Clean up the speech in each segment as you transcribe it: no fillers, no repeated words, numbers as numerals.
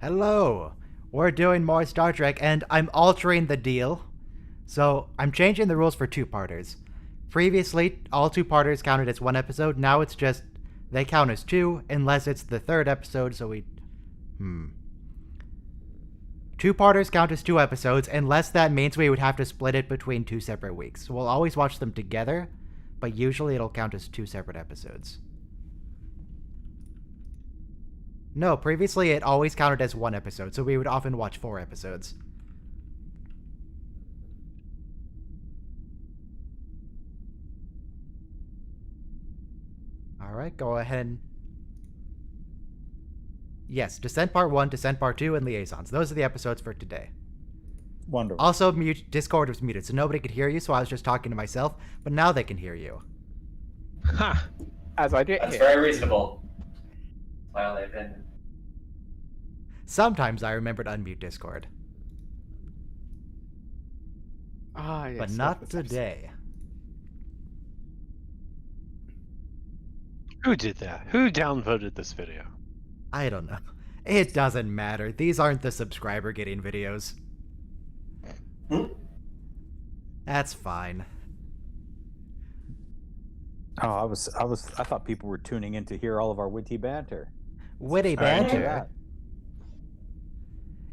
Hello! We're doing more Star Trek, and I'm altering the deal. So, I'm changing the rules for two-parters. Previously, all two-parters counted as one episode. Now it's just, they count as two, unless it's the third episode, so Two-parters count as two episodes, unless that means we would have to split it between two separate weeks. So we'll always watch them together, but usually it'll count as two separate episodes. No, previously it always counted as one episode, so we would often watch 4 episodes. Alright, go ahead. Yes, Descent Part 1, Descent Part 2, and Liaisons. Those are the episodes for today. Wonderful. Also, Discord was muted, so nobody could hear you, so I was just talking to myself, but now they can hear you. Ha! As I did. That's very reasonable. My only opinion. Sometimes I remember to unmute Discord. Ah, yes. But not today. Who did that? Who downvoted this video? I don't know. It doesn't matter. These aren't the subscriber getting videos. That's fine. Oh, I thought people were tuning in to hear all of our witty banter. Witty banter.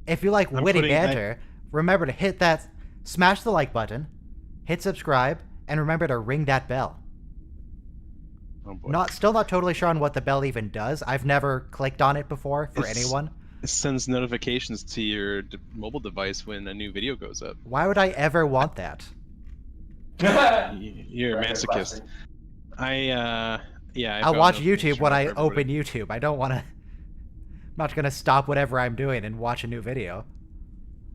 If you like witty banter, remember to hit that, smash the like button, hit subscribe, and remember to ring that bell. Oh boy. Still not totally sure on what the bell even does. I've never clicked on it before for anyone. It sends notifications to your mobile device when a new video goes up. Why would I ever want that? You're a Very good masochist. question. I'll watch YouTube when I open YouTube. I don't want to. I'm not gonna stop whatever I'm doing and watch a new video.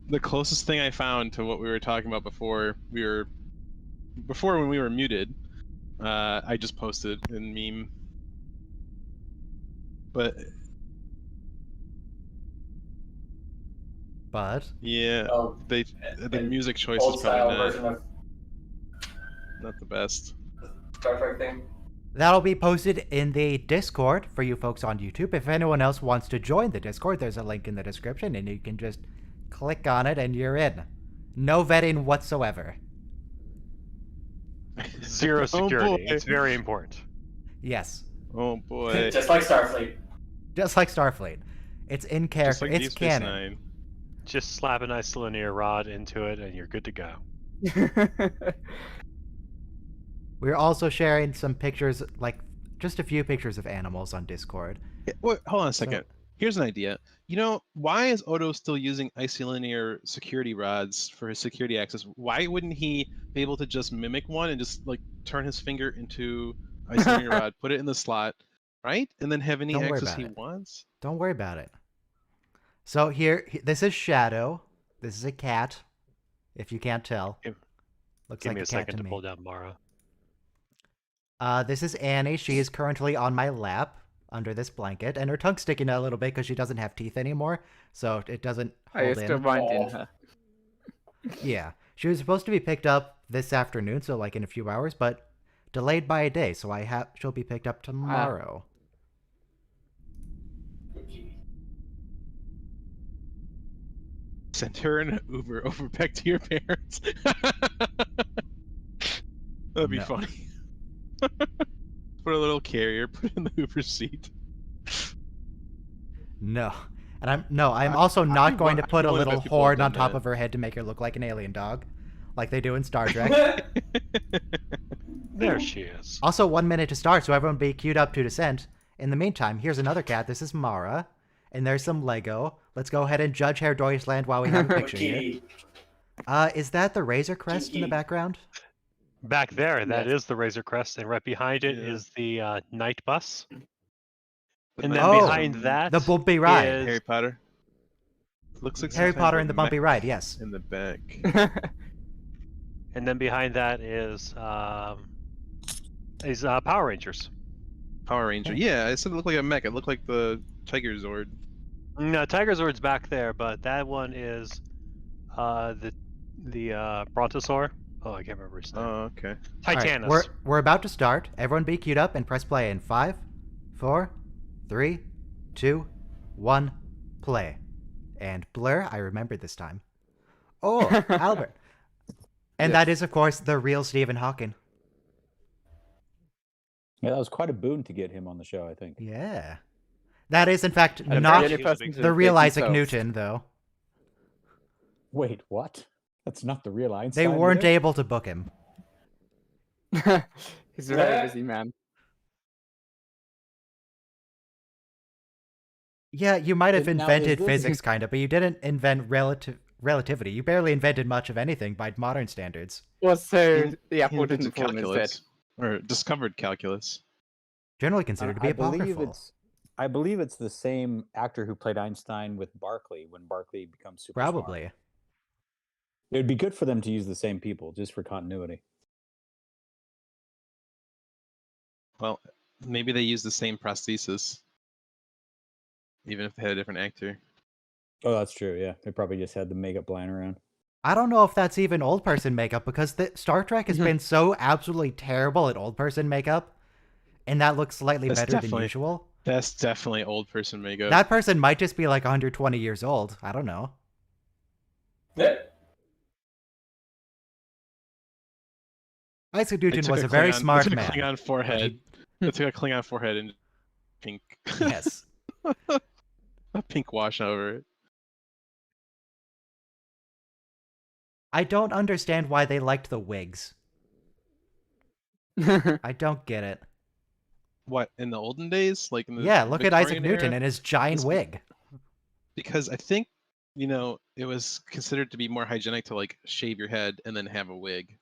The closest thing I found to what we were talking about before when we were muted, I just posted in meme. But yeah, Oh, the an music choice old is style probably version of not the best. Star Trek thing. That'll be posted in the Discord for you folks on YouTube. If anyone else wants to join the Discord, there's a link in the description, and you can just click on it and you're in. No vetting whatsoever. Zero security. boy. It's very important. Yes. Oh boy. Just like Starfleet. Just like Starfleet. It's in Just character. like Deep It's Space canon. Nine. Just slap a nice linear rod into it and you're good to go. We're also sharing some pictures, like just a few pictures of animals on Discord. Yeah, wait, hold on a second. Here's an idea. You know, why is Odo still using isolinear security rods for his security access? Why wouldn't he be able to just mimic one and just like turn his finger into isolinear rod, put it in the slot, right? And then have any Don't worry access about he it. wants? Don't worry about it. So this is Shadow. This is a cat, if you can't tell. Looks Give like me a a cat second to to me. pull down Mara. This is Annie. She is currently on my lap under this blanket, and her tongue's sticking out a little bit because she doesn't have teeth anymore, so it doesn't Are you hold still in. minding her? Yeah, she was supposed to be picked up this afternoon, so like in a few hours, but delayed by a day, so she'll be picked up tomorrow. Send her an Uber over back to your parents. That'd be No. funny. Put a little carrier, put it in the Uber seat. No. And I'm also not going to put a I'm one of little those people horn who've on done top that. of her head to make her look like an alien dog, like they do in Star Trek. There she is. Also, 1 minute to start, so everyone be queued up to Descent. In the meantime, here's another cat. This is Mara. And there's some Lego. Let's go ahead and judge Herr Deutschland while we have a picture here. Kiki. Is that the Razor Crest in the Kiki. background? Back there, that Yes. is the Razor Crest, and right behind it Yeah. is the night bus. But And then then Oh, behind that The bumpy ride. is- Harry Potter. Looks like Harry some kind Potter of and the Bumpy mech Ride, yes. in the back. and then behind that is Power Rangers. Power Ranger. Yeah, I said it looked like a mech. It looked like the Tiger Zord. No, Tiger Zord's back there, but that one is the Brontosaur. Oh, I can't remember his name. Oh, okay. All right, Titanus. we're about to start. Everyone be queued up and press play in 5, 4, 3, 2, 1, play. And Blur, I remember this time. Oh, Albert. And Yes. that is, of course, the real Stephen Hawking. Yeah, that was quite a boon to get him on the show, I think. Yeah. That is, in fact, And not the only person to the real get Isaac themselves. Newton, though. Wait, what? That's not the real Einstein. They weren't either? able to book him. He's a very busy man. Yeah, you might have Now, is invented this- physics, kind of, but you didn't invent relativity. You barely invented much of anything by modern standards. Well, so He- the He apple invented didn't fall on his head. calculus, or discovered calculus. Generally considered to be I believe apocryphal. I believe it's the same actor who played Einstein with Barkley when Barkley becomes super smart. Probably. It would be good for them to use the same people just for continuity. Well, maybe they use the same prosthesis, even if they had a different actor. Oh, that's true. Yeah, they probably just had the makeup lying around. I don't know if that's even old person makeup, because Star Trek has Mhm. been so absolutely terrible at old person makeup, and that looks slightly That's better than definitely- usual. That's definitely old person makeup. That person might just be like 120 years old. I don't know. Yeah. Isaac They Newton took was a very Klingon- smart they took man. A Klingon forehead. They took a Klingon forehead and pink. Yes. A pink wash over it. I don't understand why they liked the wigs. I don't get it. What, in the olden days? Like in the Yeah, look at Isaac Victorian Newton era? and his giant It's- wig. Because I think, it was considered to be more hygienic to like shave your head and then have a wig.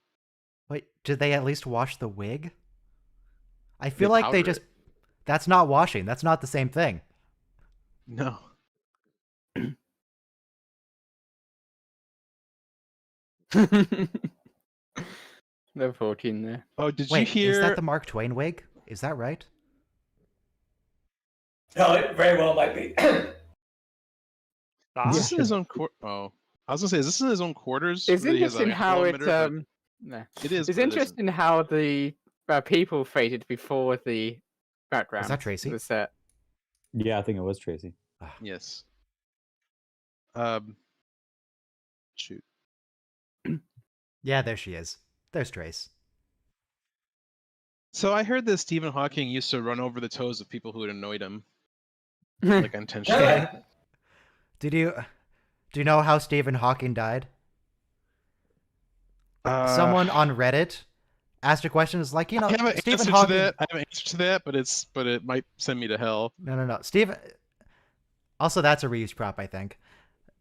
Wait, did they at least wash the wig? I feel They like they powder just... it. That's not washing. That's not the same thing. No. Level 14 there. Oh, did Wait, you hear? is that the Mark Twain wig? Is that right? No, it very well might be. Ah, Is this in his own Oh, I was gonna say, is this in his own quarters? It's where he has, interesting like, a how flow it emitter, nah. but it is. It's but it isn't. interesting how the people faded before the background. Was that Tracy? The set. Yeah, I think it was Tracy. Yes. Shoot. Yeah, there she is. There's Trace. So I heard that Stephen Hawking used to run over the toes of people who had annoyed him, like intentionally. Yeah. Do you know how Stephen Hawking died? Someone on Reddit asked a question. It's like, I have an Stephen answer Hawking. to that. I have an answer to that, but it might send me to hell. No. Stephen. Also, that's a reused prop, I think.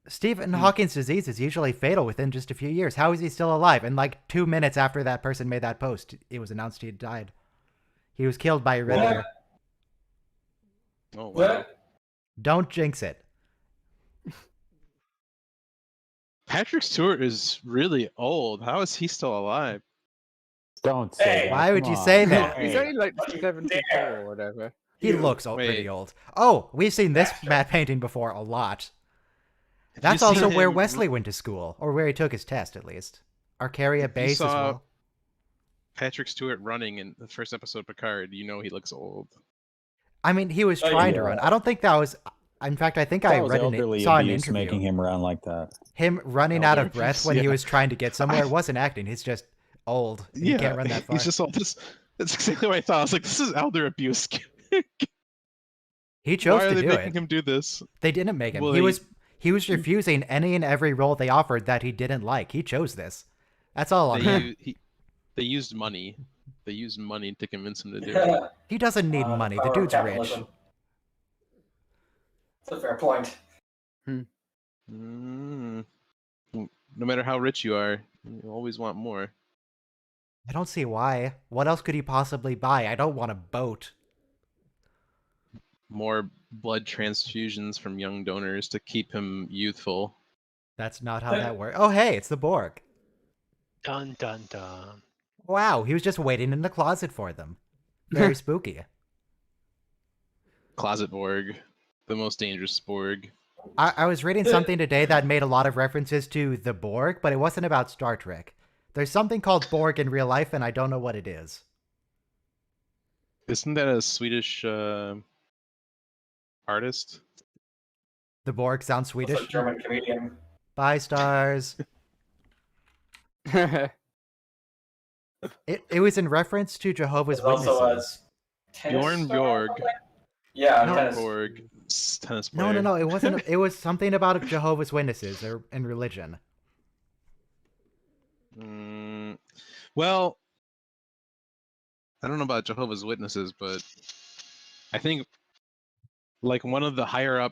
Stephen Hmm. Hawking's disease is usually fatal within just a few years. How is he still alive? And like 2 minutes after that person made that post, it was announced he had died. He was killed by a Redditor. Oh wow. What? Don't jinx it. Patrick Stewart is really old. How is he still alive? Don't say Hey. that. Why would Come you on. say that? He's Hey. only like Don't you 74 dare. or whatever. He looks pretty Wait. old. Oh, we've seen this Bastard. matte painting before a lot. Have That's you also seen where him- Wesley went to school, or where he took his test, at least. Arcaria If you Base as saw- well. Patrick Stewart running in the first episode of Picard. You know he looks old. I mean, he was Oh, trying to yeah. run. I don't think that was. In fact, I think That I was read elderly saw an abuse interview. making him run like that. Him running out of Elder breath abuse, when he yeah. was trying to get somewhere wasn't acting. He's just old. And he can't run that far. he's just old. That's exactly what I thought. I was like, this is elder abuse. He chose Why are to they do making it. him do this? They didn't make him. Well, he they- was refusing any and every role they offered that he didn't like. He chose this. That's all on him. They used money. They used money to convince him to do it. Yeah. He doesn't need money. The Power of dude's rich. capitalism. That's a fair point. Mm. No matter how rich you are, you always want more. I don't see why. What else could he possibly buy? I don't want a boat. More blood transfusions from young donors to keep him youthful. That's not how that works. Oh, hey, it's the Borg. dun dun dun. Wow, he was just waiting in the closet for them. Very spooky. Closet Borg, the most dangerous Borg. I was reading something today that made a lot of references to the Borg, but it wasn't about Star Trek. There's something called Borg in real life, and I don't know what it is. Isn't that a Swedish artist? The Borg sounds What's Swedish. a German comedian? Bye, stars. It was in reference to Jehovah's There's also a Witnesses. tennis Bjorn star or Borg. something? Yeah, No. tennis. Borg, tennis No, player. no, no. It wasn't. It was something about Jehovah's Witnesses or in religion. Well, I don't know about Jehovah's Witnesses, but I think like one of the higher up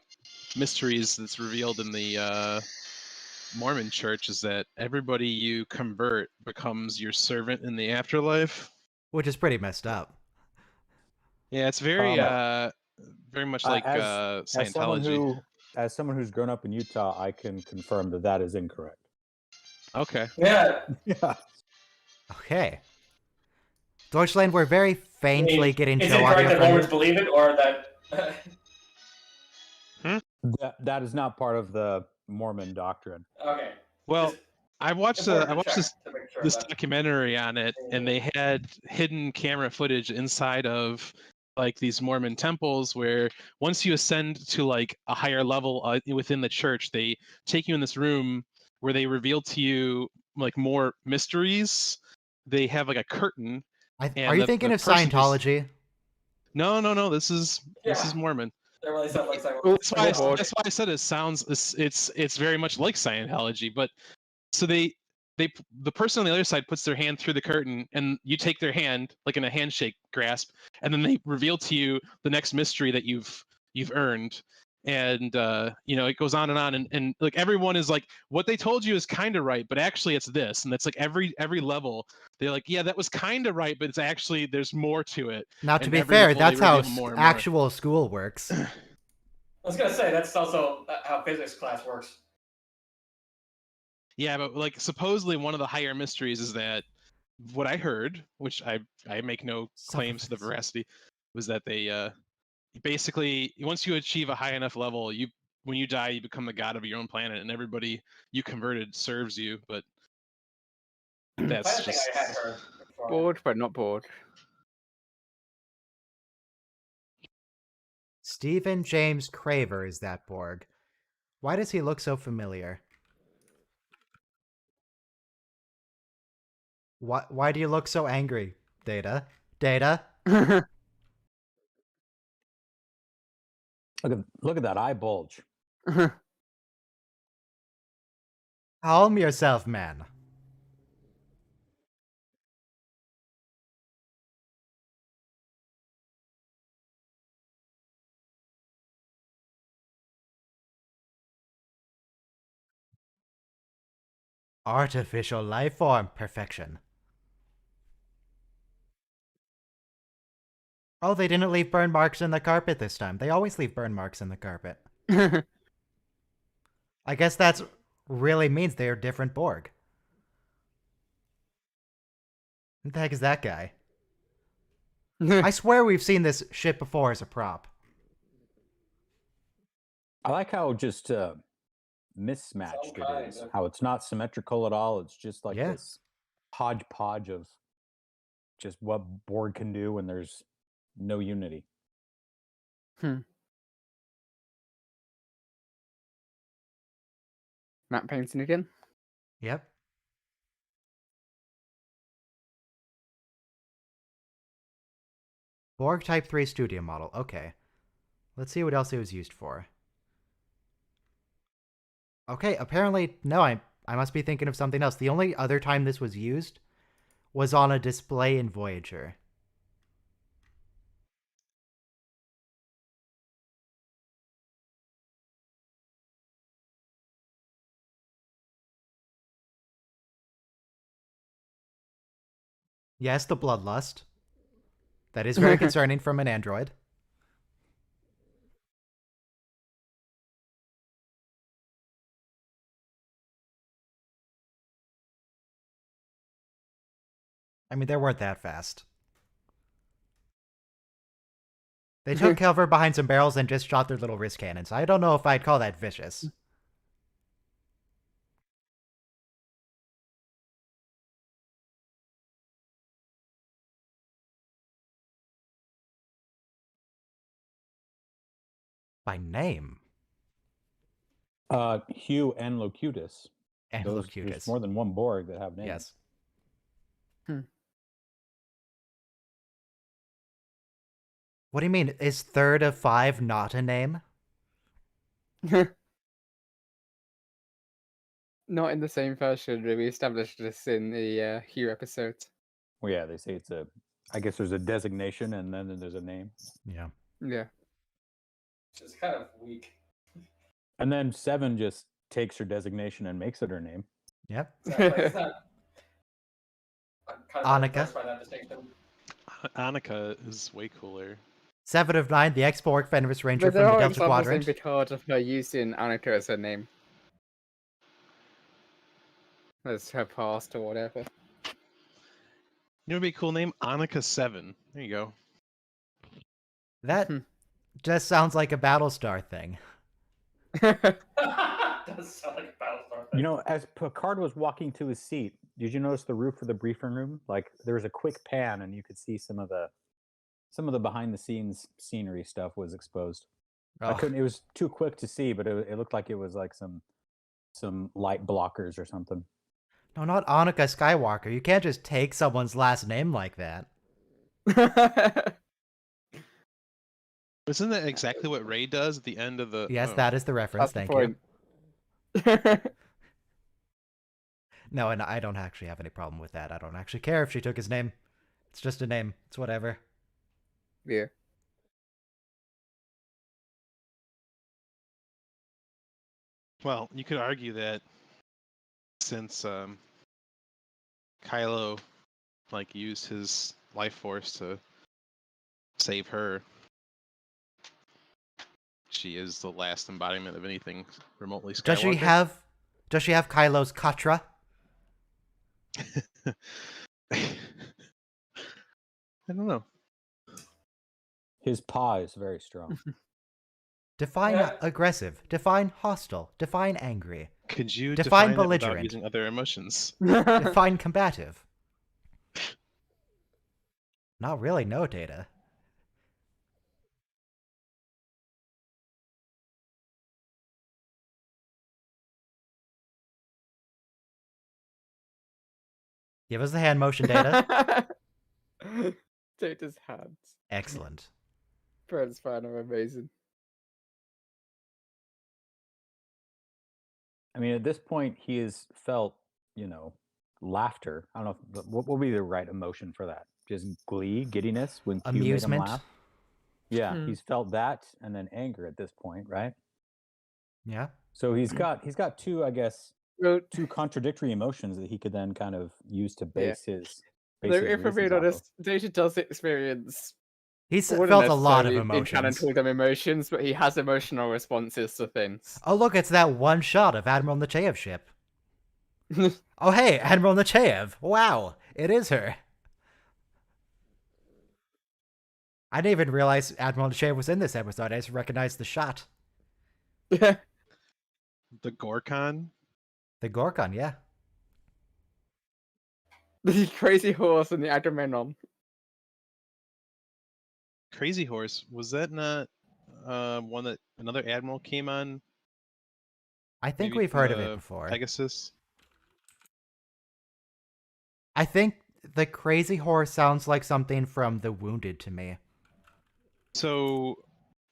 mysteries that's revealed in the Mormon church is that everybody you convert becomes your servant in the afterlife. Which is pretty messed up. Yeah, it's very very much like Scientology. As someone who's grown up in Utah, I can confirm that that is incorrect. Okay. Yeah. Yeah. Okay. Deutschland, we're very faintly getting Is show it correct audio that from you. Mormons believe it, or that? That is not part of the Mormon doctrine. Okay. Well, Just I watched important to this check to make sure this that- documentary on it, and they had hidden camera footage inside of like these Mormon temples where once you ascend to like a higher level within the church, they take you in this room where they reveal to you like more mysteries. They have like a curtain. Are you thinking of Scientology? No. This is Yeah. Mormon. That really sounds like Scientology. That's why I said it sounds. It's very much like Scientology, but so the person on the other side puts their hand through the curtain, and you take their hand like in a handshake grasp, and then they reveal to you the next mystery that you've earned, and it goes on, and like everyone is like, what they told you is kind of right, but actually it's this, and it's like every level they're like, yeah, that was kind of right, but it's actually there's more to it. Now, to And be every fair, level, that's they how reveal more and more. actual school works. I was gonna say that's also how physics class works. Yeah, but like supposedly one of the higher mysteries is that what I heard, which I make no claims to the veracity, was that they basically once you achieve a high enough level, when you die you become the god of your own planet, and everybody you converted serves you. But that's Planet just thing I had heard before. Bored, but not bored. Stephen James Craver is that Borg. Why does he look so familiar? Why do you look so angry, Data? Data? Look at that eye bulge. Calm yourself, man. Artificial life form perfection. Oh, they didn't leave burn marks in the carpet this time. They always leave burn marks in the carpet. I guess that's really means they're different Borg. Who the heck is that guy? I swear we've seen this ship before as a prop. I like how just mismatched it is. How it's not symmetrical at all. It's just like this hodgepodge of just what Borg can do when there's no unity. Matte painting again. Yep. Borg Type 3 studio model. Okay. Let's see what else it was used for. Okay, apparently, no, I must be thinking of something else. The only other time this was used was on a display in Voyager. Yes, the bloodlust. That is very concerning from an android. I mean, they weren't that fast. They took cover behind some barrels and just shot their little wrist cannons. I don't know if I'd call that vicious. By name? Hugh and Locutus. And There's Locutus. more than one Borg that have names. Yes. What do you mean? Is third of 5 not a name? Not in the same fashion. We established this in the Hugh episode. Well, yeah, they say it's a. I guess there's a designation and then there's a name. Yeah. Yeah. Which is kind of weak. And then 7 just takes her designation and makes it her name. Yep. It's not, I'm kind of Annika. impressed by that distinction. Annika is way cooler. 7 of 9, the X-Borg Fenris Ranger But from there the are Delta examples in Quadrant. Picard of her using Annika as her name. As her past or whatever. You know what'd be a cool name? Annika 7. There you go. That just sounds like a Battlestar thing. Does sound like a Battlestar thing. You know, as Picard was walking to his seat, did you notice the roof of the briefing room? Like there was a quick pan, and you could see some of the behind the scenes scenery stuff was exposed. I Oh, couldn't. It was too quick to see, but it looked like it was like some light blockers or something. no, not Annika Skywalker. You can't just take someone's last name like that. Isn't that exactly what Ray does at the end of the? Yes, oh. that is the reference. That's the Thank you. point. No, and I don't actually have any problem with that. I don't actually care if she took his name. It's just a name. It's whatever. Yeah. Well, you could argue that since Kylo like used his life force to save her, she is the last embodiment of anything remotely Skywalker. Does she have Kylo's Katra? I don't know. His paw is very strong. Define Yeah. aggressive. Define hostile. Define angry. Could you Define define it without belligerent. using other emotions? Define combative. Not really, no, Data. Give us the hand motion, Data. Data's hands. Excellent. Bird's fan are amazing. I mean, at this point, he has felt, laughter. I don't know what would be the right emotion for that. Just glee, giddiness when Q made him Amusement. laugh. Yeah, he's felt that, and then anger at this point, right? Yeah. So he's got two, I guess, Well, two contradictory emotions that he could then kind of use to Yeah. base his. so Base his if we're being reasons off of. honest, Data does experience He's wouldn't felt a lot of necessarily in canon emotions. call them emotions, but he has emotional responses to things. Oh, look, it's that one shot of Admiral Nechaev's ship. Oh, hey, Admiral Nechaev. Wow, it is her. I didn't even realize Admiral Nechaev was in this episode. I just recognized the shot. The Gorkon? The Gorkon, yeah. The crazy horse and the Agamemnon. Crazy Horse, was that not one that another admiral came on? I think Maybe we've from heard of the it before. Pegasus? I think the Crazy Horse sounds like something from The Wounded to me. So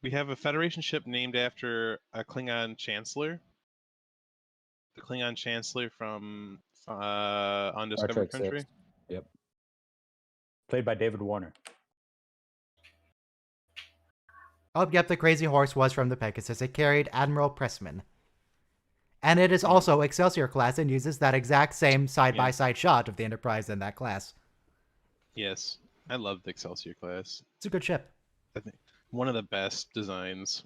we have a Federation ship named after a Klingon Chancellor. The Klingon Chancellor from Undiscovered Trek 6. Country. Yep. Played by David Warner. Oh, yep, the Crazy Horse was from the Pegasus. It carried Admiral Pressman. And it is also Excelsior class and uses that exact same side-by-side shot of the Enterprise in that class. Yes, I love the Excelsior class. It's a good ship. I think one of the best designs.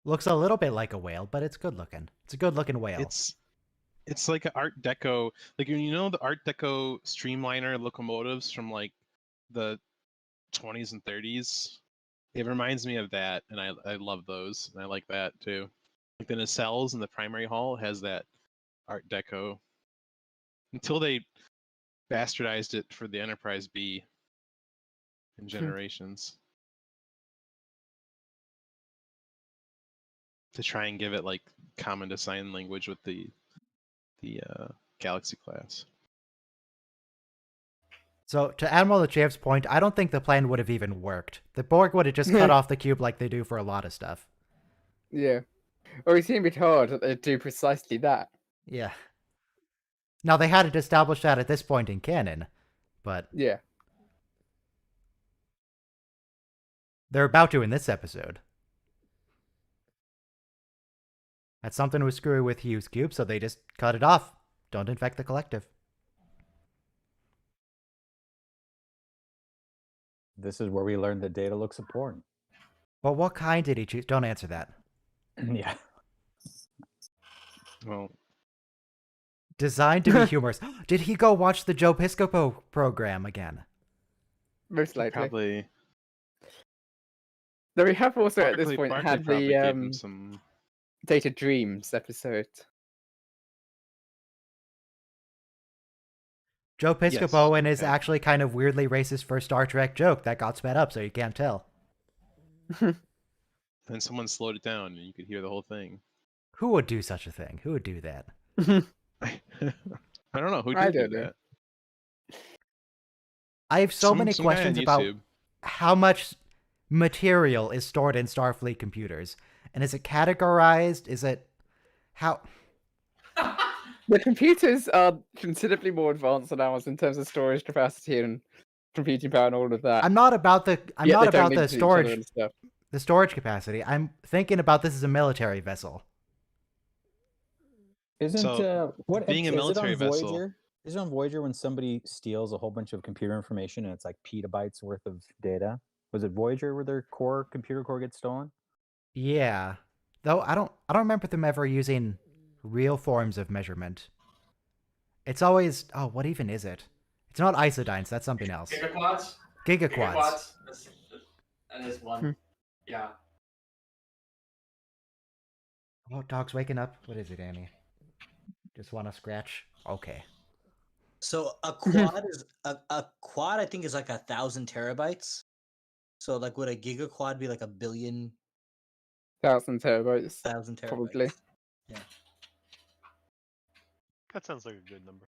Looks a little bit like a whale, but it's good looking. It's a good looking whale. It's like an Art Deco, like the Art Deco streamliner locomotives from like the 20s and 30s. It reminds me of that, and I love those, and I like that too. Like the nacelles in the primary hull has that Art Deco. Until they bastardized it for the Enterprise B in Generations. to try and give it like common to sign language with the Galaxy class. So, to Admiral Lechev's point, I don't think the plan would have even worked. The Borg would have just cut off the cube like they do for a lot of stuff. Yeah. Or we seem to be told that they do precisely that. Yeah. Now, they hadn't established that at this point in canon, but Yeah. they're about to in this episode. That's something was screwy with Hugh's cube, so they just cut it off. Don't infect the collective. This is where we learned that Data looks at porn. Well, what kind did he choose? Don't answer that. Yeah. Well, Designed to be humorous. Did he go watch the Joe Piscopo program again? Most likely. probably. Though we have also at this Barkley- point Barkley had probably gave him the some. Data Dreams episode. Joe Piscopo and his okay. actually kind of weirdly racist first Star Trek joke that got sped up so you can't tell. Then someone slowed it down, and you could hear the whole thing. Who would do such a thing? Who would do that? I don't know who I did don't do know. that. I have so many Some guy on questions about YouTube. how much material is stored in Starfleet computers. And is it categorized? Is it how? The computers are considerably more advanced than ours in terms of storage capacity and computing power and all of that. I'm not about the. I'm Yet not they don't about the link to each other storage. and stuff. The storage capacity. I'm thinking about this as a military vessel. Isn't So, what being a is it on military vessel- Voyager? Is it on Voyager when somebody steals a whole bunch of computer information and it's like petabytes worth of data? Was it Voyager where their computer core gets stolen? Yeah, though I don't remember them ever using real forms of measurement. It's always what even is it? It's not isodynes. That's something else. Gigaquads? Gigaquads. And this one. Yeah. Oh, dog's waking up. What is it, Annie? Just want to scratch? Okay. So a quad is a quad. I think is like 1,000 terabytes. So like, would a gigaquad be like 1,000,000,000 terabytes, 1,000 terabytes? probably. Yeah. That sounds like a good number.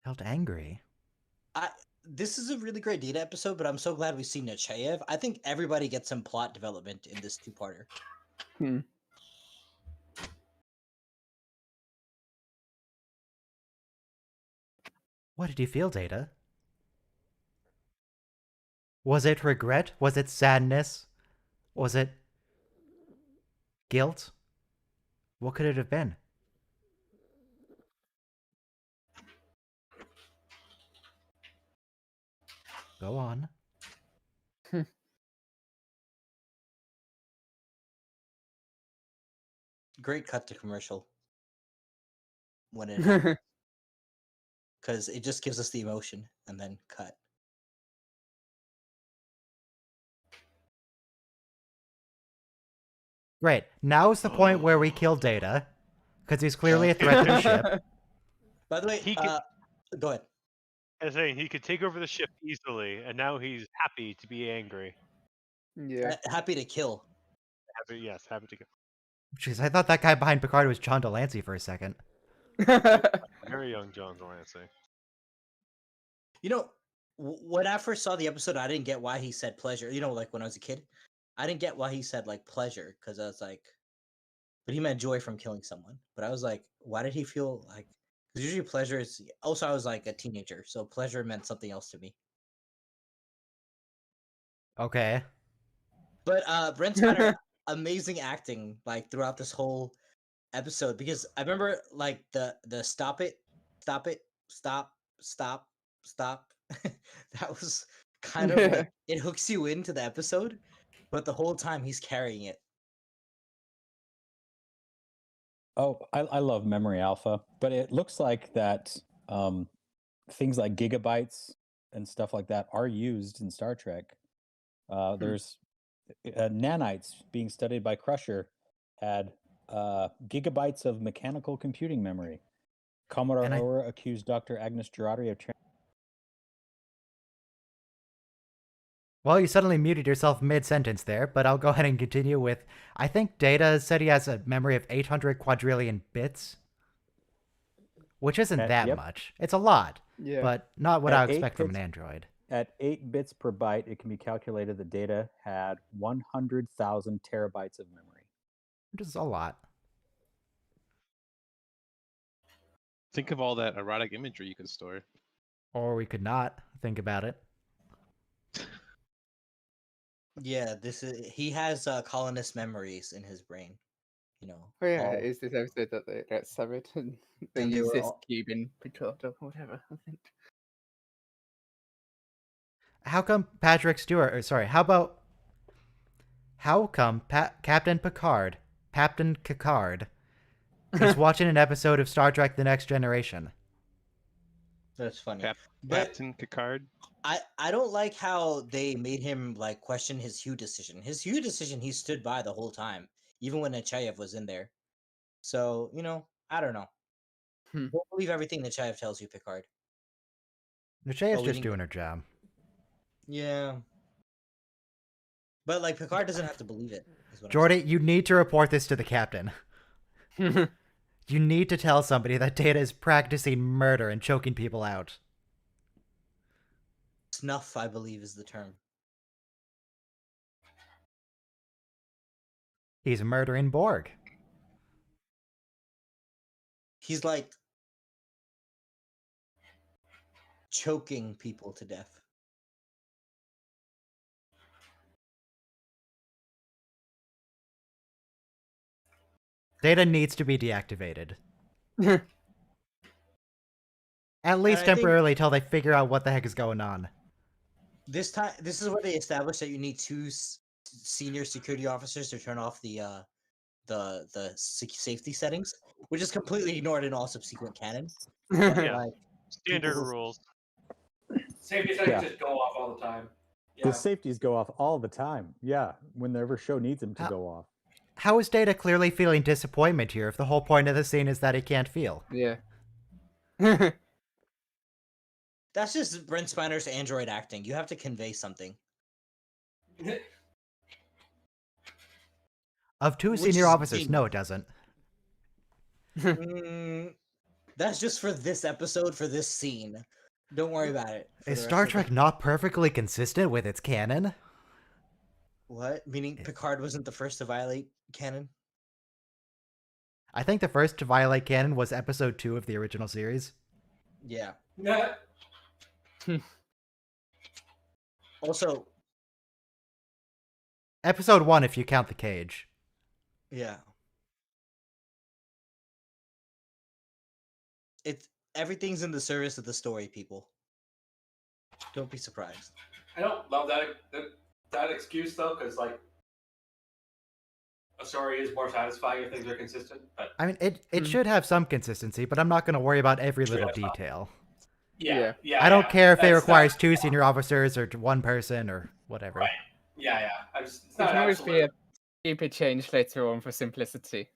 Felt angry. This is a really great data episode, but I'm so glad we've seen Nechayev. I think everybody gets some plot development in this two-parter. What did you feel, Data? Was it regret? Was it sadness? Was it guilt? What could it have been? Go on. Great cut to commercial when it happens, because it just gives us the emotion and then cut. Great. Now is the point where we kill Data, because he's clearly a threat to the ship. By the way, He could- go ahead. I was saying he could take over the ship easily, and now he's happy to be angry. Yeah. Happy to kill. Happy to go. Jeez, I thought that guy behind Picard was John Delancey for a second. Very young John Delancey. You know, when I first saw the episode, I didn't get why he said pleasure. You know, like when I was a kid, I didn't get why he said like pleasure, because I was like, but he meant joy from killing someone. But I was like, why did he feel like? Because usually pleasure is. Also, I was like a teenager, so pleasure meant something else to me. Okay. But Brent Spiner, amazing acting like throughout this whole episode, because I remember like the stop it, stop, that was kind of like, it hooks you into the episode, but the whole time he's carrying it. Oh, I love Memory Alpha, but it looks like that things like gigabytes and stuff like that are used in Star Trek. There's nanites being studied by Crusher had gigabytes of mechanical computing memory. Commodore Ower accused Dr. Agnes Girardi of Well, you suddenly muted yourself mid-sentence there, but I'll go ahead and continue with, I think Data said he has a memory of 800 quadrillion bits, which isn't that Yep. much. It's a lot, Yeah. but not what At I would 8 expect from an bits- Android. At 8 bits per byte, it can be calculated that Data had 100,000 terabytes of memory. Which is a lot. Think of all that erotic imagery you could store. Or we could not think about it. Yeah, he has colonist memories in his brain. You know. Oh yeah, all- it's this episode that they get severed and they And they use were this all- cube in Picard or whatever, I think. How come Patrick Stewart, or sorry, how come Captain Picard is watching an episode of Star Trek The Next Generation? That's funny. But Captain Picard. I don't like how they made him like question his Hugh decision. His Hugh decision he stood by the whole time, even when Nechayev was in there. So, I don't know. Don't believe everything Nechayev tells you, Picard. Nucheya's we just didn't doing her job. Yeah. But like Picard doesn't have to believe it. Is what I'm Jordy, saying. you need to report this to the captain. You need to tell somebody that Data is practicing murder and choking people out. Snuff, I believe, is the term. He's murdering Borg. He's like choking people to death. Data needs to be deactivated. At least I think- temporarily till they figure out what the heck is going on. This is where they established that you need two senior security officers to turn off the safety settings, which is completely ignored in all subsequent canon. Yeah. Like, Standard people- rules. Safety settings Yeah. just go off all the time. The Yeah. safeties go off all the time. Yeah, whenever show needs them to How- go off. How is Data clearly feeling disappointment here if the whole point of the scene is that he can't feel? Yeah. That's just Brent Spiner's android acting. You have to convey something. Of two Which senior is officers, genius. no, it doesn't. That's just for this episode, for this scene. Don't worry about it. for Is the rest Star of the- Trek not perfectly consistent with its canon? What? Meaning Picard wasn't the first to violate canon? I think the first to violate canon was episode 2 of the original series. Yeah. Nah. Also, Episode 1 if you count the cage. yeah. Everything's in the service of the story, people. Don't be surprised. I don't love that excuse though, because like a story is more satisfying if things are consistent. But I mean, it should have some consistency, but I'm not going to worry about every Sure, little that's fine. detail. yeah. I don't care if it that's requires not- 2 senior officers or 1 person or whatever. Right. Yeah. It's There not can always be absolute. a stupid change later on for simplicity.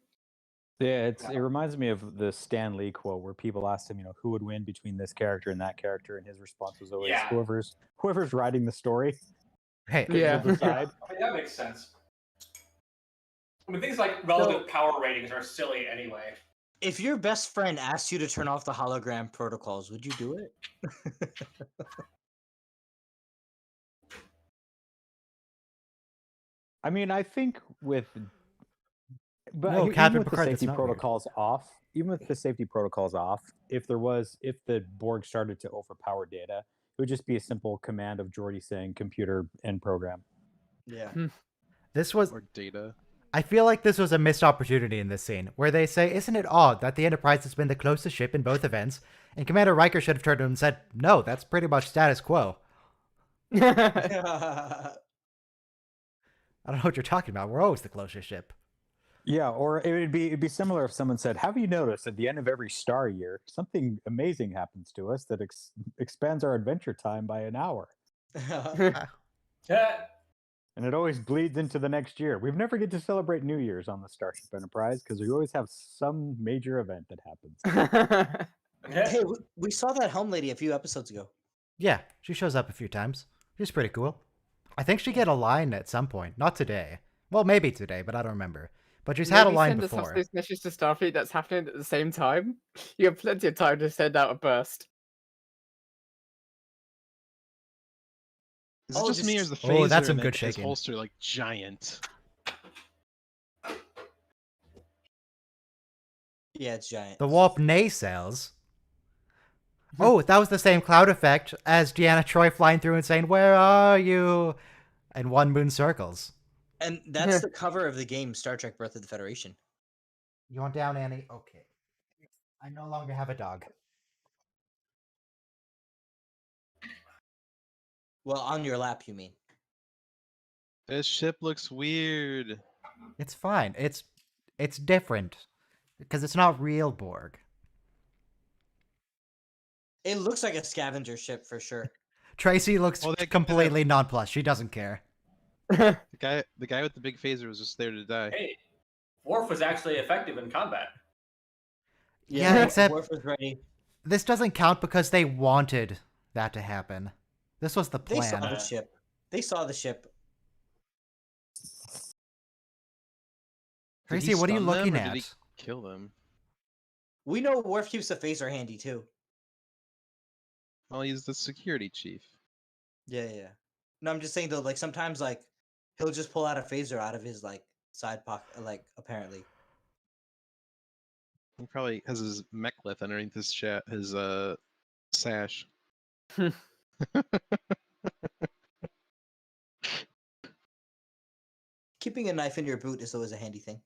Yeah, it reminds me of the Stan Lee quote where people asked him, who would win between this character and that character, and his response was always Yeah. whoever's writing the story. Hey, Yeah. will decide. I mean, that makes sense. I mean, things like relative power ratings are silly anyway. If your best friend asked you to turn off the hologram protocols, would you do it? I mean, I think but No, even Captain with the Picard, that's safety not weird. protocols off, if the Borg started to overpower Data, it would just be a simple command of Geordi saying computer end program. Yeah. this was... Or Data. I feel like this was a missed opportunity in this scene, where they say, isn't it odd that the Enterprise has been the closest ship in both events? And Commander Riker should have turned to him and said, no, that's pretty much status quo. I don't know what you're talking about. We're always the closest ship. Yeah, or it'd be similar if someone said, "Have you noticed at the end of every star year, something amazing happens to us that expands our adventure time by an hour, Yeah. and it always bleeds into the next year. We've never get to celebrate New Year's on the Starship Enterprise because we always have some major event that happens." Hey, we saw that Helm lady a few episodes ago. Yeah, she shows up a few times. She's pretty cool. I think she get a line at some point. Not today. Well, maybe today, but I don't remember. But she's had a line send before. us those messages to Starfleet that's happening at the same time. You have plenty of time to send out a burst. Is it just me or is the Oh, phaser that's some in good his shaking. holster like giant? Yeah, it's giant. The warp nacelles. Oh, that was the same cloud effect as Deanna Troi flying through and saying, "Where are you?" and one moon circles. And that's the cover of the game Star Trek Birth of the Federation. You want down, Annie? Okay. I no longer have a dog. Well, on your lap, you mean? This ship looks weird. It's fine. It's different because it's not real Borg. It looks like a scavenger ship for sure. Tracy looks Well, that- completely nonplussed. She doesn't care. The guy with the big phaser was just there to die. Hey, Worf was actually effective in combat. Yeah, except Worf was ready. this doesn't count because they wanted that to happen. This was the They saw plan. the ship. They saw the ship. Did he Tracy, what are you stun them, looking or at? Did he kill them? We know Worf keeps the phaser handy too. Well, he's the security chief. Yeah. No, I'm just saying though, like sometimes like he'll just pull out a phaser out of his like side pocket, like apparently. He probably has his mechlith underneath his sash. Keeping a knife in your boot is always a handy thing.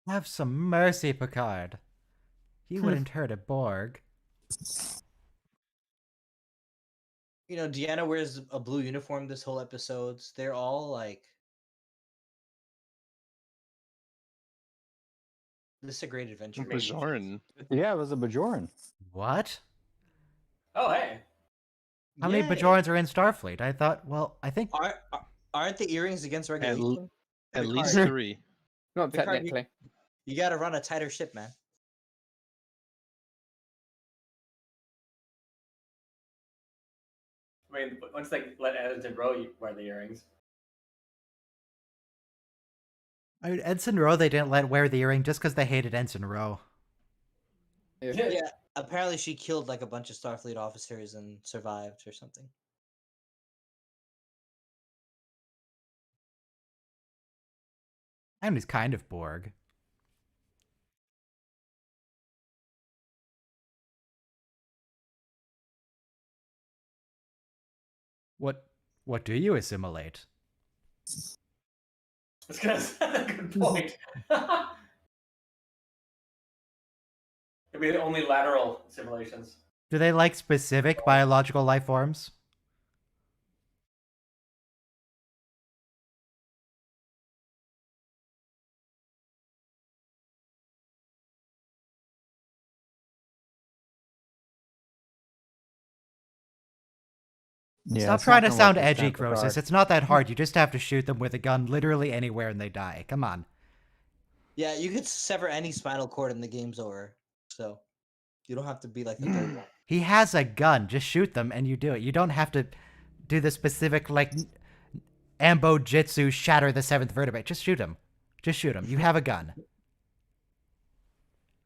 Have some mercy, Picard. He wouldn't hurt a Borg. You know, Deanna wears a blue uniform this whole episode. They're all like, this is a great adventure. Bajoran. Yeah, it was a Bajoran. What? Oh, hey. How many Bajorans are in Starfleet? I thought, well, I think... Aren't the earrings against regulation? At least Picard. 3. Not Picard, technically. You gotta run a tighter ship, man. I mean, once they let Ensign Rowe wear the earrings. I mean, Ensign Rowe, they didn't let wear the earring just because they hated Ensign Rowe. Yeah. Apparently she killed like a bunch of Starfleet officers and survived or something. And he's kind of Borg. What do you assimilate? That's a good point. It'd be only lateral simulations. Do they like specific biological life forms? Yeah, Stop it's trying not to gonna sound work this edgy, time, Picard. Croesus. It's not that hard. You just have to shoot them with a gun literally anywhere and they die. Come on. Yeah, you could sever any spinal cord and the game's over. So you don't have to be like the third one. He has a gun. Just shoot them and you do it. You don't have to do the specific, like, Ambo Jitsu shatter the seventh vertebrae. Just shoot him. Just shoot him. You have a gun.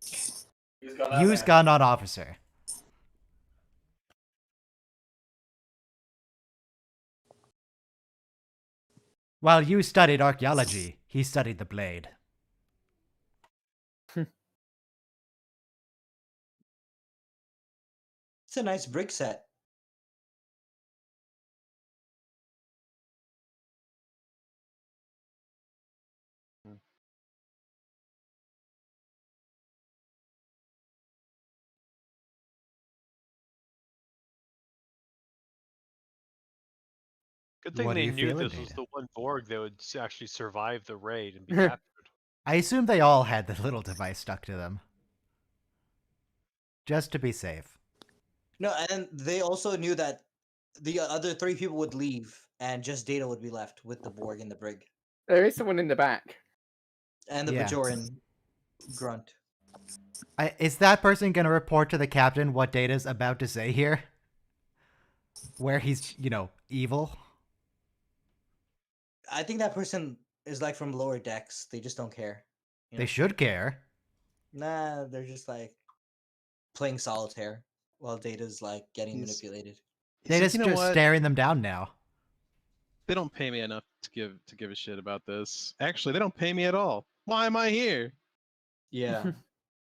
Use gun on officer. While you studied archaeology, he studied the blade. It's a nice brick set. Good thing What are they you knew feeling, this was Data? the one Borg that would actually survive the raid and be captured. I assume they all had the little device stuck to them. Just to be safe. No, and they also knew that the other 3 people would leave, and just Data would be left with the Borg and the brig, There is someone in the back. and the Yeah. Bajoran grunt. Is that person going to report to the captain what Data's about to say here? Where he's, evil? I think that person is like from lower decks. They just don't care. you They know? should care. Nah, they're just like playing solitaire while Data's like getting He's- manipulated. He's like, Data's you know just what? staring them down now. They don't pay me enough to give a shit about this. Actually, they don't pay me at all. Why am I here? Yeah.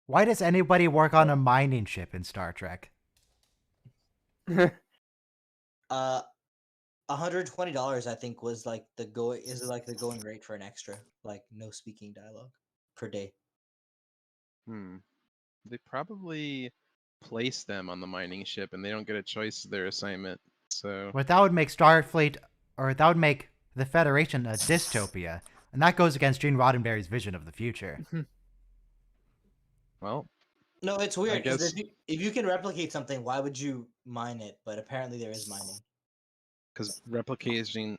Why does anybody work on a mining ship in Star Trek? $120 I think was like the going rate for an extra, like no speaking dialogue per day. They probably place them on the mining ship, and they don't get a choice of their assignment. So But that would make Starfleet, or that would make the Federation a dystopia, and that goes against Gene Roddenberry's vision of the future. well, No, it's weird because guess- if you can replicate something, why would you mine it? But apparently there is mining. because replication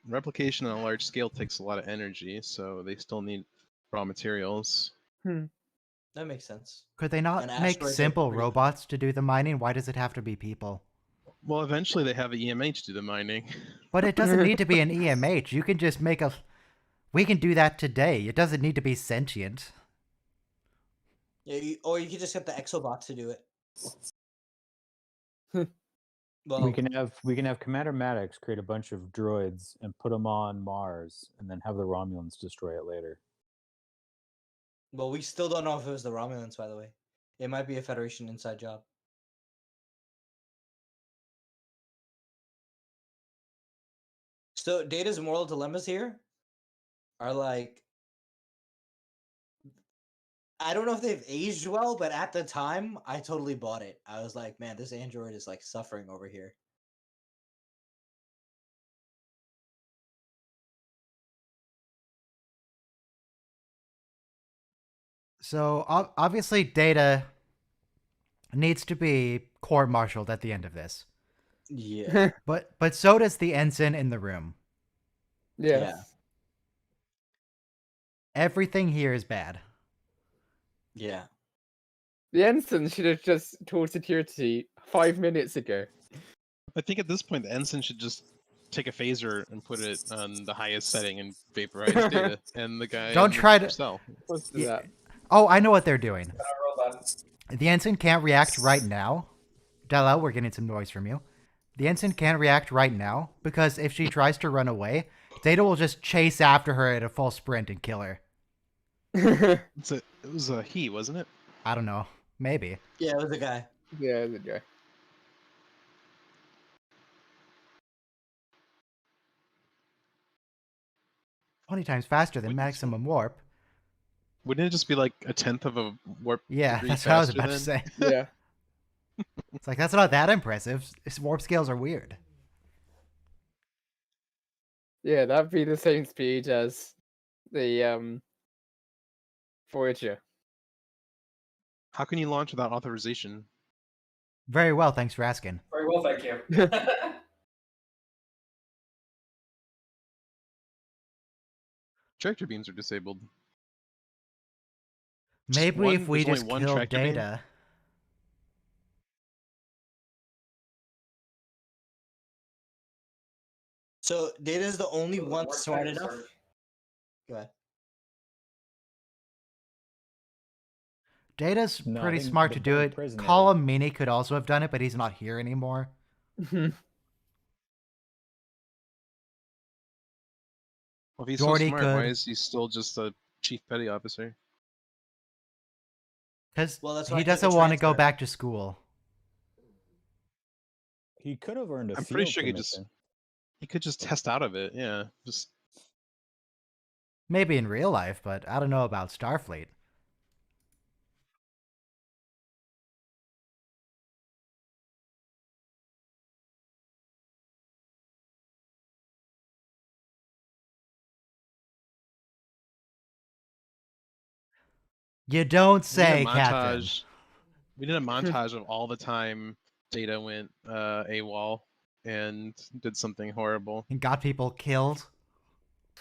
on a large scale takes a lot of energy, so they still need raw materials. That makes sense. Could they not And make asteroids are simple pretty- robots to do the mining? Why does it have to be people? Well, eventually they have the EMH do the mining. But it doesn't need to be an EMH. You can just make a... We can do that today. It doesn't need to be sentient. Yeah, or you could just get the exobots to do it. Well, we can have Commander Maddox create a bunch of droids and put them on Mars, and then have the Romulans destroy it later. well, we still don't know if it was the Romulans, by the way. It might be a Federation inside job. So Data's moral dilemmas here are like, I don't know if they've aged well, but at the time, I totally bought it. I was like, man, this android is like suffering over here. So, obviously, Data needs to be court-martialed at the end of this. Yeah. But so does the ensign in the room. Yes. Everything here is bad. Yeah. The ensign should have just told security 5 minutes ago. I think at this point the ensign should just take a phaser and put it on the highest setting and vaporize Data and the guy. Don't in try the to- cell. Let's do that. Oh, I know what they're doing. Robot. The ensign can't react right now. Della, we're getting some noise from you. The ensign can't react right now because if she tries to run away, Data will just chase after her at a full sprint and kill her. It was a he, wasn't it? I don't know. Maybe. Yeah, it was a guy. Yeah, the guy. 20 times faster than Wouldn't it maximum warp. Wouldn't it just be like a tenth of a warp? Yeah, degree that's what I was faster about to then? say. Yeah. It's like, that's not that impressive. Warp scales are weird. Yeah, that'd be the same speed as the Voyager. How can you launch without authorization? Very well, thanks for asking. Very well, thank you. Tractor beams are disabled. Maybe one- if we there's only just one kill tractor beam? Data. So Data's the only one More smart time enough. search. Go ahead. Data's No, I pretty think smart the to do Borg it. prisoner- Column Meany could also have done it, but he's not here anymore. Well, if he's Geordi so smart, why could. is he still just a chief petty officer? Because Well, that's why he he took a doesn't want to go transfer. back to school. He could have earned a I'm field pretty sure he just- commission. He could just test out of it. Yeah, just Maybe in real life, but I don't know about Starfleet. You don't we need say, a Captain. montage. We did a montage of all the time Data went AWOL. and did something horrible. And got people killed.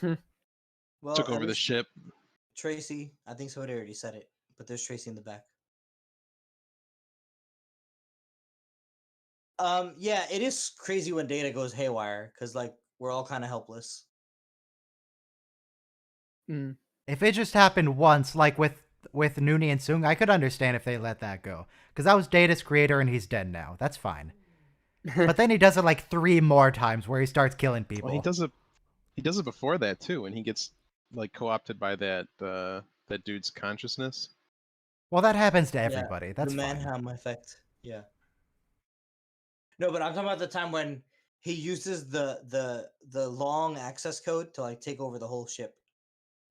Well, Took at over the least ship. Tracy, I think somebody already said it, but there's Tracy in the back. Yeah, it is crazy when data goes haywire because like we're all kind of helpless. If it just happened once, like with Nooney and Sung, I could understand if they let that go. Because that was Data's creator and he's dead now. That's fine. But then he does it like 3 more times where he starts killing people. Well, he does it before that too, when he gets like co-opted by that that dude's consciousness. Well, that happens to everybody. That's the fine. Mannheim effect. Yeah. No, but I'm talking about the time when he uses the long access code to like take over the whole ship.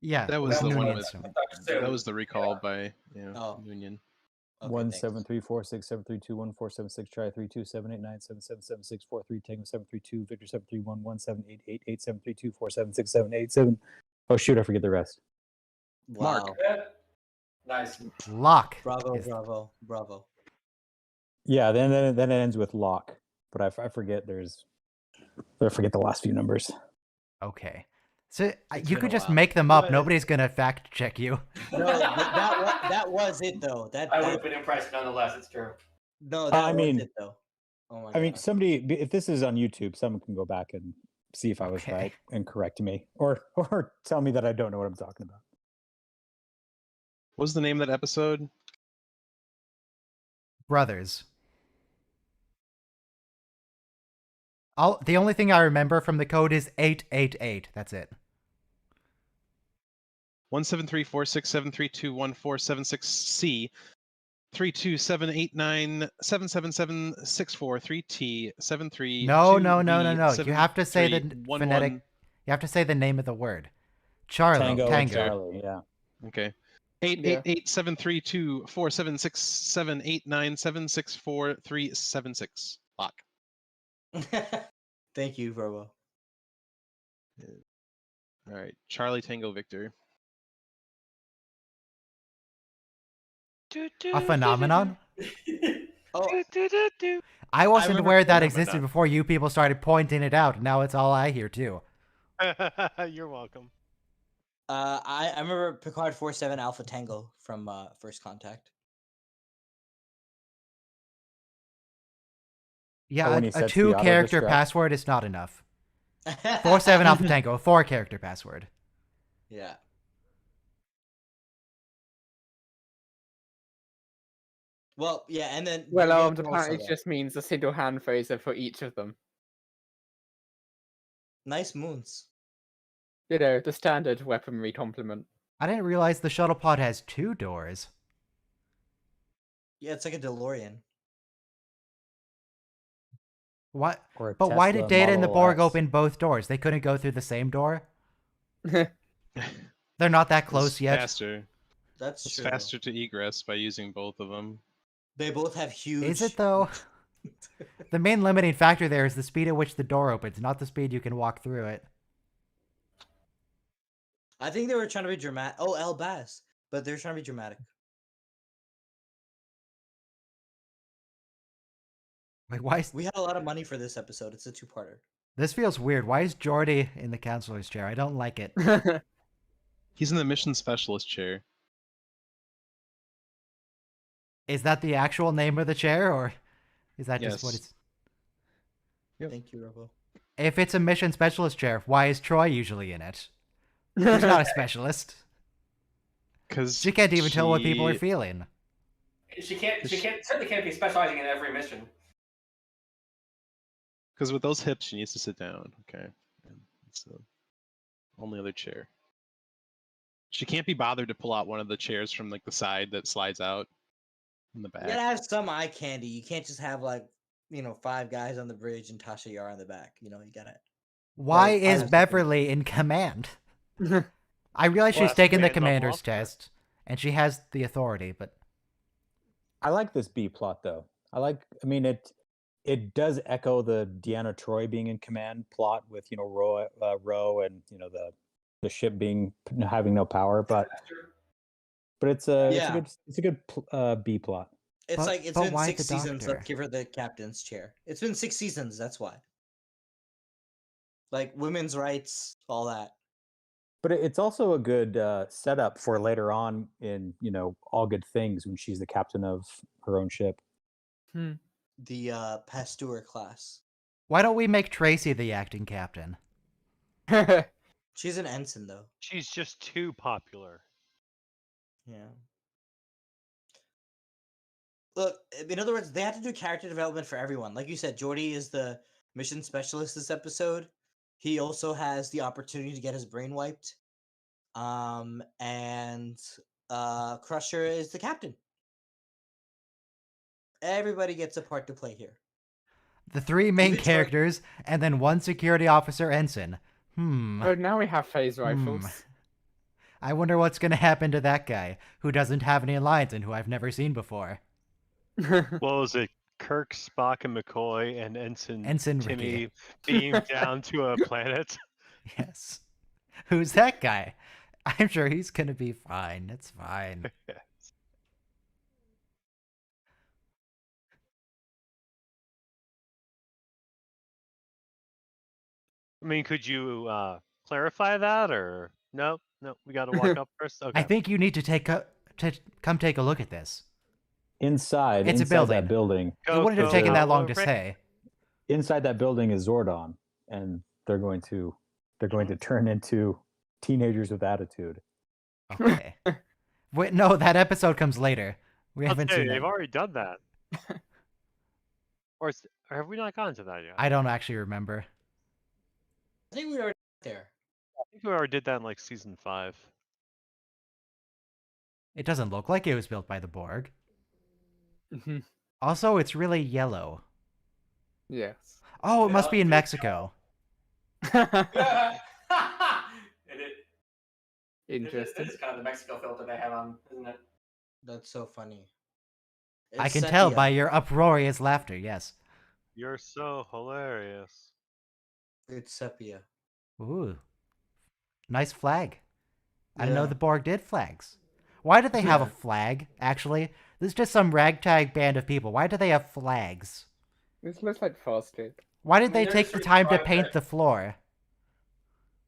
Yeah, That was the Nooney one and with Sung. that was the recall by Oh. Union. Okay, 1 thanks. 7 3 4 6 7 3 2 1 4 7 6 try 3 2 7 8 9 7 7 7 6 4 3 Tango 7 3 2 Victor 7 3 1 1 7 8 8 8 7 3 2 4 7 6 7 8 7. Oh shoot, I forget the rest. Wow. Mark. Nice. Lock. Bravo, is- bravo, bravo. Yeah, then it ends with lock, but I forget I forget the last few numbers. Okay. So It's you been could a just while. make them up. But- Nobody's going to fact check you. No, that was it though. I would have been impressed nonetheless. It's true. No, that I was mean- it though. Oh my I mean, God. somebody, if this is on YouTube, someone can go back and see if I was Okay. right and correct me, or tell me that I don't know what I'm talking about. What was the name of that episode? Brothers. The only thing I remember from the code is 888. That's it. 1734673214776C 32789777643T73. No. You have to say the phonetic. 11. You have to say the name of the word. Tango. and Charlie, yeah. Okay. Yeah. 888-732-476789764376. Lock. Thank you, Verbo. All right. Charlie Tango Victor. A phenomenon? Oh, I wasn't remember aware that phenomenon. existed before you people started pointing it out. Now it's all I hear too. You're welcome. I remember Picard 47 Alpha Tango from First Contact. Yeah, when he a sets the 2-character auto-destruct. password is not enough. 47 Alpha Tango, a 4-character password. Yeah. Well, yeah, and then Well, they apparently also it just means a single hand phaser for each of them. nice moons. You know, the standard weaponry complement. I didn't realize the shuttle pod has 2 doors. Yeah, it's like a DeLorean. What? Or a But why Tesla did Data and the Model Borg S. open both doors? They couldn't go through the same door? They're not that close It's yet. Faster. That's It's true. faster to egress by using both of them. They both have huge. Is it though? The main limiting factor there is the speed at which the door opens, not the speed you can walk through it. I think they were trying to be dramatic. Oh, El Bass, but they're trying to be dramatic. Like, why is... We had a lot of money for this episode. It's a 2-parter. This feels weird. Why is Geordi in the counselor's chair? I don't like it. He's in the mission specialist chair. Is that the actual name of the chair, or is that just what Yes. it's... Yep. Thank you, Robo. If it's a mission specialist chair, why is Troy usually in it? She's not a specialist. Because She can't even tell what people are feeling. She certainly can't be specializing in every mission. Because with those hips, she needs to sit down. Okay. And it's the only other chair. She can't be bothered to pull out one of the chairs from like the side that slides out in the back. You gotta have some eye candy. You can't just have like 5 guys on the bridge and Tasha Yar on the back. You gotta. Why Right, is I was Beverly in command? I realize she's Last taken the man level commander's officer. test, and she has the authority, but... I like this B plot though. I mean it does echo the Deanna Troi being in command plot with Ro and the ship having no power, but it's a good B plot. It's But- like it's but been why 6 the seasons. doctor? Let's give her the captain's chair. It's been 6 seasons. That's why. like women's rights, all that. But it's also a good setup for later on in, All Good Things when she's the captain of her own ship. The Pasteur class. Why don't we make Tracy the acting captain? She's an ensign, though. She's just too popular. Yeah. Look, in other words, they have to do character development for everyone. Like you said, Geordi is the mission specialist this episode. He also has the opportunity to get his brain wiped. And Crusher is the captain. Everybody gets a part to play here. The 3 main Even Troy- characters, and then 1 security officer ensign. Oh, now we have phase rifles. I wonder what's going to happen to that guy, who doesn't have any lines and who I've never seen before. What was it? Kirk, Spock, and McCoy, and Ensign Timmy Ricky. beamed down to a planet. Yes. Who's that guy? I'm sure he's going to be fine. It's fine. I mean, could you clarify that, or no? No, we got to walk up first. Okay. I think you need to come take a look at this. Inside It's a inside that building. It wouldn't have taken that long to say. Inside that building is Zordon, and they're going to turn into teenagers with attitude. Okay. Wait, no, that episode comes later. We haven't seen They've that. already done that. or have we not gotten to that yet? I don't actually remember. I think we already there. I think we already did that in like season 5. It doesn't look like it was built by the Borg. Mhm. Also, it's really yellow. Yes. Oh, it must be in Mexico. Interesting. This is kind of the Mexico filter they have on, isn't it? That's so funny. I It's can tell sepia. by your uproarious laughter, yes. You're so hilarious. It's sepia. Ooh. Nice flag. I didn't know Yeah. the Borg did flags. Why did they have a Yeah. flag, actually? This is just some ragtag band of people. Why do they have flags? This looks like Fasted. Why did I mean, they they're take just the time to trying paint to- the floor?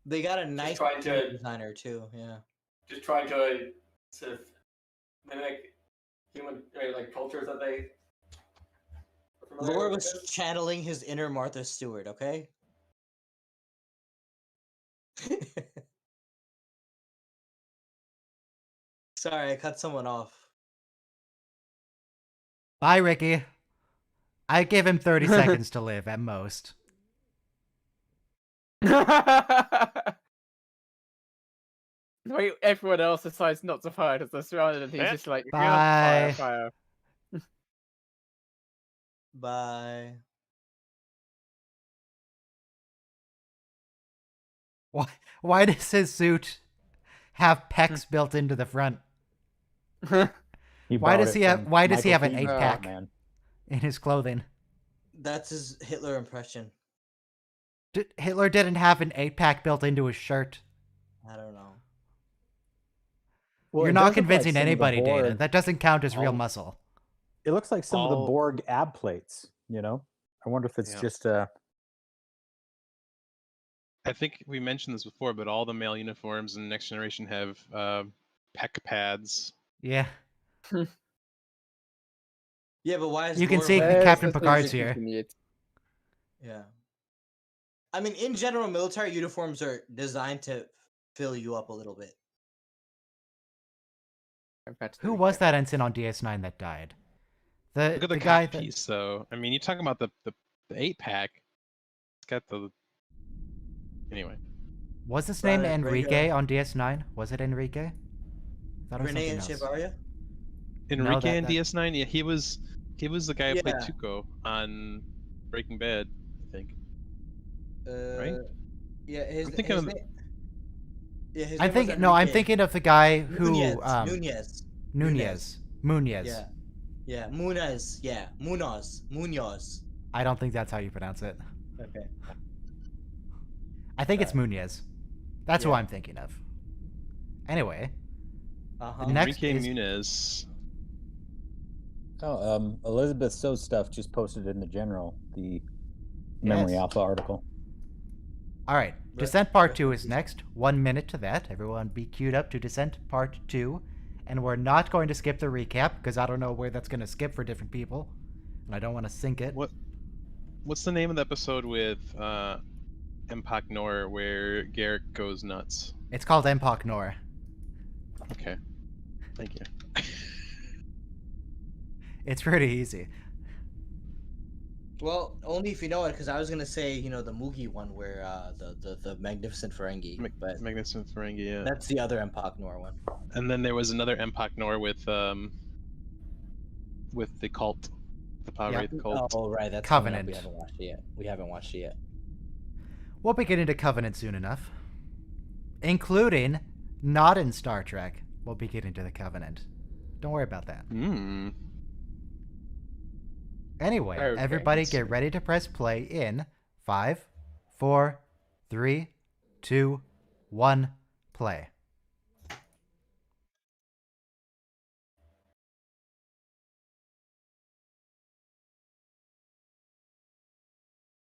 They got a nice trying to- designer too. Yeah. Just trying to sort of mimic human like cultures that they. are familiar Laura with. was channeling his inner Martha Stewart. Okay. Sorry, I cut someone off. Bye, Ricky. I give him 30 seconds to live at most. Wait, everyone else decides not to fire as they're surrounded, and he's Yeah. just like, Bye. fire. Bye. Why does his suit have pecs built into the front He Why borrowed does it he have- from why does he Michael have an Keaton, 8-pack? man. in his clothing? That's his Hitler impression. Hitler didn't have an 8-pack built into his shirt. I don't know. Well, You're it not does look like convincing some of the anybody, Data. Borg- That doesn't count as real all- muscle. It looks like some of the all- Borg ab plates. I wonder if it's Yeah. just I think we mentioned this before, but all the male uniforms in Next Generation have pec pads. Yeah. Yeah, but why is You can Laura see wearing- Captain There's Picard's the here. continued. Yeah. I mean, in general, military uniforms are designed to fill you up a little bit. Who was that ensign on DS9 that died? Look at The the guy cop piece, though. I mean, you're talking about the 8-pack. It's got the. Anyway. was his name Right, Enrique on DS9? Was it Enrique? I thought it was Renee and something else. Shivaria? Enrique that- in that- DS9, yeah, he was the guy who played Yeah. Tuco on Breaking Bad, I think. Right? Yeah, his, I'm thinking his of- name. Yeah, his I'm name was thinking. No, I'm Enrique. thinking of the guy who Nunez. Munoz. Yeah. Yeah, Munez. Yeah, Munoz. I don't think that's how you pronounce it. Okay. I think it's Right. Munoz. That's who Yeah. I'm thinking of. Anyway, Uh-huh. Next Enrique is- Muniz. Elizabeth So's stuff just posted in the general, the Memory Yes. Alpha article. All right, Descent Part 2 is next. 1 minute to that. Everyone be queued up to Descent Part 2. And we're not going to skip the recap, because I don't know where that's going to skip for different people. And I don't want to sync it. What's the name of the episode with Mpak Nor where Garrick goes nuts? It's called Empok Nor. Okay. Thank you. It's pretty easy. Well, only if you know it, because I was gonna say, the Mugi one where the Magnificent Ferengi, but Magnificent Ferengi, yeah. that's the other Empok Nor one. And then there was another Mpak Nor with the cult, the Power Yep. Wraith cult. Oh, right, that's Covenant. We haven't watched it yet. We haven't watched it yet. We'll be getting to Covenant soon enough. Including, not in Star Trek, we'll be getting to the Covenant. Don't worry about that. Anyway, Okay, everybody let's get see. ready to press play in 5, 4, 3, 2, 1, play.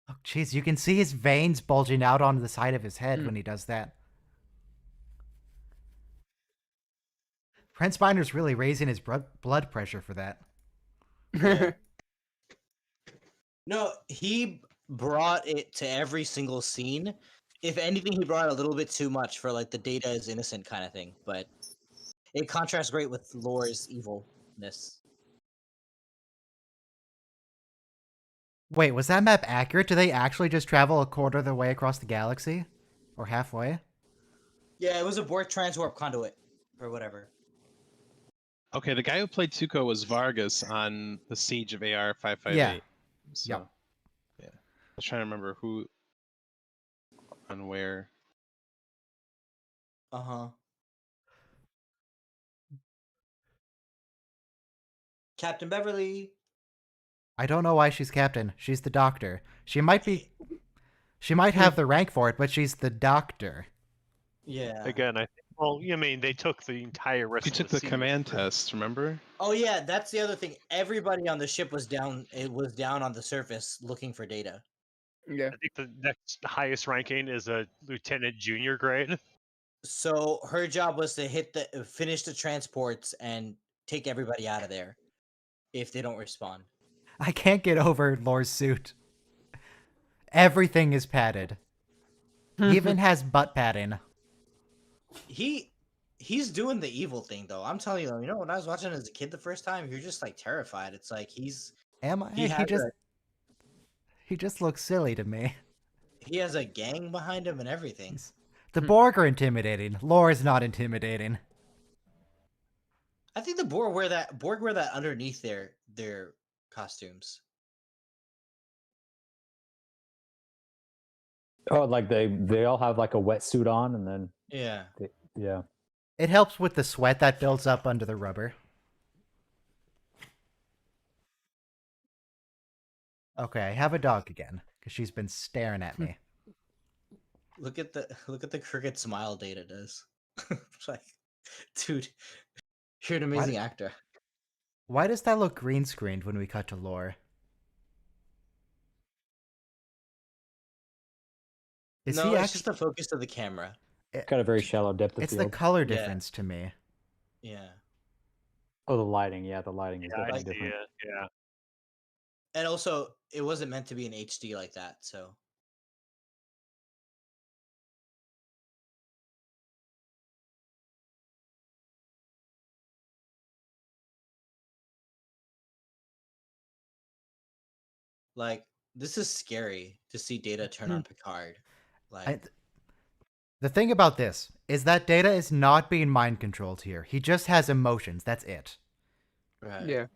Oh, jeez, you can see his veins bulging out on the side of his head when he does that. Prince Biner's really raising his blood pressure for that. Yeah. No, he brought it to every single scene. If anything, he brought a little bit too much for like the Data is innocent kind of thing, but it contrasts great with Lore's evilness. Wait, was that map accurate? Do they actually just travel a quarter of the way across the galaxy? Or halfway? Yeah, it was a Borg transwarp conduit or whatever. Okay, the guy who played Tuco was Vargas on the Siege of AR 558. Yeah. So, Yep. yeah. I was trying to remember who and where. Uh-huh. Captain Beverly. I don't know why she's captain. She's the doctor. She might have the rank for it, but she's the doctor. Yeah. Again, I think. Well, I mean, they took the entire rest. You of took the the siege. command test, remember? Oh yeah, that's the other thing. Everybody on the ship was down. It was down on the surface looking for Data. Yeah. I think the next highest ranking is a lieutenant junior grade. So her job was to finish the transports and take everybody out of there if they don't respond. I can't get over Lore's suit. Everything is padded. He even has butt padding. He's doing the evil thing though. I'm telling you, when I was watching as a kid the first time, you're just like terrified. It's like Am I? He has He just looks silly to me. he has a gang behind him and everything. The Borg are intimidating. Lore is not intimidating. I think the Borg wear that underneath their costumes. Oh, like they all have like a wetsuit on, and then Yeah. yeah. It helps with the sweat that builds up under the rubber. Okay, I have a dog again because she's been staring at me. Look at the crooked smile Data does. It's like, dude, you're an amazing actor. Why does that look green screened when we cut to Lore? Is No, he it's actually? just the focus of the camera. Got a very shallow depth of It's field. the color Yeah. difference to me. Yeah. Oh, the lighting. Yeah, the lighting is Yeah, I definitely see different. it. Yeah. And also, it wasn't meant to be in HD like that, so. Like, this is scary to see Data turn on Picard. Like, The thing about this is that Data is not being mind controlled here. He just has emotions. That's it. right. Yeah.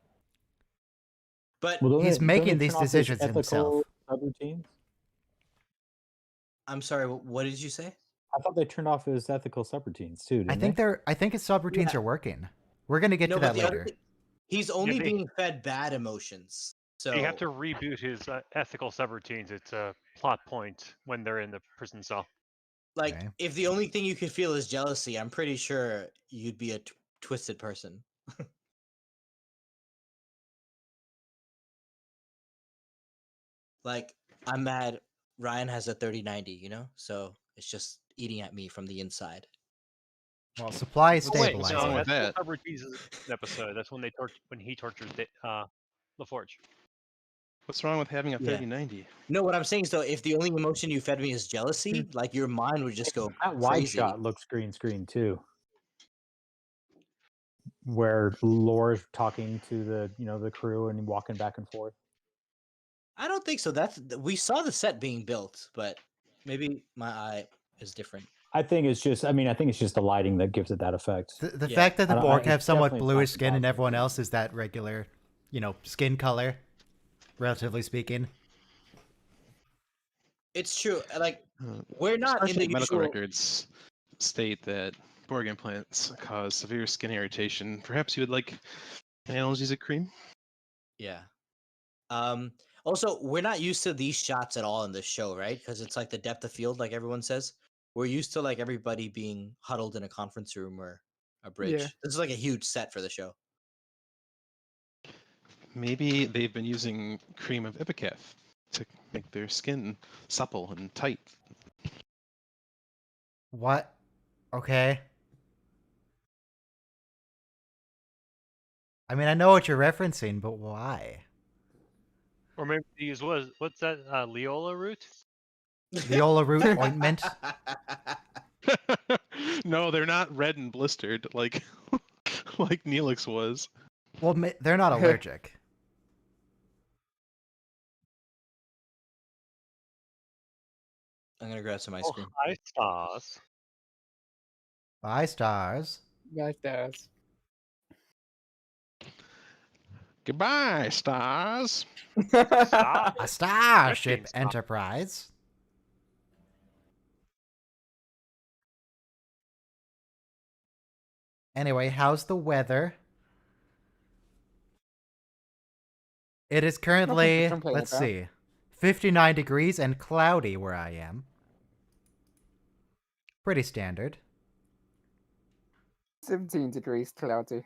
But Well, don't He's they- don't making they these turn off his decisions ethical himself. subroutines? I'm sorry, what did you say? I thought they turned off his ethical subroutines too. Didn't I think they? I think his subroutines Yeah. are working. We're gonna get No, to but that the other later. thing, he's only they- being fed bad emotions. So You have to reboot his ethical subroutines. It's a plot point when they're in the prison cell. like, Okay. if the only thing you could feel is jealousy, I'm pretty sure you'd be a twisted person. Like, I'm mad. Ryan has a 3090, you know, so it's just eating at me from the inside. Well, supply is Wait, Wait, what's stabilizing. wrong no, with that's that? Jesus' episode. That's when when he tortures LaForge. What's wrong with having a Yeah. 3090? No, what I'm saying is though, if the only emotion you fed me is jealousy, like your mind would just go That wide crazy. shot looks green screen too, where Lore's talking to the crew and walking back and forth. I don't think so. We saw the set being built, but maybe my eye is different. I think it's just the lighting that gives it that effect. The Yeah. fact that the Borg have it's somewhat definitely bluish not skin and composite. everyone else is that regular, skin color, relatively speaking. It's true. Like Uh, we're not in Especially the medical usual. records state that Borg implants cause severe skin irritation. Perhaps you would like analgesic cream? Yeah. Also, we're not used to these shots at all in this show, right? Because it's like the depth of field, like everyone says. We're used to like everybody being huddled in a conference room or a bridge. Yeah. This is like a huge set for the show. Maybe they've been using cream of ipecac to make their skin supple and tight. What? Okay. I mean, I know what you're referencing, but why? Or maybe they use what's that Leola root? Viola root ointment? No, they're not red and blistered like like Neelix was. Well, they're not allergic. I'm gonna grab some ice Oh, cream. hi, Stas. Bye, stars. Nice stars. Goodbye, stars. Stop. A Starship Stop. Enterprise. Anyway, how's the weather? It is currently, complain let's about. see, 59 degrees and cloudy where I am. Pretty standard. 17 degrees cloudy.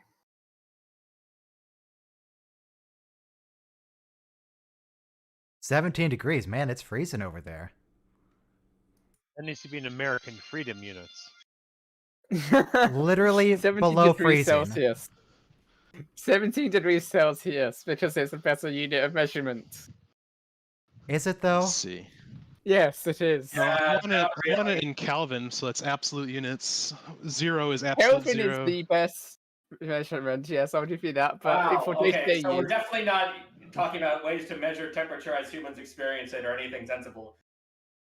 $17 degrees, man, it's freezing over there. That needs to be an American Freedom Units. Literally 17 below degrees freezing. Celsius. 17 degrees Celsius because it's a better unit of measurement. Is it though? Let's see. Yes, it is. No, I want not it in Kelvin, so that's absolute units. 0 is absolute Kelvin 0. is the best measurement. Yes, I'll give you that. But Wow, for okay, day-to-day so we're use, definitely not talking about ways to measure temperature as humans experience it or anything sensible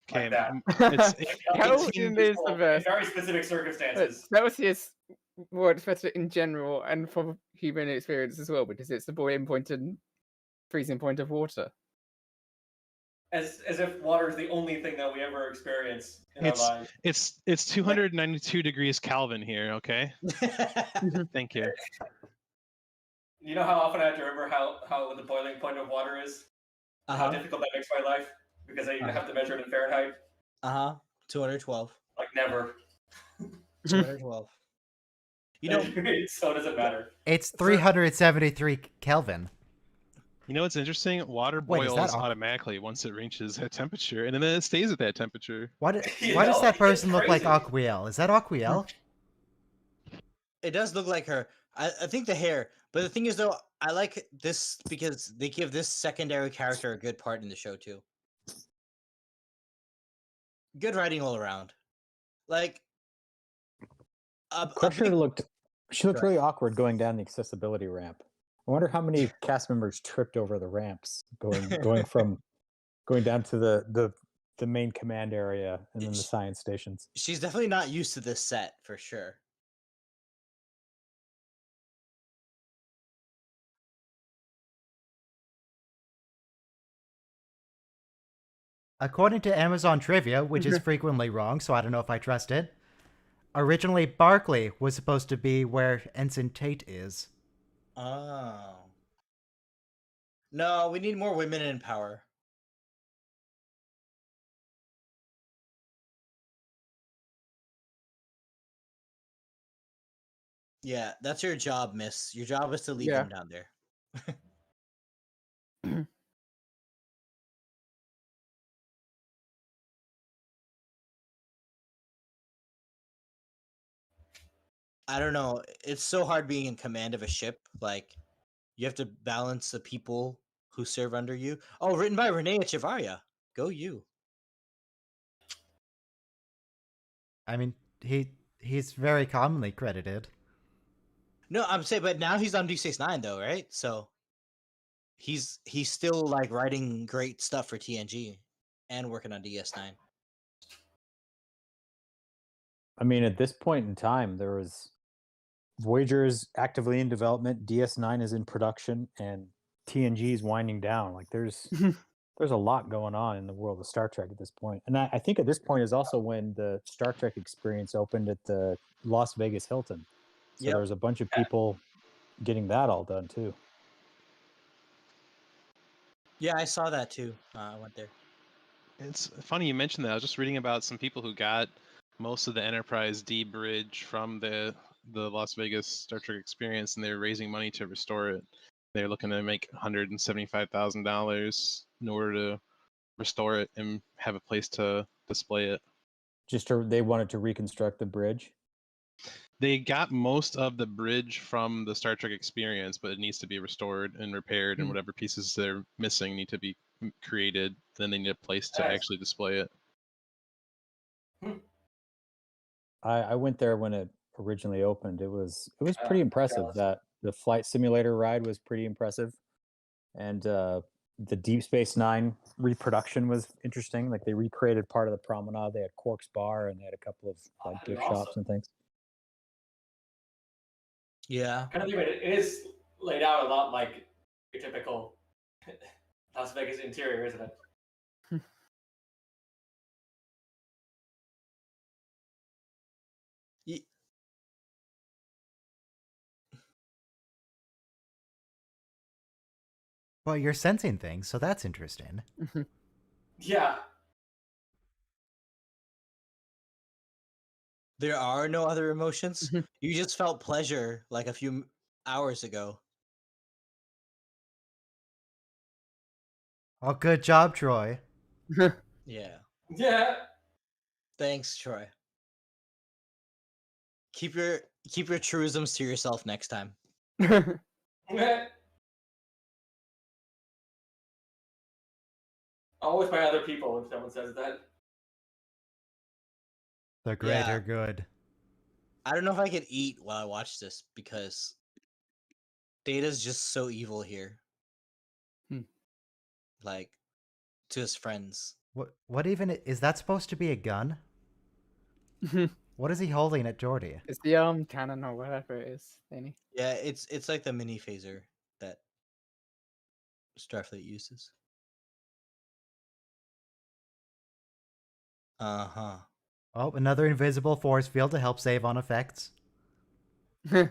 Okay, like that. it's Kelvin is the In best. very specific circumstances. Celsius works better in general and for human experience as well because it's the boiling point and freezing point of water. As if water is the only thing that we ever experience in our lives. it's 292 degrees Kelvin here. Okay, thank you. You know how often I have to remember how the boiling point of water is? How difficult that makes my life? Because I have to measure it in Fahrenheit. 212. Like never. 212. You know, so does it matter? It's 373 Kelvin. You know what's interesting? Water Wait, is that boils automatically once it reaches that temperature, and then it stays at that temperature. Why You does know, that it's person look like crazy. Aquiel? Is that Aquiel? it does look like her. I think the hair. But the thing is, though, I like this because they give this secondary character a good part in the show, too. Good writing all around. Like, Crusher looked Right. really awkward going down the accessibility ramp. I wonder how many cast members tripped over the ramps going down to the main command area and then the science stations. she's definitely not used to this set for sure. According to Amazon Trivia, which is frequently wrong, so I don't know if I trust it, originally Barclay was supposed to be where Ensign Tate is. Oh. No, we need more women in power. Yeah, that's your job, miss. Your job is to lead them down there. I don't know. It's so hard being in command of a ship. Like, you have to balance the people who serve under you. Oh, written by Renee Echevarria. Go you. I mean, he's very commonly credited. No, I'm saying, but now he's on D69 though, right? So he's still like writing great stuff for TNG and working on DS9. I mean, at this point in time, there was Voyager is actively in development, DS9 is in production, and TNG is winding down. Like there's a lot going on in the world of Star Trek at this point. And I think at this point is also when the Star Trek experience opened at the Las Vegas Hilton. So there was a bunch of people getting that all done too. Yeah, I saw that too. I went there. It's funny you mentioned that. I was just reading about some people who got most of the Enterprise D bridge from the Las Vegas Star Trek experience, and they're raising money to restore it. They're looking to make $175,000 in order to restore it and have a place to display it. They wanted to reconstruct the bridge. They got most of the bridge from the Star Trek experience, but it needs to be restored and repaired, and whatever pieces they're missing need to be created. Then they need a place to actually display it. I went there when it originally opened. It was pretty impressive. That the flight simulator ride was pretty impressive, and the Deep Space Nine reproduction was interesting. Like they recreated part of the promenade. They had Quark's bar, and they had a couple of like gift shops and things. Yeah. Kind of think it is laid out a lot like your typical Las Vegas interior, isn't it? Well, you're sensing things, so that's interesting. Yeah. There are no other emotions. You just felt pleasure like a few hours ago. Oh, good job, Troy. Yeah. Yeah. Thanks, Troy. Keep your truisms to yourself next time. Always by other people if someone says that. The greater good. I don't know if I could eat while I watch this because Data's just so evil here. Like, to his friends. What even is that supposed to be a gun? What is he holding at Geordi? It's the cannon or whatever it is, thingy. Yeah, it's like the mini phaser that Starfleet uses. Uh-huh. Oh, another invisible force field to help save on effects. I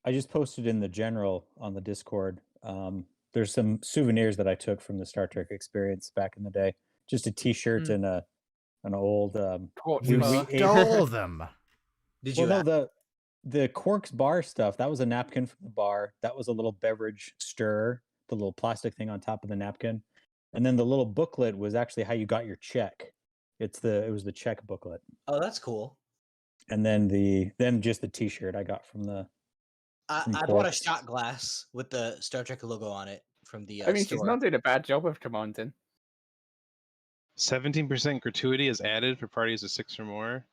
just posted in the general on the Discord. There's some souvenirs that I took from the Star Trek experience back in the day. Just a T-shirt and an old. You stole them. Did you? Well, no, the Quark's bar stuff. That was a napkin from the bar. That was a little beverage stirrer, the little plastic thing on top of the napkin, and then the little booklet was actually how you got your check. It was the check booklet. Oh, that's cool. And then just the T-shirt I got from the. I bought a shot glass with the Star Trek logo on it from the. I mean, store. she's not doing a bad job of commanding. 17% gratuity is added for parties of 6 or more.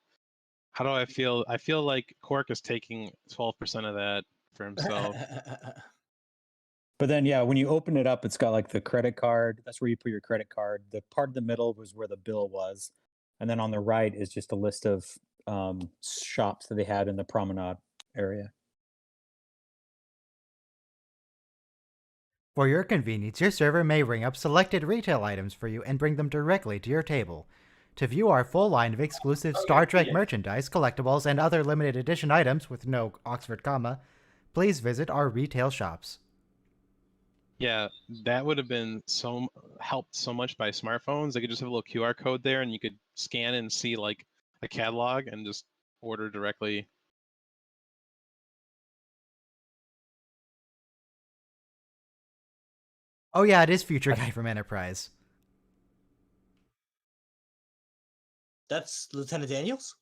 How do I feel? I feel like Quark is taking 12% of that for himself. But then, yeah, when you open it up, it's got like the credit card. That's where you put your credit card. The part in the middle was where the bill was. And then on the right is just a list of shops that they had in the promenade area. For your convenience, your server may ring up selected retail items for you and bring them directly to your table. To view our full line of exclusive Star Trek merchandise, collectibles, and other limited edition items with no Oxford comma, please visit our retail shops. Yeah, that would have been helped so much by smartphones. They could just have a little QR code there, and you could scan and see like a catalog and just order directly. Oh yeah, it is Future Guy from Enterprise. That's Lieutenant Daniels?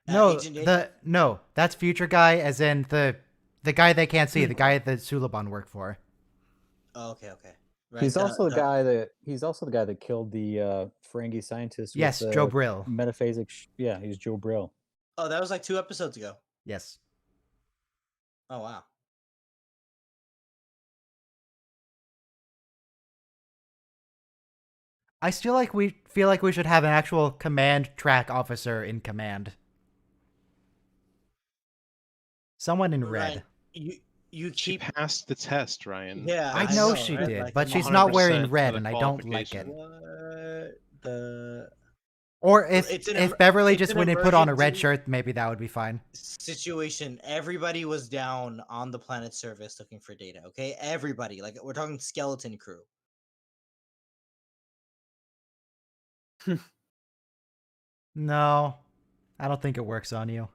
No, Agent J? that's future guy, as in the guy they can't see, the guy that Suliban worked for. Oh, okay. Right. He's also the guy that killed the Ferengi scientist. Yes, with Joe Brill. Metaphasic. Yeah, he's Joe Brill. Oh, that was like 2 episodes ago. Yes. Oh wow. I still feel like we should have an actual command track officer in command. Someone in red. Ryan, you She keep passed the test, Ryan. Yeah, I know she right? did, Like, but come she's on. not wearing 100% for red, the and I don't like it. qualification. What the Or It's an if emer- Beverly it's just an went and put on a red emergency shirt, maybe that would be fine. situation? Everybody was down on the planet surface looking for data. Okay, everybody. Like we're talking skeleton crew. No, I don't think it works on you.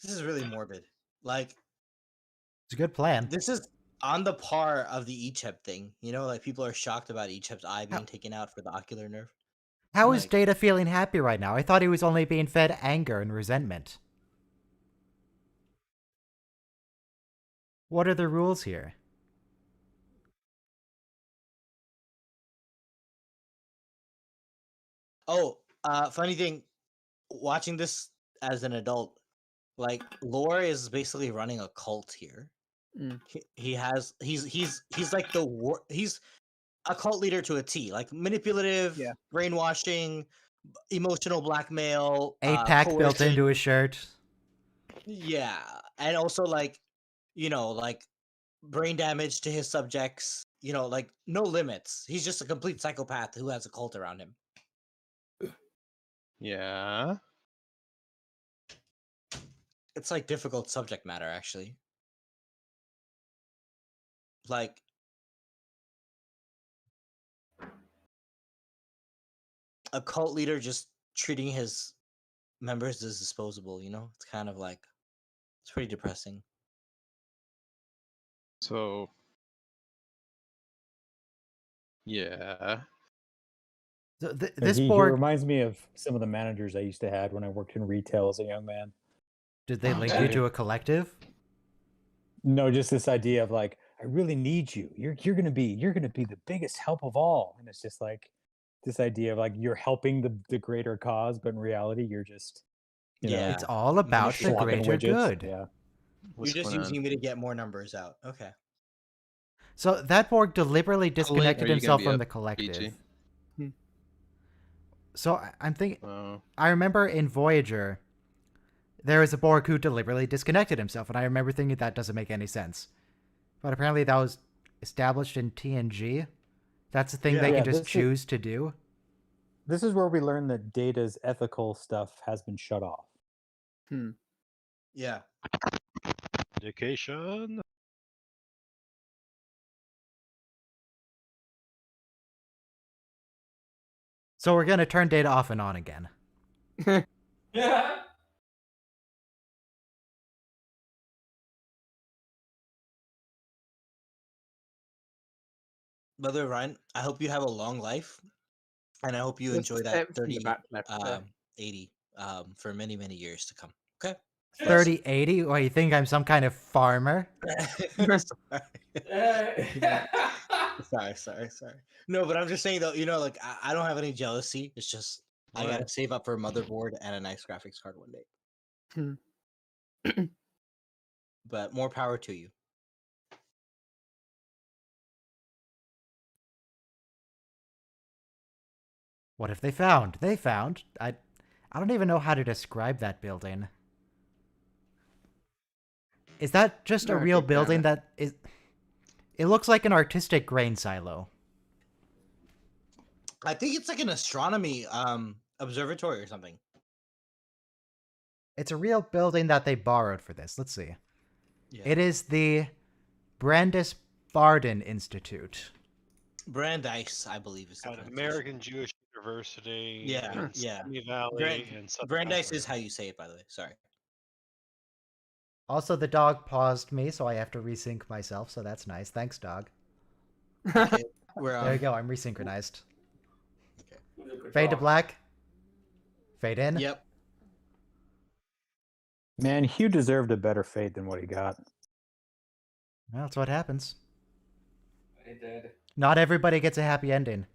This is really morbid. Like It's a good plan. this is on the par of the Echep thing. You know, like people are shocked about Echep's eye being taken out for the ocular nerve. How is Like, Data feeling happy right now? I thought he was only being fed anger and resentment. What are the rules here? oh, funny thing, watching this as an adult, like Lore is basically running a cult here. Mm. He's like he's a cult leader to a T, like manipulative, Yeah. brainwashing, emotional blackmail, 8-pack built coercion. into his shirt. Yeah, and also like, like brain damage to his subjects. Like no limits. He's just a complete psychopath who has a cult around him. Yeah. It's like difficult subject matter, actually. Like, a cult leader just treating his members as disposable, It's kind of like, it's pretty depressing. So. Yeah. So Like, this he board, reminds me of some of the managers I used to have when I worked in retail as a young man. did they link you to a collective? No, just this idea of like, I really need you. You're gonna be the biggest help of all. And it's just like this idea of like you're helping the greater cause, but in reality you're just Yeah. It's all about the schlopping greater widgets. good. Yeah. What's You're just going on? using me to get more numbers out. Okay. So that Borg deliberately How late disconnected are you gonna himself be from up, the collective. BG? So I'm thinking, Oh. I remember in Voyager, there was a Borg who deliberately disconnected himself, and I remember thinking that doesn't make any sense. But apparently that was established in TNG. That's a thing they Yeah, can just this is- choose to do. This is where we learn that Data's ethical stuff has been shut off. Yeah. Education. So we're going to turn Data off and on again. Yeah. By the way, Ryan, I hope you have a long life, and I hope you Just enjoy that from the 30, back left there. 80, for many, many years to come. Okay. 3080? What, you think I'm some kind of farmer? Sorry. No, but I'm just saying though, like I don't have any jealousy. It's just I gotta save up for a motherboard and a nice graphics card one day. But more power to you. What if they found? They found. I don't even know how to describe that building. Is that just a No, real deep down building it. that is... It looks like an artistic grain silo. I think it's like an astronomy observatory or something. It's a real building that they borrowed for this. Let's see. Yeah. It is the Brandeis Bardin Institute. Brandeis, I believe, is the At pronunciation. American Jewish University Yeah, in yeah. Simi Valley in Southern Brandeis is California. how you say it, by the way. Sorry. Also, the dog paused me, so I have to resync myself, so that's nice. Thanks, dog. Okay, we're There you go, I'm resynchronized. Okay. Who's a good Fade to dog? black. Fade in. Yep. Man, Hugh deserved a better fate than what he got. Well, that's what happens. He did. Not everybody gets a happy ending.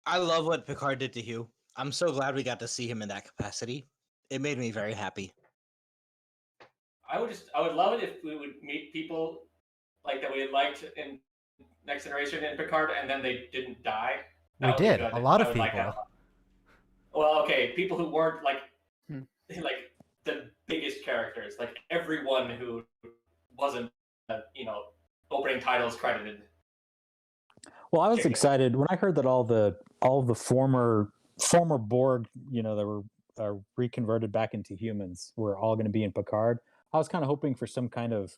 I love what Picard did to Hugh. I'm so glad we got to see him in that capacity. It made me very happy. I would love it if we would meet people like that we had liked in Next Generation and Picard, and then they didn't die. We That would be did. good. A lot I of would like that a people. lot. Well, okay, people who weren't like Hmm. like the biggest characters, like everyone who wasn't, opening titles credited. Well, I was Okay. excited when I heard that all the former Borg, that were reconverted back into humans, were all going to be in Picard. I was kind of hoping for some kind of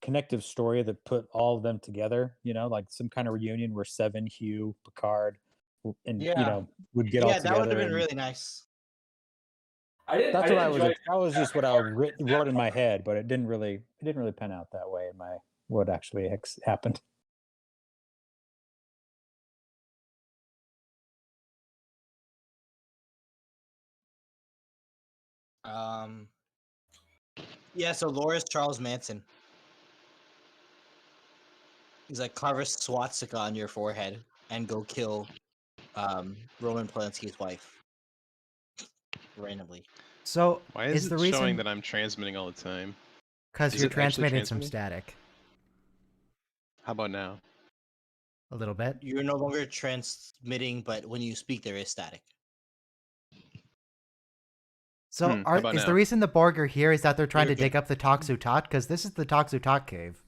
connective story that put all of them together. Like some kind of reunion where Seven, Hugh, Picard, and Yeah. would get all Yeah, together. that would have been and really nice. That's I what I did was. enjoy That was just what I wrote in my head, but it didn't really pan out that way in my what actually happened. Yeah, so Laura's Charles Manson. He's like, carve a swastika on your forehead and go kill Roman Polanski's wife. Randomly. So, Why is the it reason... showing that I'm transmitting all the time? Because Is you're it actually transmitting some transmitting? static. How about now? A little bit. You're no longer transmitting, but when you speak, there is static. So, How about is now? the reason the Borg are here is that they're trying You're to dig up the Toxutot? Because this is the Toxutot cave.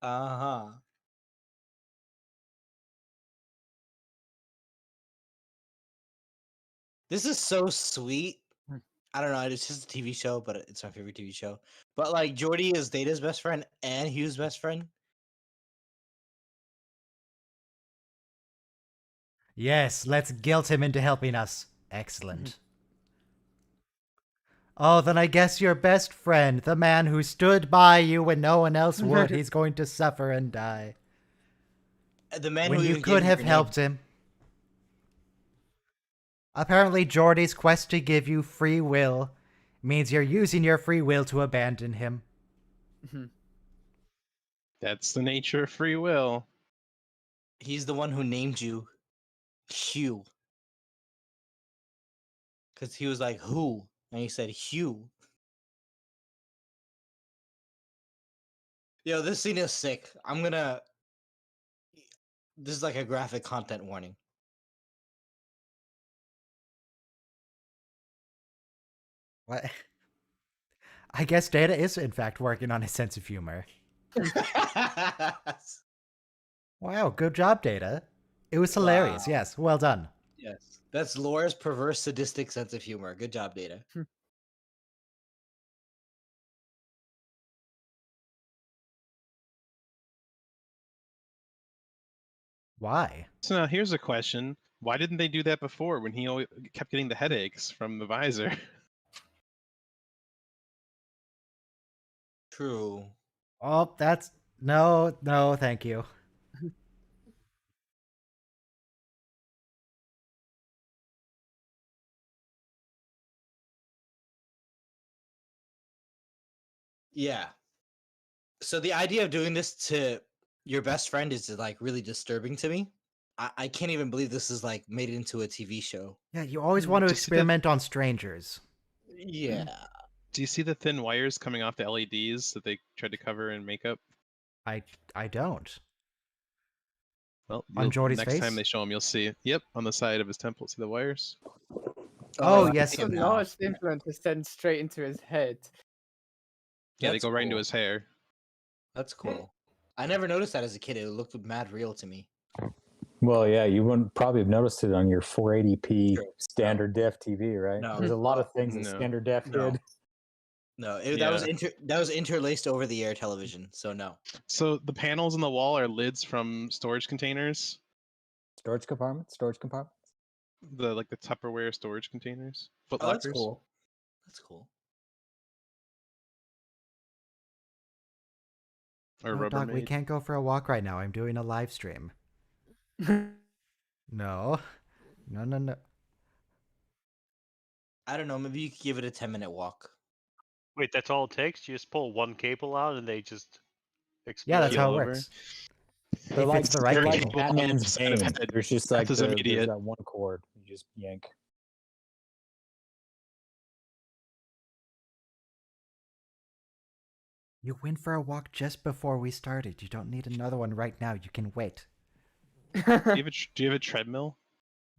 Uh-huh. This is so sweet. I don't know, it's just a TV show, but it's my favorite TV show. But like Geordi is Data's best friend and Hugh's best friend. Yes, let's guilt him into helping us. Excellent. Oh, then I guess your best friend, the man who stood by you when no one else would, he's going to suffer and die. The man When who you even could gave have your helped him. Apparently, Geordi's quest to give you free will means you're using your free will to abandon him. That's the nature of free will. He's the one who named you Hugh. Because he was like, who? And he said, Hugh. Yo, this scene is sick. This is like a graphic content warning. What? I guess Data is, in fact, working on his sense of humor. Wow, good job, Data. It was hilarious, Wow. yes. Well done. Yes. That's Laura's perverse, sadistic sense of humor. Good job, Data. Why? So now here's a question: why didn't they do that before when he always kept getting the headaches from the visor? True. Oh, that's... No, thank you. Yeah. So the idea of doing this to your best friend is like really disturbing to me. I can't even believe this is like made it into a TV show. Yeah, you always want to Do you see the- experiment on strangers. Yeah. Do you see the thin wires coming off the LEDs that they tried to cover in makeup? I don't. Well, On Geordi's next face? time they show him, you'll see. Yep, on the side of his temple. See the wires? Oh, I yes. think of The now. large influence is sent straight into his head. Yeah, they That's go right into cool. his hair. That's cool. I never noticed that as a kid. It looked mad real to me. Well, yeah, you wouldn't probably have noticed it on your 480p True. standard def TV, right? No. There's a lot of things that No. standard def No. did. No, Yeah. that was interlaced over the air television, so no. So the panels on the wall are lids from storage containers. Storage compartments. The Tupperware storage containers. Foot Oh, that's lockers. cool. That's cool. Or No, dog, we Rubbermaid. can't go for a walk right now. I'm doing a live stream. No. No. I don't know. Maybe you could give it a 10-minute walk. Wait, that's all it takes? You just pull one cable out and they just explode? Yeah, that's how it over. works. They're If like, it's the right they're cable. like Batman's Instead of bane. head. There's just like Death is there's immediate. that one cord. You just yank. You went for a walk just before we started. You don't need another one right now. You can wait. Do you have a treadmill?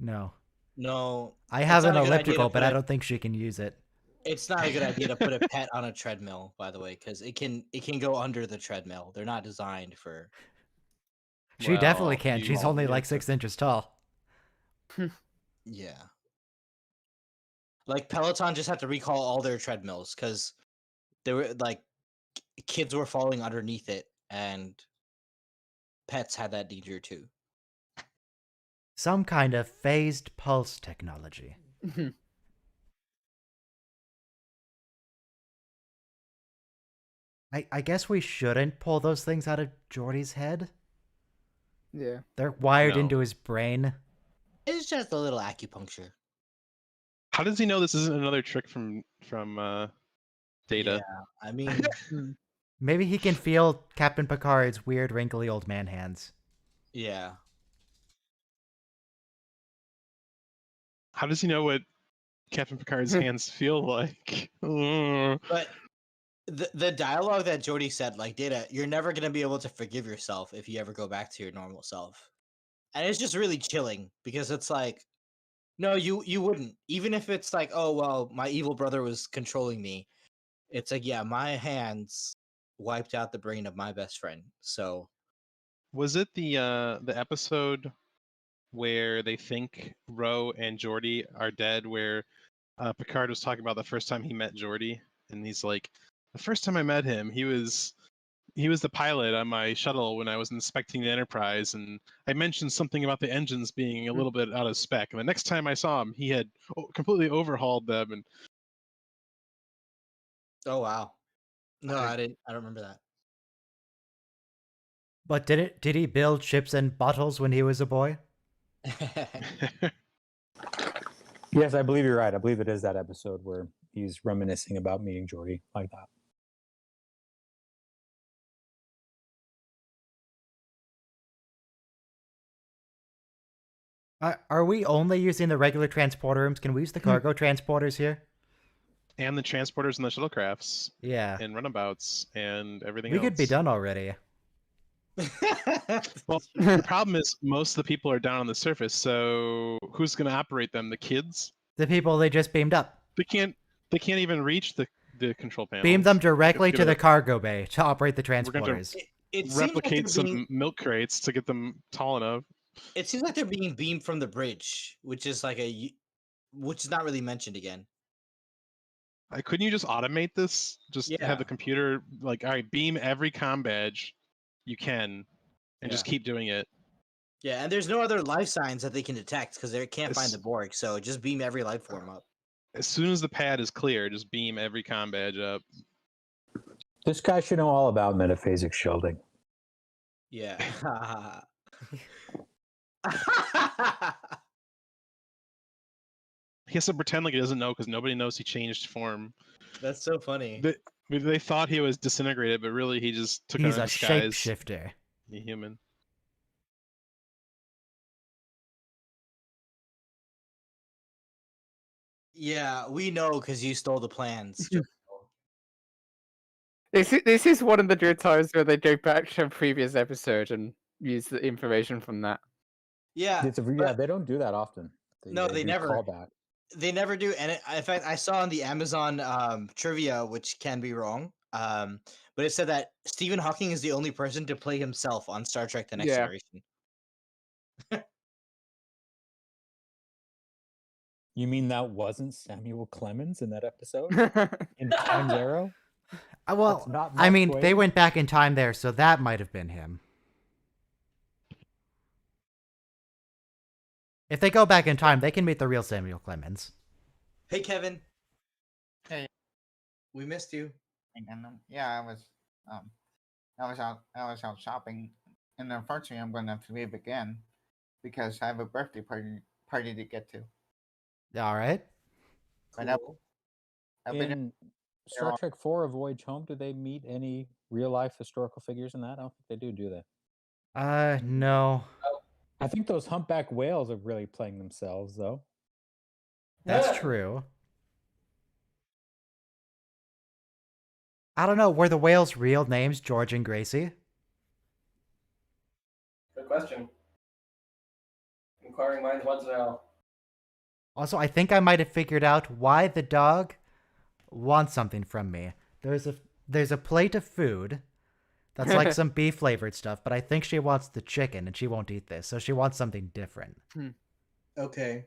No. No. I have it's an not a good idea elliptical, to but put I a- don't think she can use it. It's not a good idea to put a pet on a treadmill, by the way, because it can go under the treadmill. They're not designed for. She definitely Well, can. you She's won't only get like to- 6 inches tall. Yeah. Like Peloton just had to recall all their treadmills because they were like kids were falling underneath it, and pets had that danger too. Some kind of phased pulse technology. I guess we shouldn't pull those things out of Jordy's head. Yeah. They're wired No. into his brain. It's just a little acupuncture. How does he know this isn't another trick from Data? Yeah, I mean, Maybe he can feel Captain Picard's weird, wrinkly old man hands. yeah. How does he know what Captain Picard's hands feel like? But the dialogue that Jody said, like, Data, you're never gonna be able to forgive yourself if you ever go back to your normal self. And it's just really chilling because it's like, no, you wouldn't. Even if it's like, oh well, my evil brother was controlling me. It's like, yeah, my hands wiped out the brain of my best friend. So Was it the episode where they think Ro and Geordi are dead, where Picard was talking about the first time he met Geordi, and he's like, the first time I met him, he was the pilot on my shuttle when I was inspecting the Enterprise, and I mentioned something about the engines being a little bit out of spec. And the next time I saw him, he had completely overhauled them. And oh wow. No, I don't remember that. But did he build ships and bottles when he was a boy? Yes, I believe you're right. I believe it is that episode where he's reminiscing about meeting Geordi like that. Are we only using the regular transporter rooms? Can we use the cargo transporters here? and the transporters and the shuttlecrafts Yeah. and runabouts and everything We else. could be done already. Well, the problem is most of the people are down on the surface, so who's going to operate them? The kids? The people they just beamed up. They can't even reach the control panels. Beam them directly It's to gonna- the cargo bay to operate the We're going to transporters. It seems like replicate they're some being- milk crates to get them tall enough. It seems like they're being beamed from the bridge, which is not really mentioned again. Couldn't you just automate this? Just Yeah. have the computer like, all right, beam every comm badge you can, and just keep doing it. Yeah, and there's no other life signs that they can detect because they can't find It's- the Borg. So just beam every life form up. As soon as the pad is clear, just beam every comm badge up. This guy should know all about metaphasic shielding. Yeah. He has to pretend like he doesn't know because nobody knows he changed form. That's so funny. They thought he was disintegrated, but really he just took He's on a a disguise. shapeshifter. A human. Yeah, we know because you stole the plans. This is one of the good times where they go back to a previous episode and use the information from that. Yeah, They don't do that often. No, they do never. callback. they never do. And in fact, I saw on the Amazon trivia, which can be wrong, but it said that Stephen Hawking is the only person to play himself on Star Trek: The Next Yeah. Generation. You mean that wasn't Samuel Clemens in that episode? In Time's Arrow? Well, That's not I Mark mean, they Twain? went back in time there, so that might have been him. If they go back in time, they can meet the real Samuel Clemens. Hey, Kevin. Hey. We missed you. Yeah, I was out shopping, and unfortunately, I'm going to have to leave again because I have a birthday party to get to. All right. Cool. In Star Trek 4: A Voyage Home, do they meet any real-life historical figures in that? I don't think they do they? No. I think those humpback whales are really playing themselves, though. That's true. I don't know. Were the whales' real names George and Gracie? Good question. Inquiring minds want to know. Also, I think I might have figured out why the dog wants something from me. There's a plate of food that's like some beef flavored stuff, but I think she wants the chicken and she won't eat this, so she wants something different. Okay.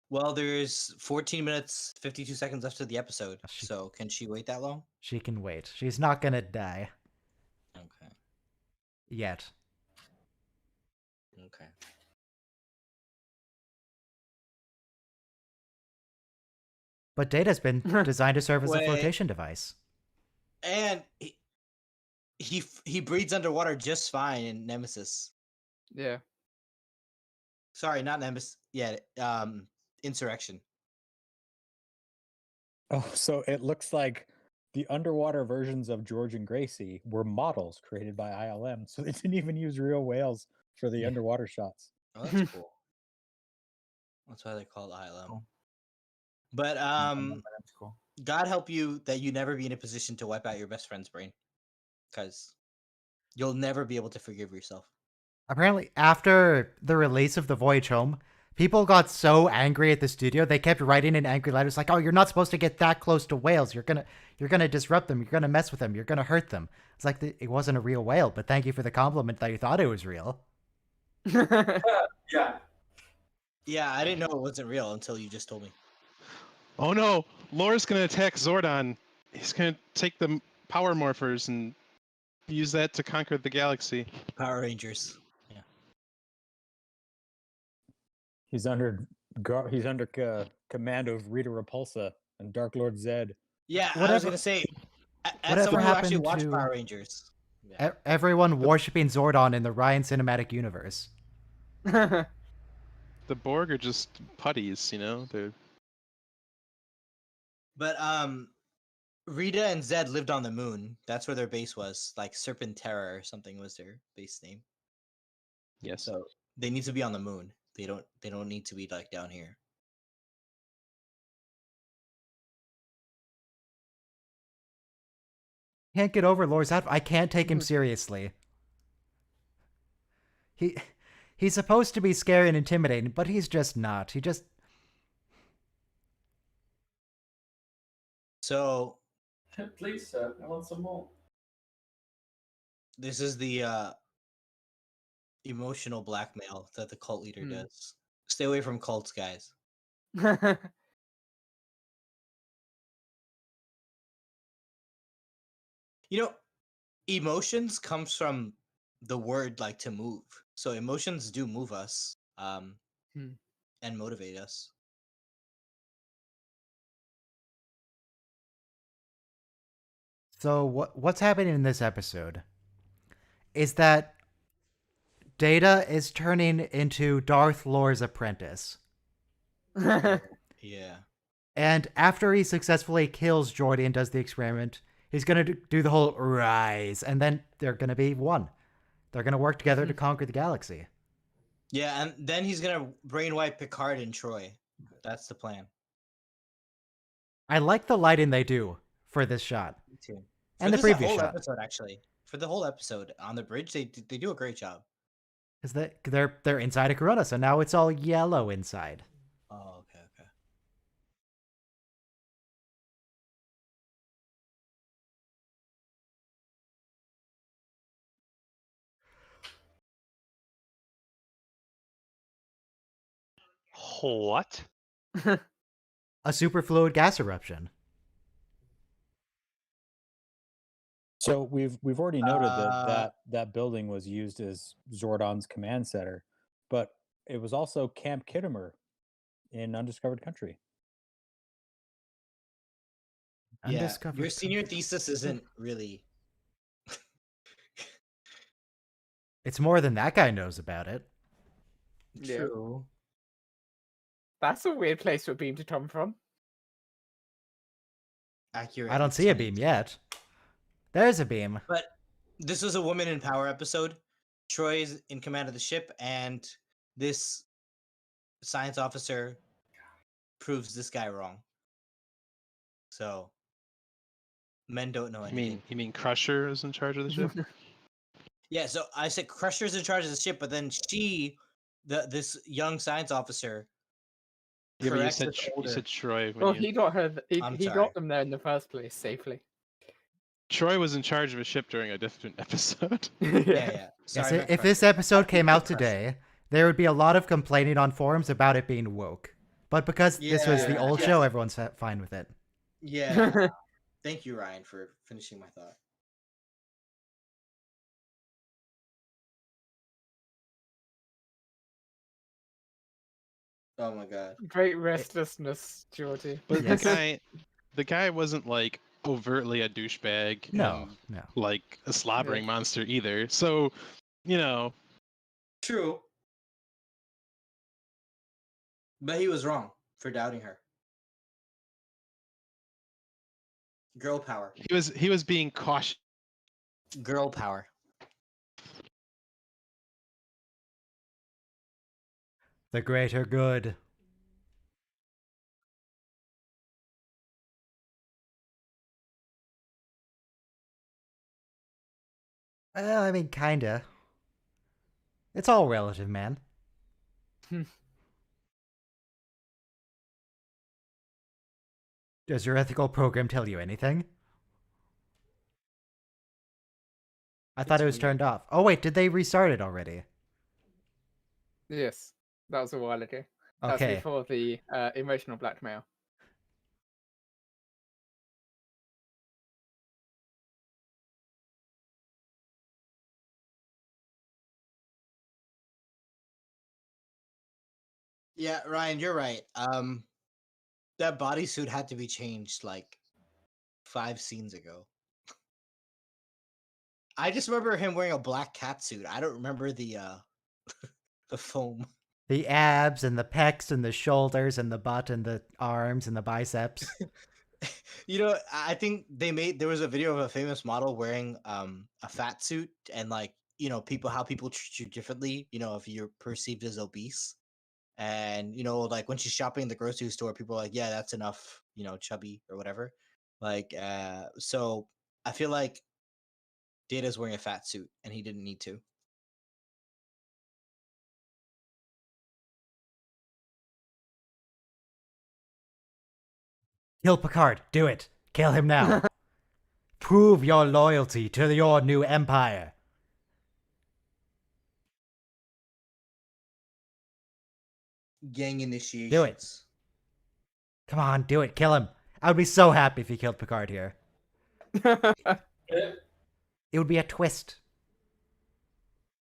Well, there's 14 minutes, 52 seconds left of the episode. So can she wait that long? She can wait. She's not gonna die. Okay. Yet. Okay. But Data's been designed to serve as a flotation device. And he breathes underwater just fine in Nemesis. Yeah. Sorry, not Nemesis. Yeah, Insurrection. Oh, so it looks like the underwater versions of George and Gracie were models created by ILM, so they didn't even use real whales for the underwater shots. Oh, that's cool. That's why they call it ILM. Cool. But That's cool. God help you that you never be in a position to wipe out your best friend's brain, because you'll never be able to forgive yourself. Apparently, after the release of The Voyage Home, people got so angry at the studio, they kept writing in angry letters like, "Oh, you're not supposed to get that close to whales. You're gonna disrupt them. You're gonna mess with them. You're gonna hurt them." It's like it wasn't a real whale, but thank you for the compliment that you thought it was real. Yeah. Yeah, I didn't know it wasn't real until you just told me. Oh no, Lore's gonna attack Zordon. He's gonna take the power morphers and use that to conquer the galaxy. Power Rangers. Yeah. He's under command of Rita Repulsa and Dark Lord Zed. Yeah, I was gonna say, as someone who actually watched Power Rangers, everyone worshipping Zordon in the Ryan Cinematic Universe. The Borg are just putties, you know. They're... But Rita and Zed lived on the moon. That's where their base was. Like Serpentera or something was their base name. Yes. So they need to be on the moon. They don't need to be like down here. Can't get over Lore's outfit. I can't take him seriously. He's supposed to be scary and intimidating, but he's just not. So please, sir, I want some more. This is the emotional blackmail that the cult leader does. Stay away from cults, guys. You know, emotions comes from the word like to move. So emotions do move us and motivate us. So what's happening in this episode is that Data is turning into Darth Lore's apprentice. Yeah. And after he successfully kills Geordi and does the experiment, he's going to do the whole rise, and then they're going to be one. They're going to work together to conquer the galaxy. Yeah, and then he's going to brainwipe Picard and Troy. That's the plan. I like the lighting they do for this shot. Me too. And the previous whole shot. episode, actually. For the whole episode on the bridge, they do a great job. Because they're inside a Corona, so now it's all yellow inside. Oh, okay. What? A superfluid gas eruption. So we've already noted that building was used as Zordon's command center, but it was also Camp Kittimer in Undiscovered Country. Yeah, Undiscovered your senior country. thesis isn't really. It's more than that guy knows about it. Yeah. True. That's a weird place for a beam to come from. Accurate. I don't see a Lieutenant. beam yet. There's a beam. But this was a woman in power episode. Troy's in command of the ship, and this science officer proves this guy wrong. So men don't know anything. You mean Crusher is in charge of the ship? Yeah, so I said Crusher's in charge of the ship, but then this young science officer. Yeah, but corrects this you older- said Troy. Well, he got her. I'm He sorry. got them there in the first place safely. Troy was in charge of a ship during a different episode. Yeah. Yes, Sorry, I meant if this Crusher. episode came out Crusher. today, there would be a lot of complaining on forums about it being woke. But because this was the Yeah, old yes. show, everyone's fine with it. Yeah. Thank you, Ryan, for finishing my thought. Oh my god. Great restlessness, Geordie. But Yes. the guy wasn't like overtly a douchebag. No, and, no. like a slobbering Yeah. monster either. So, True. But he was wrong for doubting her. Girl power. he was being cautious. Girl power. The greater good. Well, I mean, kinda. It's all relative, man. Does your ethical program tell you anything? I thought It's it was weird. turned off. Oh wait, did they restart it already? Yes, that was a while ago. That's Okay. before the emotional blackmail. Yeah, Ryan, you're right. That bodysuit had to be changed like 5 scenes ago. I just remember him wearing a black cat suit. I don't remember the the foam. The abs and the pecs and the shoulders and the butt and the arms and the biceps. You know, I think there was a video of a famous model wearing a fat suit, and like, how people treat you differently, if you're perceived as obese. And like when she's shopping in the grocery store, people are like, yeah, that's enough, chubby or whatever. Like so I feel like Data's wearing a fat suit and he didn't need to. Kill Picard. Do it. Kill him now. Prove your loyalty to your new empire. Gang initiations. Do it. Come on, do it. Kill him. I would be so happy if he killed Picard here. It It would be a twist.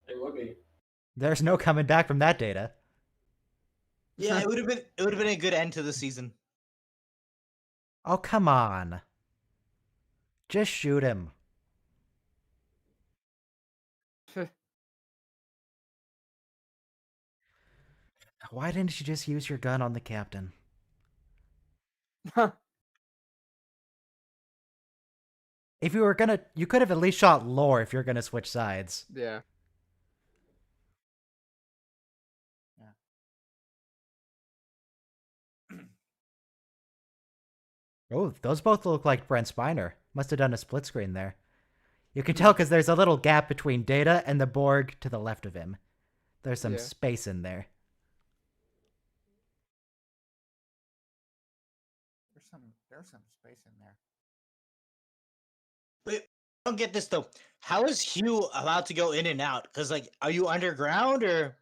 would be. There's no coming back from that, Data. Yeah, it would have been a good end to the season. Oh, come on. Just shoot him. Why didn't you just use your gun on the captain? If you were gonna, you could have at least shot Lore if you're gonna switch sides. Yeah. Oh, those both look like Brent Spiner. Must have done a split screen there. You can tell because there's a little gap between Data and the Borg to the left of him. There's some Yeah. space in there. There's some space in there. Wait, I don't get this though. How is Hugh allowed to go in and out? Because like, are you underground or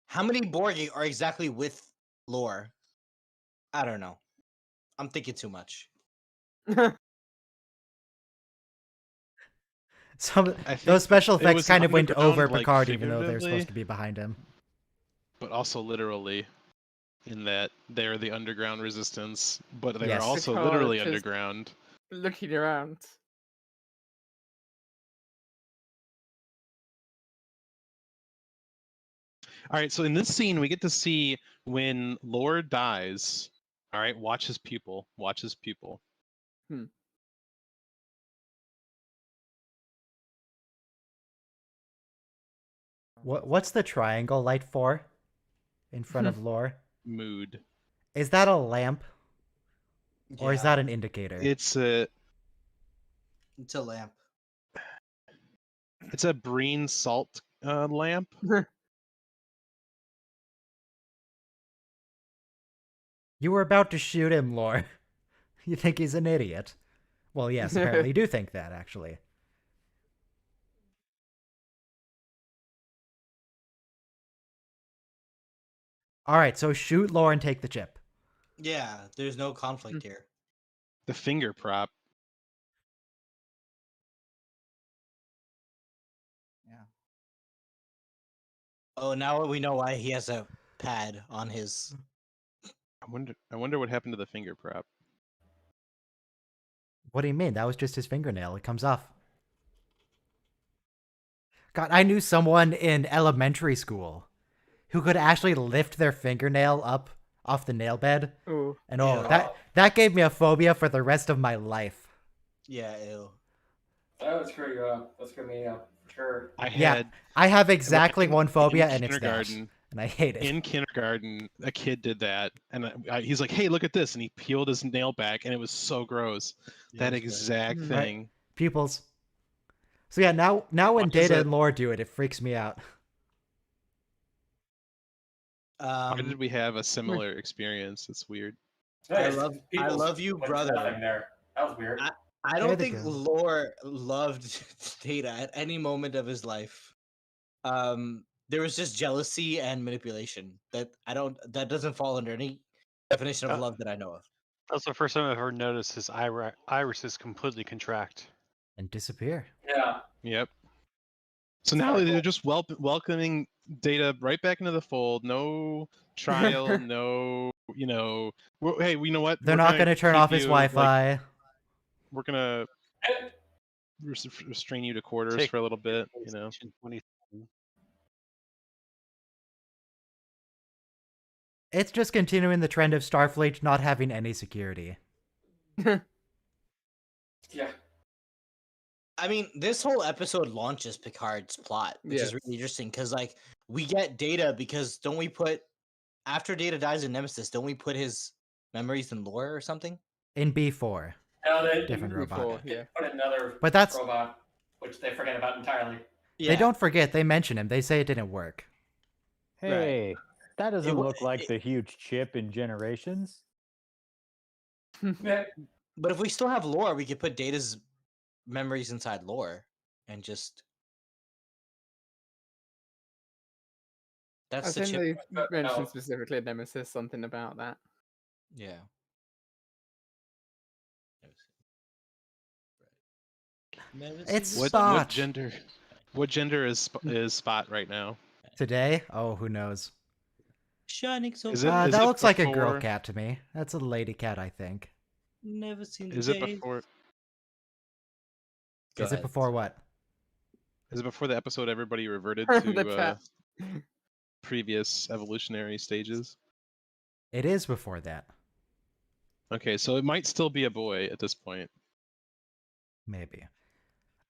how many Borg are exactly with lore. I don't know. I'm thinking too much. Those special it effects was kind of went over underground, like, Picard, even though they're figuratively, supposed to be behind him. but also literally, in that they're the underground resistance, but they Yes. are also Picard literally just- underground. Looking around. All right, so in this scene, we get to see when Lore dies. All right, watch his pupil. Watch his pupil. What's the triangle light for? In front of Lore? Mood. Is that a lamp? Or is Yeah. that an indicator? It's a lamp. It's a brine salt lamp. You were about to shoot him, Lore. You think he's an idiot? Well, yes, apparently you do think that, actually. Alright, so shoot Lore and take the chip. Yeah, there's no conflict here. The finger prop. Yeah. Oh, now we know why he has a pad on his. I wonder what happened to the finger prop. What do you mean? That was just his fingernail. It comes off. God, I knew someone in elementary school who could actually lift their fingernail up off the nail bed. Ooh. And Ew. that gave me a phobia for the rest of my life. Yeah, ew. That would screw you up. That screwed me up for sure. I have exactly one phobia, in and it's that. kindergarten. And I hate it. In kindergarten, a kid did that, and he's like, "Hey, look at this!" And he peeled his nail back, and it was so gross. That exact thing. Right. Pupils. So yeah, now when Watch Data it. and Lore do it, it freaks me out. Why did we have a similar experience? It's weird. I love you, Went brother. nothing there. That was weird. I There don't they think go. Lore loved Data at any moment of his life. There was just jealousy and manipulation. That doesn't fall under any definition of love that I know of. That's the first time I've ever noticed his irises completely contract. And disappear. Yeah. Yep. So now they're just welcoming Data right back into the fold. No trial, no, hey, you know what? They're not going to turn off his keep you, Wi-Fi. We're gonna restrain you to quarters Take for a little bit, PlayStation 20. It's just continuing the trend of Starfleet not having any security. Yeah. I mean, this whole episode launches Picard's plot, which is really interesting because, like, we get Data because don't we put after Data dies in Nemesis, don't we put his memories in Lore or something? In B4. No, they Different robot. Before, yeah. put another But that's- robot, which they forget about entirely. Yeah. They don't forget. They mention him. They say it didn't work. Hey, that doesn't wa- look like the huge chip in Generations. Yeah. But if we still have Lore, we could put Data's memories inside Lore and just. I That's the think chip. they mentioned no. specifically in Nemesis something about that. Yeah. It's What Spot. gender? What gender is Spot right now? Today? Oh, who knows? Shining so Is it- That it looks like a girl before- cat to me. That's a lady cat, I think. Never seen the Is it days. before? Go Is it ahead. before what? Is it before the episode everybody reverted The to chat. previous evolutionary stages? It is before that. Okay, so it might still be a boy at this point. Maybe.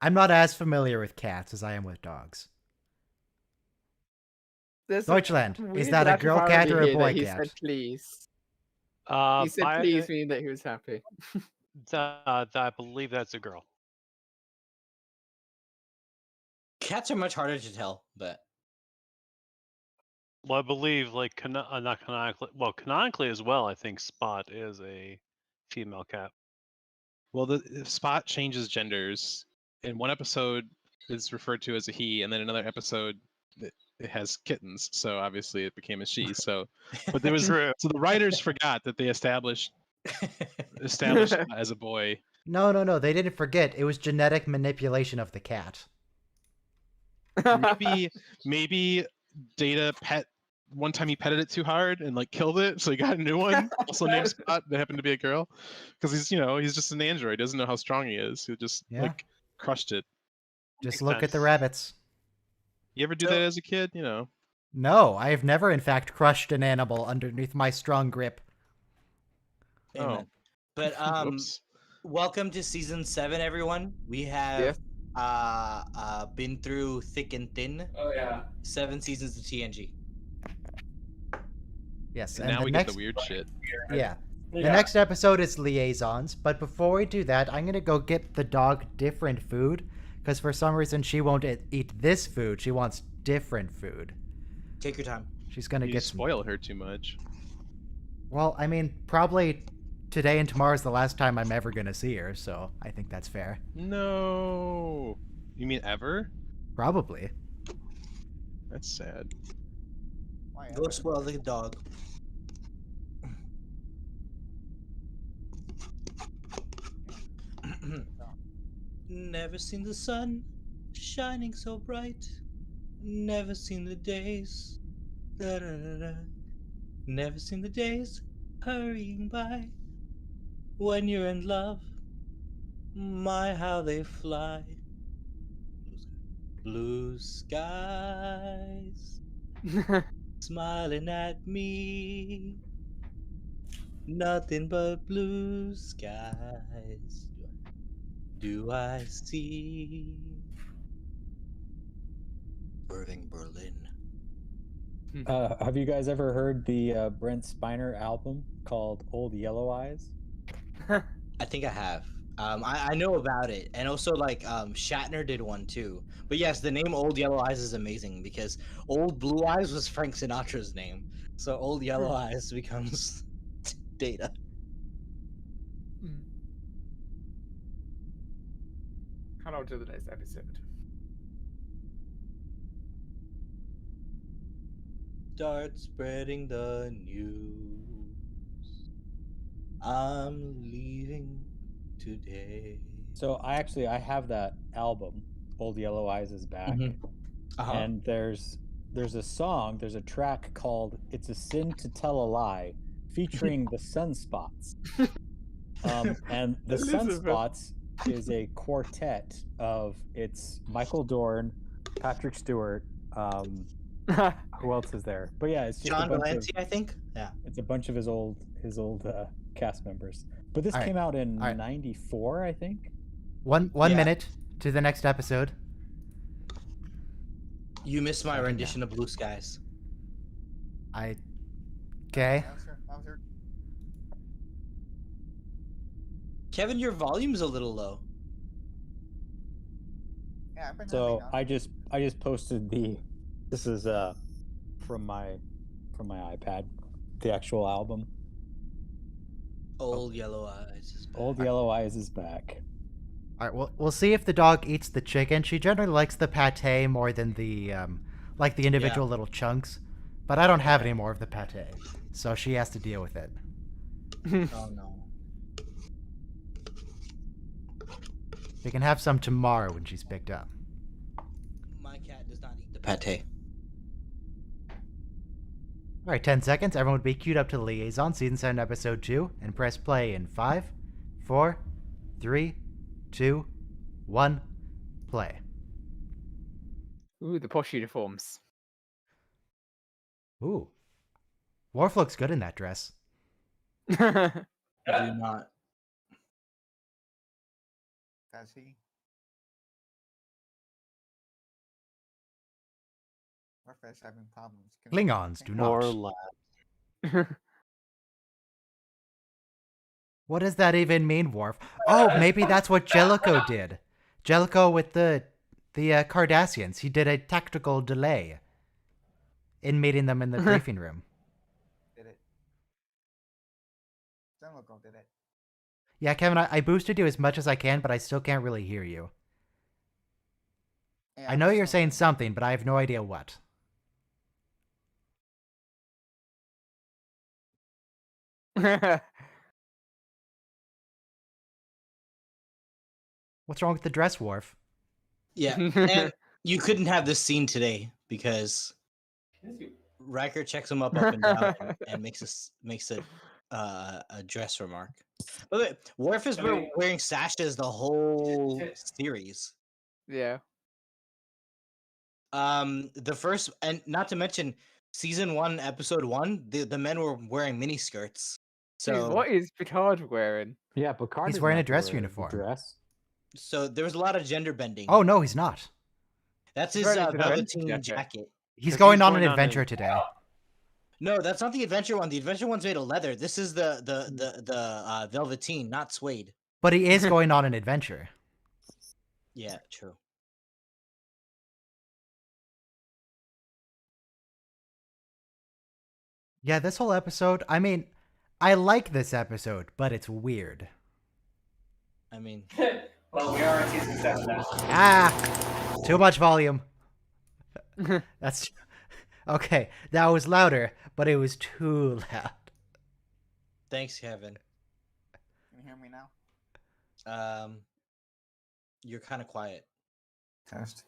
I'm not as familiar with cats as I am with dogs. There's Deutschland, is weird that a lack of girl cat irony or a here that boy he cat? said please. He He said please, meaning that he was happy. I believe that's a girl. Cats are much harder to tell, but Well, I believe, like, not canonically. Well, canonically as well, I think Spot is a female cat. Well, the Spot changes genders. In one episode, it's referred to as a he, and then another episode, it has kittens, so obviously it became a she. So, but there was True. so the writers forgot that they established as a boy. No. They didn't forget. It was genetic manipulation of the cat. Maybe Data one time he petted it too hard and like killed it, so he got a new one, also named Spot, that happened to be a girl, because he's just an android, doesn't know how strong he is. He just like crushed it. Just look at the rabbits. You ever do that as a kid? No, I have never, in fact, crushed an animal underneath my strong grip. Amen. But welcome to season 7, everyone. We have been through thick and thin. Oh yeah. 7 seasons of TNG. Yes, and now we get the weird shit. Yeah. The next episode is Liaisons, but before we do that, I'm gonna go get the dog different food, because for some reason she won't eat this food. She wants different food. Take your time. She's gonna You spoil her too much. Well, I mean, probably today and tomorrow is the last time I'm ever gonna see her, so I think that's fair. No. You mean ever? Probably. That's sad. Go spoil the dog. Never seen the sun shining so bright. Never seen the days. Da-da-da-da. Never seen the days hurrying by. When you're in love, my how they fly. Blue skies smiling at me. Nothing but blue skies do I see. Irving Berlin. Have you guys ever heard the Brent Spiner album called Old Yellow Eyes? I think I have. I know about it, and also like Shatner did one too. But yes, the name Old Yellow Eyes is amazing because Old Blue Eyes was Frank Sinatra's name, so Old Yellow Eyes becomes Data. Cut on to the next episode. Start spreading the news. I'm leaving today. So I have that album, Old Yellow Eyes is Back. And there's a song, there's a track called It's a Sin to Tell a Lie, featuring the Sunspots. And the Sunspots is a quartet of, it's Michael Dorn, Patrick Stewart, who else is there? But yeah, it's just John Delancey, I think. Yeah, it's a bunch of his old cast members. But this came out in '94, I think. One minute to the next episode. You missed my rendition of Blue Skies. Okay. Kevin, your volume's a little low. Yeah, I've been So I just posted this is from my iPad, the actual album. Old Yellow Eyes is back. Old Yellow Eyes is back. All right, we'll see if the dog eats the chicken. She generally likes the pate more than the like the individual little chunks, but I don't have any more of the pate, so she has to deal with it. Oh no. We can have some tomorrow when she's picked up. My cat does not eat the pate. All right, 10 seconds. Everyone would be queued up to Liaison, Season 7, Episode 2, and press play in 5, 4, 3, 2, 1, play. Ooh, the posh uniforms. Ooh. Worf looks good in that dress. I do not. Does he? Warfare's having problems. Klingons do not. Or lab. What does that even mean, Worf? Oh, maybe that's what Jellicoe did. Jellicoe with the Cardassians. He did a tactical delay in meeting them in the briefing room. Did it? Jellicoe did it. Yeah, Kevin, I boosted you as much as I can, but I still can't really hear you. Yeah, I know you're saying something, but I have no idea what. What's wrong with the dress, Worf? Yeah, and you couldn't have this scene today because Riker checks him up and down and makes a dress remark. But wait, Worf has been wearing sashes the whole series. Yeah. The first, and not to mention season 1, episode 1, the men were wearing mini skirts. So Jeez, what is Picard wearing? Yeah, Picard. He's doesn't wearing a have to dress wear uniform. Dress. So there was a lot of gender bending. Oh no, he's not. That's He's his wearing his velveteen adventure jacket. He's 'Cause going he's on going an on adventure an- today. No, that's not the adventure one. The adventure one's made of leather. This is the velveteen, not suede. But he is going on an adventure. Yeah, true. Yeah, this whole episode, I mean, I like this episode, but it's weird. I mean, Well, we are in season 7 now. Ah! Too much volume. That's okay. That was louder, but it was too loud. thanks, Kevin. Can you hear me now? You're kind of quiet. Test.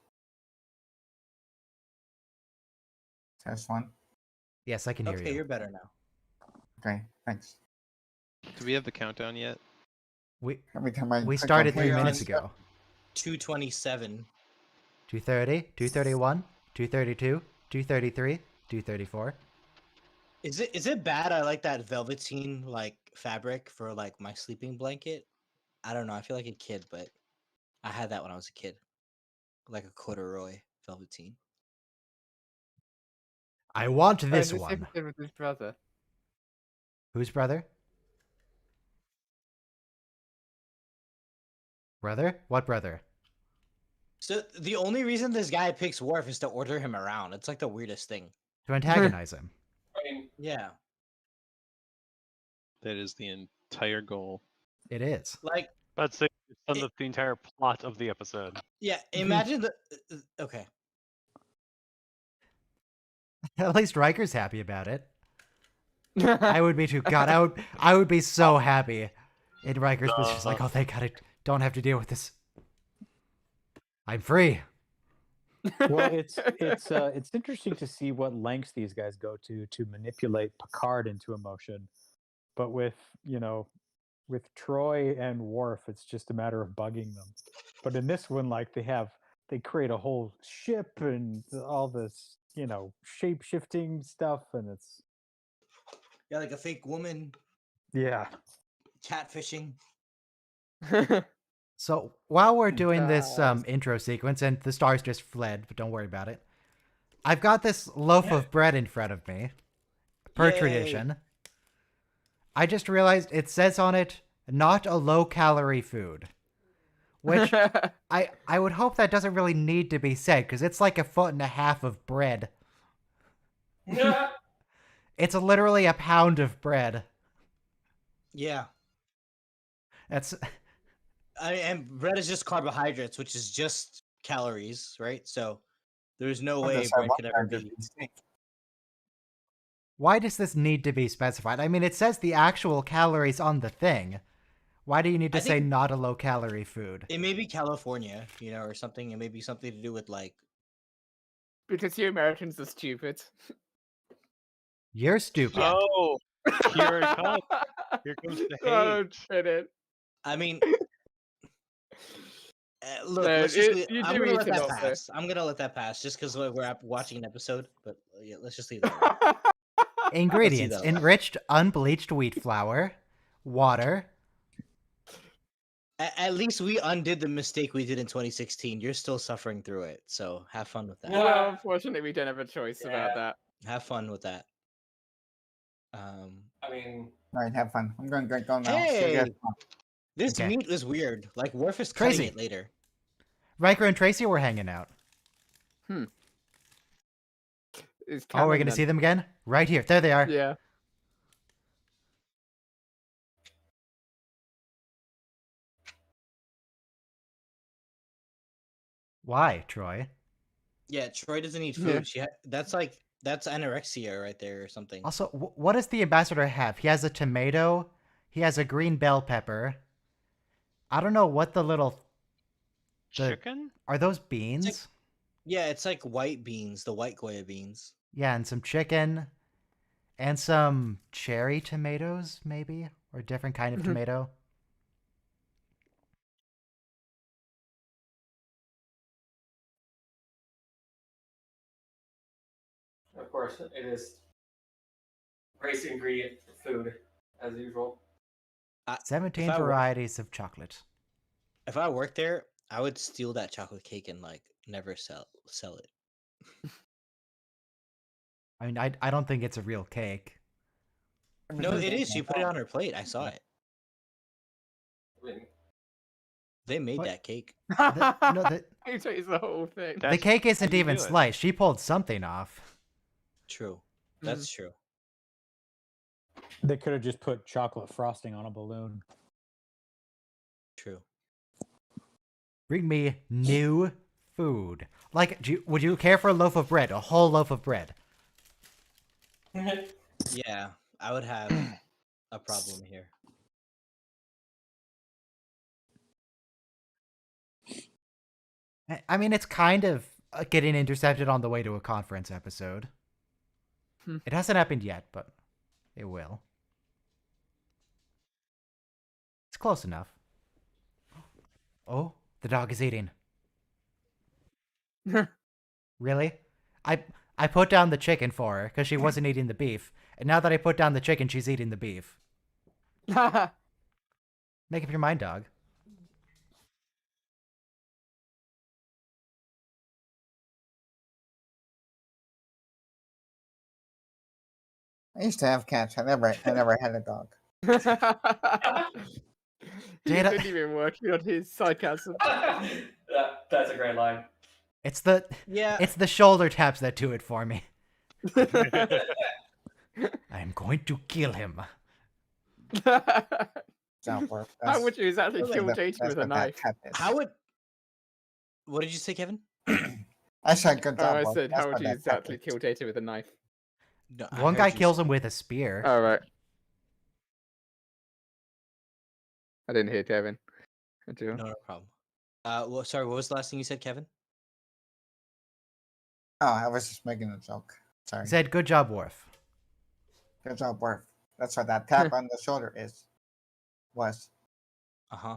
Test 1. Yes, I can hear Okay, you. you're better now. Okay, thanks. Do we have the countdown yet? Every time I We click started on 3 play, minutes it's- ago. 227. 230, 231, 232, 233, 234. Is it bad? I like that velveteen like fabric for like my sleeping blanket. I don't know. I feel like a kid, but I had that when I was a kid, like a corduroy velveteen. I want this the one. kid with his brother. Whose brother? Brother? What brother? So the only reason this guy picks Worf is to order him around. It's like the weirdest thing. To antagonize him. I mean, Yeah, That is the entire goal. It is. like That's the sum of the entire plot of the episode. yeah. Imagine the okay. At least Riker's happy about it. I would be too. God, I would be so happy. In Riker's position, like, oh, thank God, I don't have to deal with this. I'm free. Well, it's interesting to see what lengths these guys go to manipulate Picard into emotion, but with Troy and Worf, it's just a matter of bugging them. But in this one, like they create a whole ship and all this shape shifting stuff, and it's Yeah, like a fake woman yeah. catfishing. So while we're doing this Stars. intro sequence, and the stars just fled, but don't worry about it. I've got this loaf of bread in front of me, per Yay. tradition. I just realized it says on it, not a low-calorie food. Which I would hope that doesn't really need to be said, because it's like 1.5 feet of bread. It's literally a pound of bread. Yeah, That's and bread is just carbohydrates, which is just calories, right? So there's no way Unless I bread want could ever that to be. be steak. why does this need to be specified? I mean, it says the actual calories on the thing. Why do you need to I say think- not a low-calorie food? It may be California, or something. It may be something to do with like. Because you Americans are stupid. You're stupid. Yeah. Oh, here it comes. Here comes the Oh, hate. shit it. I mean, look, No, let's just you I'm do gonna need let to that not say. pass. I'm gonna let that pass just because we're watching an episode. But yeah, let's just leave that. Ingredients: that. enriched unbleached wheat flour, water. At least we undid the mistake we did in 2016. You're still suffering through it, so have fun with that. Well, unfortunately, we don't have a choice about Yeah. that. Have fun with that. I mean, All right, have fun. I'm going to go now. See you Hey! guys tomorrow. This Okay. meat was weird. Like Worf is cutting Crazy. it later. Riker and Tracy were hanging out. It's Oh, we're canon gonna then. see them again? Right here. There they are. Yeah. Why, Troy? Yeah, Troy doesn't eat Yeah. food. That's like That's anorexia right there or something. Also, what does the ambassador have? He has a tomato. He has a green bell pepper. I don't know what the little... Chicken? Are those beans? It's yeah, it's like white beans, the white Goya beans. Yeah, and some chicken. And some cherry tomatoes, maybe? Or a different kind of tomato. Of course, it is race ingredient food, as usual. 17 I varieties of chocolate. If I worked there, I would steal that chocolate cake and like never sell it. I mean, I don't think it's a real cake. No, it is. She put it on her plate. I saw it. I mean, They made What? that cake. It's the whole thing. The cake isn't how you even do it. sliced. She pulled something off. True. That's true. They could have just put chocolate frosting on a balloon. True. Bring me new food. Like, would you care for a loaf of bread? A whole loaf of bread? Yeah, I would have a problem here. I mean, it's kind of getting intercepted on the way to a conference episode. It hasn't happened yet, but it will. It's close enough. Oh, the dog is eating. Really? I put down the chicken for her because she wasn't eating the beef. And now that I put down the chicken, she's eating the beef. Make up your mind, dog. I used to have cats. I never had a dog. He couldn't even work on his sarcasm. That's a great line. It's the shoulder taps that do it for me. I'm going to kill him. How would you exactly kill Jason with a knife? How would? What did you say, Kevin? I said good job. I Wolf. said, That's how would what you that exactly tap kill Jason with a knife? No, I One heard guy you kills say- him with a spear. All right. I didn't hear Kevin. I do. No problem. Well, sorry. What was the last thing you said, Kevin? Oh, I was just making a joke. Sorry. He said, "Good job, Worf." Good job, Worf. That's what that tap on the shoulder was. Uh-huh.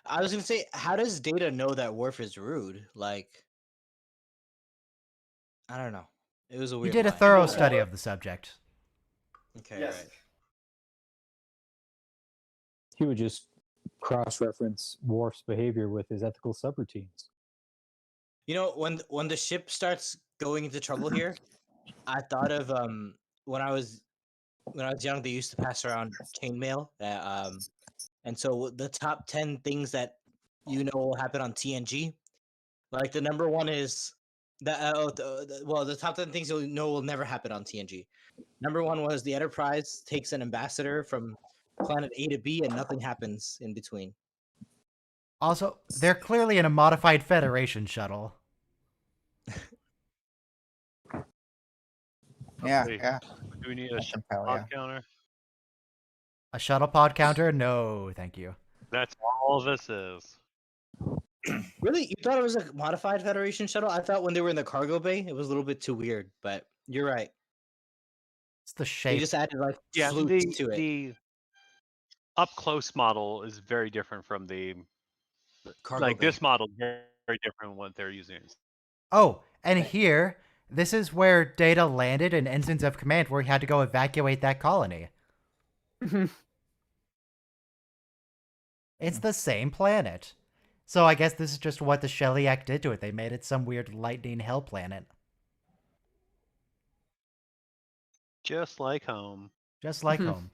I was gonna say, how does Data know that Worf is rude? Like, I don't know. It was a You weird. did a line. thorough Alright. study of the subject. Okay, Yes. right. He would just cross-reference Worf's behavior with his ethical subroutines. You know, when the ship starts going into trouble here, I thought of when I was young, they used to pass around chainmail. And so the top 10 things that you know will happen on TNG, like the number one is the top 10 things you'll know will never happen on TNG. Number one was the Enterprise takes an ambassador from planet A to B and nothing happens in between. Also, they're clearly in a modified Federation shuttle. Yeah, Wait, yeah. Do we need a I ship can tell, pod yeah. counter? A shuttle pod counter? No, thank you. That's all this is. Really? You thought it was a modified Federation shuttle? I thought when they were in the cargo bay, it was a little bit too weird, but you're right. It's the They shape. just added like Yeah, flutes to it. the up close model is very different from the Cargo like bay. this model is very, very different from what they're using. Oh, and here, this is where Data landed in Ensigns of Command, where he had to go evacuate that colony. It's the same planet. So I guess this is just what the Shellyak did to it. They made it some weird lightning hell planet. Just like home. Just like home.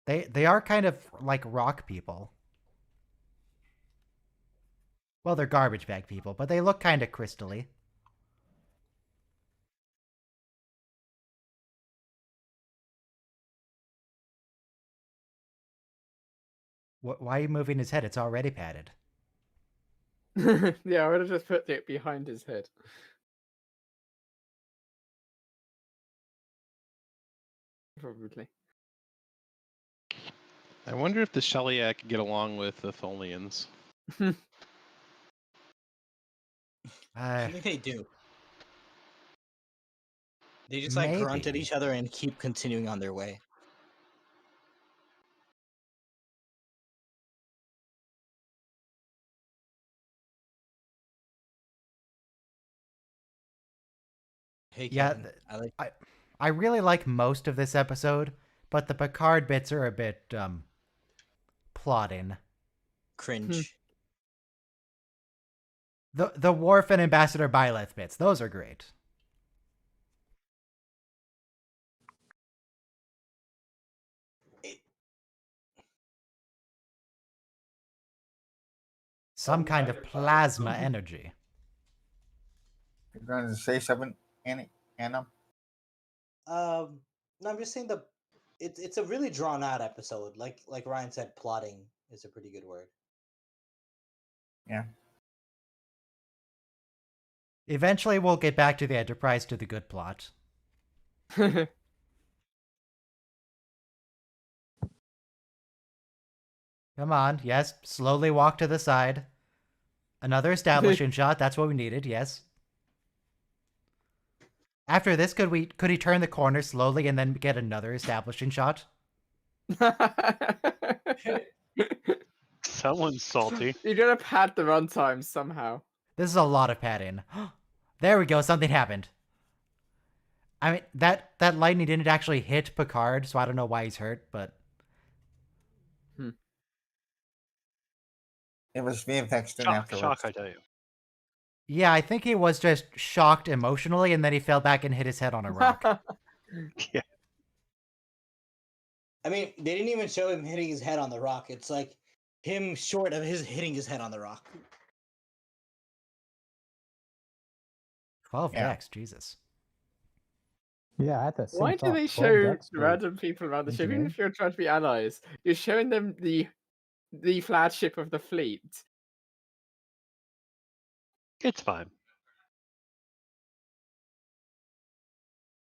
They are kind of like rock people. Well, they're garbage bag people, but they look kind of crystally. Why are you moving his head? It's already padded. Yeah, I would have just put it behind his head. Probably. I wonder if the Shellyak get along with the Tholians. I think they do. They just like grunt at Maybe. each other and keep continuing on their way. Hey, Yeah, Kevin. I really like most of this episode, but the Picard bits are a bit plotting. Cringe. The Worf and Ambassador Byleth bits, those are great. Some kind of plasma energy. You're going to say something, Anna? No, I'm just saying it's a really drawn out episode. Like Ryan said, plotting is a pretty good word. Yeah. Eventually, we'll get back to the Enterprise to the good plot. Come on, yes. Slowly walk to the side. Another establishing shot. That's what we needed. Yes. After this, could he turn the corner slowly and then get another establishing shot? Someone's salty. You're gonna pad the runtime somehow. This is a lot of padding. There we go. Something happened. I mean, that lightning didn't actually hit Picard, so I don't know why he's hurt, but... It was VFX done afterwards. Shock, I tell you. Yeah, I think he was just shocked emotionally, and then he fell back and hit his head on a rock. Yeah. I mean, they didn't even show him hitting his head on the rock. It's like him short of his hitting his head on the rock. 12 decks, Jesus. Yeah, at that same Why do they show random people around the ship, even if you're trying to be allies? You're showing them the flagship of the fleet. It's fine.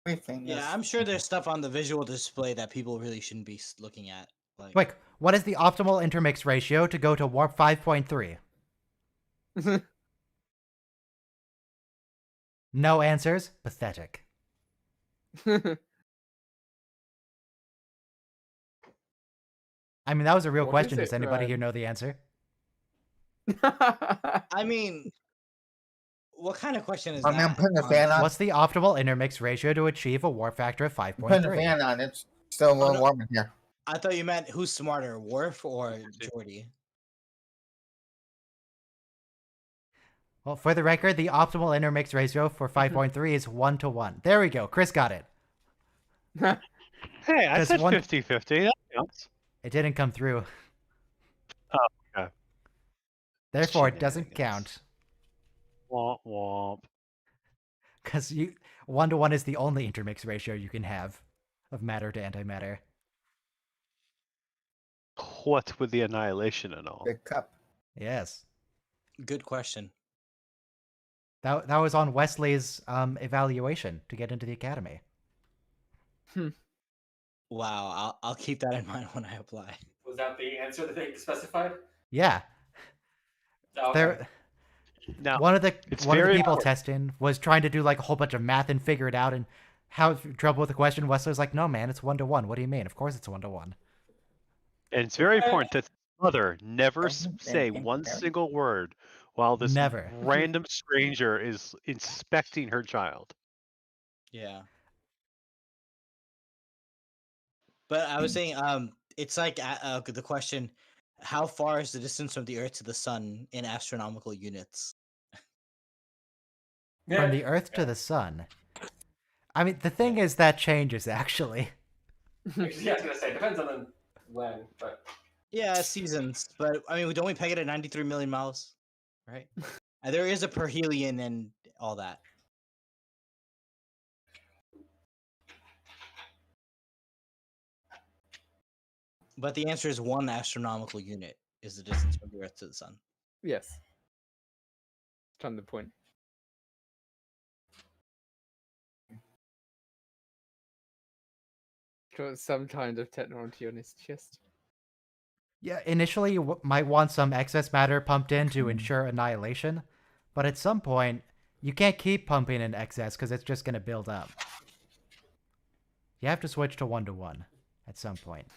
Yeah, I'm sure there's stuff on the visual display that people really shouldn't be looking at. Like, Wait, what is the optimal intermix ratio to go to warp 5.3? No answers? Pathetic. I mean, that was a real What question. is Does it, anybody Ryan? here know the answer? I mean, what kind of question is I mean, I'm that? putting a fan on. What's the optimal intermix ratio to achieve a warp factor of I'm putting a 5.3? fan on. It's still a little warm in here. I thought you meant who's smarter, Worf or Geordi? Well, for the record, the optimal intermix ratio for 5.3 is 1-to-1. There we go. Chris got it. Hey, I said 50-50. That counts. It didn't come through. Oh, okay. Therefore, it doesn't count. Womp womp. Because 1-to-1 is the only intermix ratio you can have of matter to antimatter. What with the annihilation and all? The cup. Yes. Good question. That was on Wesley's evaluation to get into the academy. Wow, I'll keep that in mind when I apply. Was that the answer that they specified? Yeah. Oh, okay. Now, one of the people testing was trying to do like a whole bunch of math and figure it out, and trouble with the question. Wesley was like, "No, man, it's 1-to-1. What do you mean? Of course it's 1-to-1." And it's very important that the mother never say one single word while this random stranger is inspecting her child. Yeah. But I was saying, it's like the question, how far is the distance from the Earth to the Sun in astronomical units? From the Earth to the Sun. I mean, the thing is that changes, actually. Yeah, I was going to say, it depends on when, but... Yeah, seasons. But, I mean, don't we peg it at 93 million miles? Right? There is a perihelion and all that. But the answer is 1 astronomical unit is the distance from the Earth to the Sun. Yes. on the point. Got some kind of technology on his chest. Yeah, initially you might want some excess matter pumped in to ensure annihilation, but at some point, you can't keep pumping in excess because it's just going to build up. You have to switch to 1-to-1 at some point.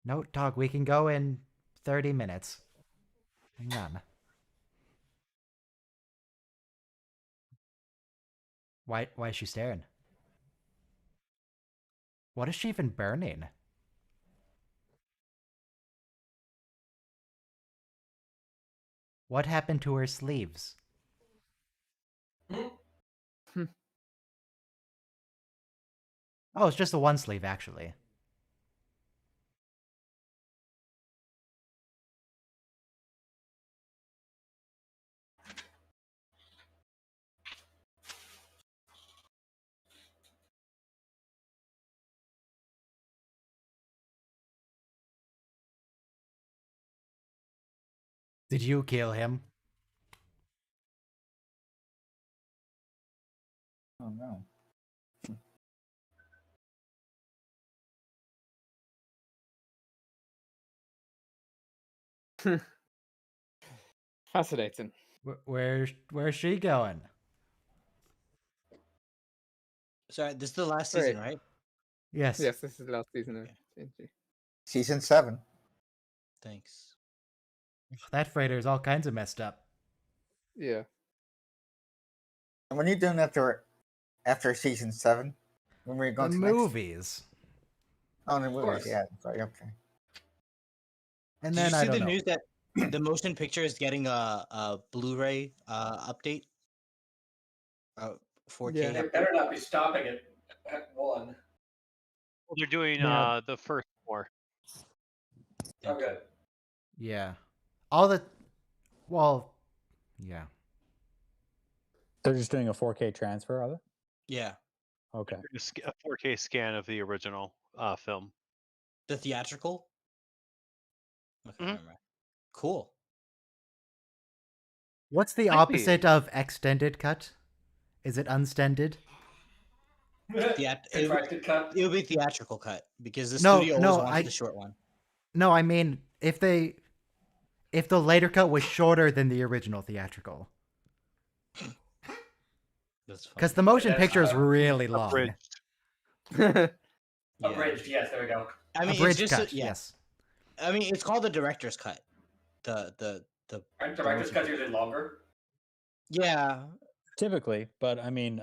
No, dog, we can go in 30 minutes. Hang on. Why is she staring? What is she even burning? What happened to her sleeves? Oh, it's just the one sleeve, actually. Did you kill him? Oh no. Fascinating. Where's she going? Sorry, this is the last season, right? Yes. Yes, this is the last season of TNG. Season 7. Thanks. That freighter is all kinds of messed up. Yeah. And what are you doing after season 7? When we're The going to next? movies. Oh, the movies, course. yeah. Sorry, okay. And Did then you I see don't the know. news that the motion picture is getting a Blu-ray update? 4K. Yeah. They better not be stopping it at 1. Well, they're doing Yeah. the first 4. Oh, good. Yeah. All the... Well, yeah. They're just doing a 4K transfer of it? Yeah, Okay. A 4K scan of the original film. the theatrical. Okay, Mhm. never mind. Cool. What's the Might be. opposite of extended cut? Is it unstended? Contracted cut. It would be theatrical cut because the No, studio no, always wants I- the short one. No, I mean, if the later cut was shorter than the original theatrical. That's fine. Because the motion That's, picture is really long. Abridged. Yeah. Abridged, yes, there we go. I mean, Abridged it's just cut, yes. I mean, it's called the director's cut. The Aren't director's cuts usually longer? yeah. Typically, but I mean,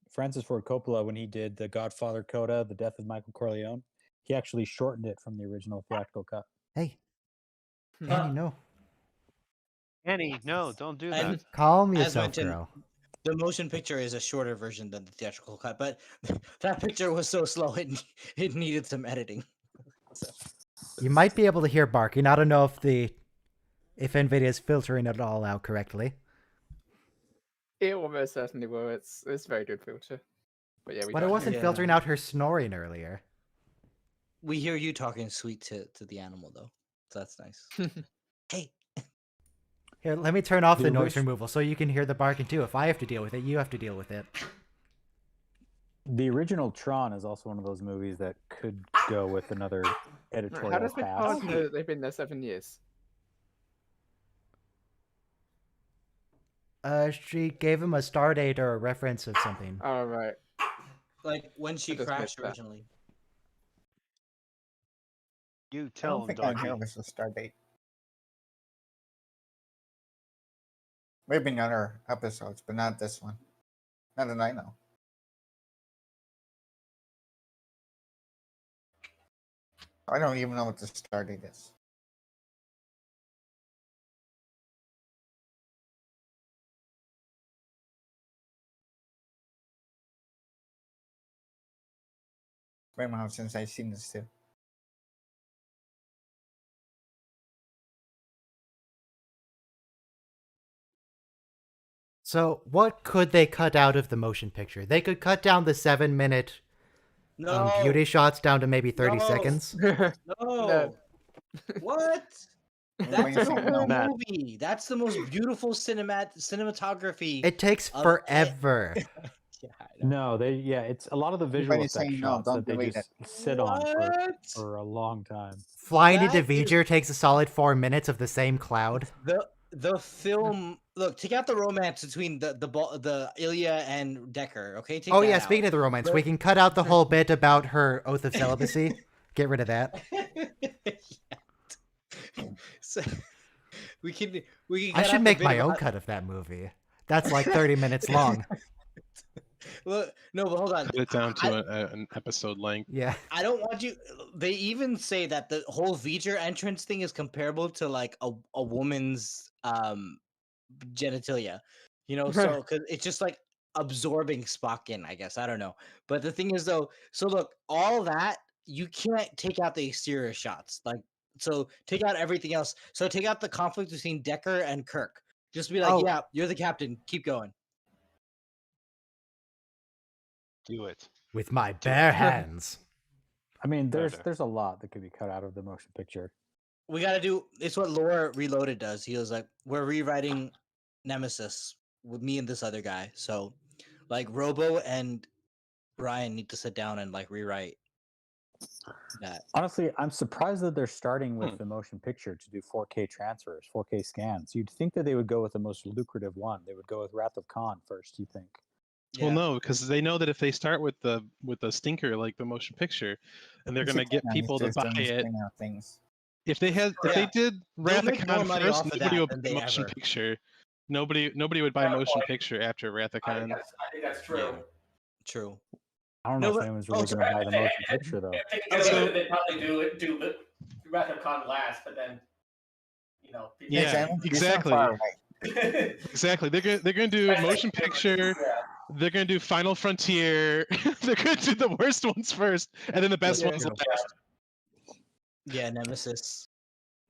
Francis Ford Coppola, when he did The Godfather Coda, The Death of Michael Corleone, he actually shortened it from the original theatrical cut. Hey, Hmm. Annie, no. Annie, no, don't do And that. Calm As yourself, mentioned, girl. the motion picture is a shorter version than the theatrical cut, but that picture was so slow it needed some editing. So, You might be able to hear barking. I don't know if NVIDIA is filtering it all out correctly. It almost certainly will. It's a very good filter. But yeah, we But it don't wasn't Yeah. filtering out her snoring earlier. we hear you talking sweet to the animal though, so that's nice. Hey, Here, let me turn off the The noise orig- removal so you can hear the barking too. If I have to deal with it, you have to deal with it. The original Tron is also one of those movies that could go with another editorial How does pass. Picard know that they've been there 7 years? She gave him a star date or a reference of something. Oh, right. like when she I just crashed missed that. originally. You I tell don't him, think I Donkey. know this is Stardate. Maybe in other episodes, but not this one. Not that I know. I don't even know what the Stardate is. It's been a while since I've seen this too. So, what could they cut out of the motion picture? They could cut down the 7-minute No, beauty shots down to maybe 30 No. seconds. no. No. What? Everybody That's a saying whole no. movie. That's the most beautiful cinematography. It takes of- forever. Yeah, I know. No, it's a lot of the visual Everybody's effect saying no, shots don't that they delete just it. sit on What? for a long time. Flying to That is- Devijor takes a solid 4 minutes of the same cloud. The film. Look, take out the romance between the Ilya and Decker. Okay, take Oh that yeah, out. speaking of the romance, But- we can cut out the whole bit about her oath of celibacy. Get rid of that. So, we can I cut should out make the my bit own about- cut of that movie. That's like 30 minutes long. Look, no, but hold on. Cut it down to an episode length. Yeah. I don't want you. They even say that the whole V'ger entrance thing is comparable to like a woman's genitalia, so because it's just like absorbing Spock in, I guess. I don't know. But the thing is though, so look, all that you can't take out the exterior shots, like so take out everything else. So take out the conflict between Decker and Kirk. Just be like, Oh. yeah, you're the captain. Keep going. Do it. With my bare hands. I mean, Okay. there's a lot that could be cut out of the motion picture. We gotta do. It's what Lore Reloaded does. He was like, we're rewriting Nemesis with me and this other guy. So, like, Robo and Ryan need to sit down and like rewrite that. Honestly, I'm surprised that they're starting with the motion picture to do 4K transfers, 4K scans. You'd think that they would go with the most lucrative one. They would go with Wrath of Khan first, you think? Well, no, because they know that if they start with the stinker like the motion picture, and they're gonna get people to buy it. Things. If they did Wrath of make more Khan money first, off of nobody that would than buy they motion ever. picture. Nobody would buy Fair motion point. picture after Wrath of I Khan. think that's true. Yeah. True. I don't No, know if but- anyone's oh, really going to buy the If motion picture, though. they could get away with it, they'd probably do Wrath of Khan last, but then, people Yeah, exactly. Exactly. They're gonna do motion picture. Yeah. They're gonna do Final Frontier. They're gonna do the worst ones first, and then the best Yeah. ones last. Yeah, Nemesis.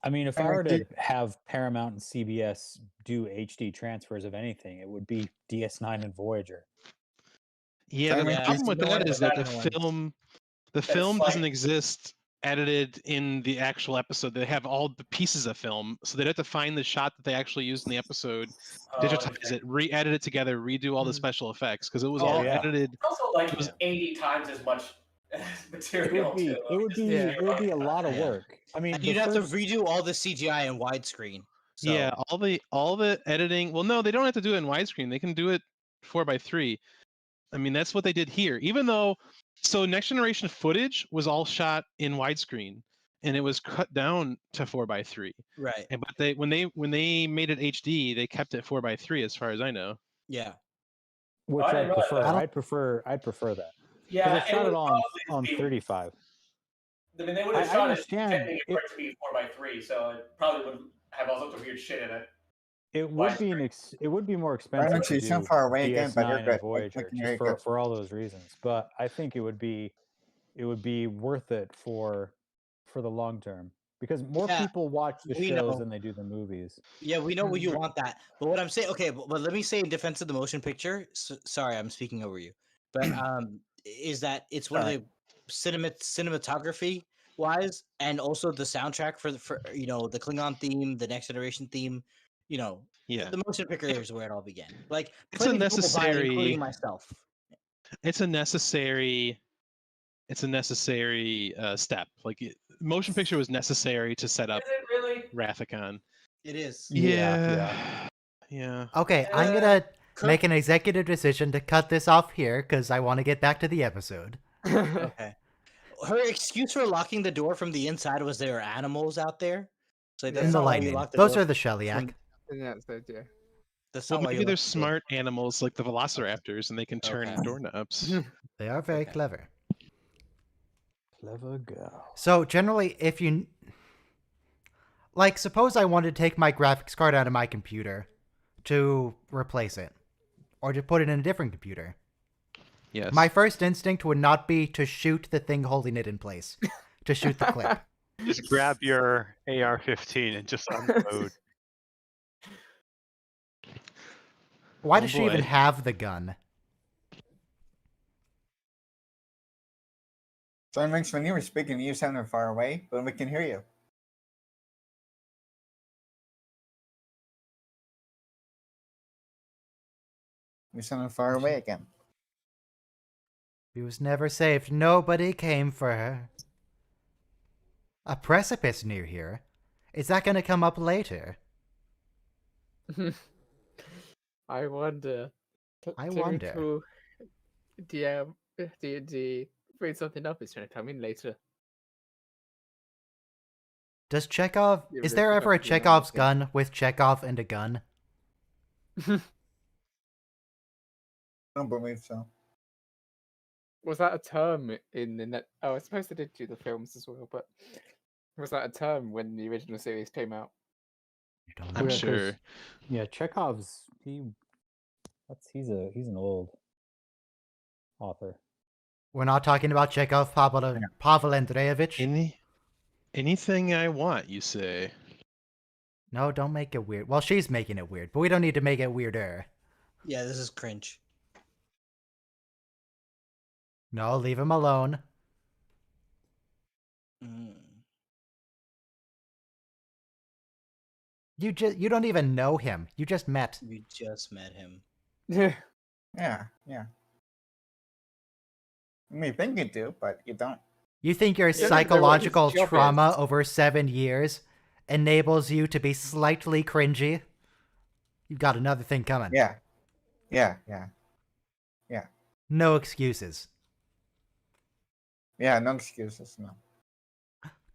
I mean, if I were to have Paramount and CBS do HD transfers of anything, it would be DS9 and Voyager. Yeah, the Yeah, problem with it's that is that annoying. the film like- doesn't exist edited in the actual episode. They have all the pieces of film, so they'd have to find the shot that they actually used in the episode, digitize it, re-edit it together, redo all the special effects because it was all edited. It's also like 80 times as much material. It would be a lot of work. I mean, And you'd have to redo all the CGI in widescreen. So. Yeah, all the editing. Well, no, they don't have to do it in widescreen. They can do it 4:3. I mean, that's what they did here. Even though, so Next Generation footage was all shot in widescreen, and it was cut down to 4:3. Right. And but when they made it HD, they kept it 4:3, as far as I know. Yeah. Which I I didn't realize prefer. I'd prefer that. Yeah, Because they shot it on probably be- 35. I mean, they would have I shot it understand intending it for it to be 4:3, so it probably would have all sorts of weird shit in it. It would be it would be more expensive Brandon, to you do sound far away again, but you're DS9 good. and Voyager You're just good. for all those reasons. But I think it would be worth it for the long term because more people watch the we shows know. than they do the movies. Yeah, we know you want that. But what I'm saying, okay, but let me say in defense of the motion picture, sorry, I'm speaking over you. But is that it's one of the cinematography wise and also the soundtrack for the Klingon theme, the Next Generation theme, Yeah. the motion picture is where it all began. Like It's a plenty of people buy it, necessary- including myself. It's a necessary step. Like motion picture was necessary to set up Is it really? Wrath of Khan. It is. Yeah. Okay, I'm gonna make an executive decision to cut this off here because I want to get back to the episode. Okay. Her excuse for locking the door from the inside was there are animals out there. So that's In the not why you lightning. locked the Those door are the Shellyak. from- Yeah, so, yeah. That's Well, not why you maybe they're locked the door. smart animals like the velociraptors, and they can turn Okay. doorknobs. They are very clever. Clever girl. So generally, if you like, suppose I wanted to take my graphics card out of my computer to replace it, or to put it in a different computer. Yes. My first instinct would not be to shoot the thing holding it in place, to shoot the clip. Just grab your AR-15 and just unload. Why Oh, does she even boy. have the gun? So it makes when you were speaking, you sounded far away, but we can hear you. We sent her far away again. She was never saved. Nobody came for her. A precipice near here? Is that going to come up later? I wonder. I wonder. Typical D&D. Bring something up is trying to come in later. Does Chekhov... Yeah, Is but there it's ever a not, you know, Chekhov's okay. gun with Chekhov and a gun? I don't believe so. Was that a term in the net? Oh, I suppose they did do the films as well, but was that a term when the original series came out? I'm Yeah, 'cause- sure. Yeah, Chekhov's he's an old author. We're not talking about Chekhov, Pavel Andreevich. Anything I want, you say? No, don't make it weird. Well, she's making it weird, but we don't need to make it weirder. Yeah, this is cringe. No, leave him alone. Mm. You don't even know him. You just met. You just met him. Yeah. Yeah. I mean, you think you do, but you don't. You think your You don't know what his psychological job trauma is. over 7 years enables you to be slightly cringy? You've got another thing coming. Yeah. No excuses. Yeah, no excuses, no.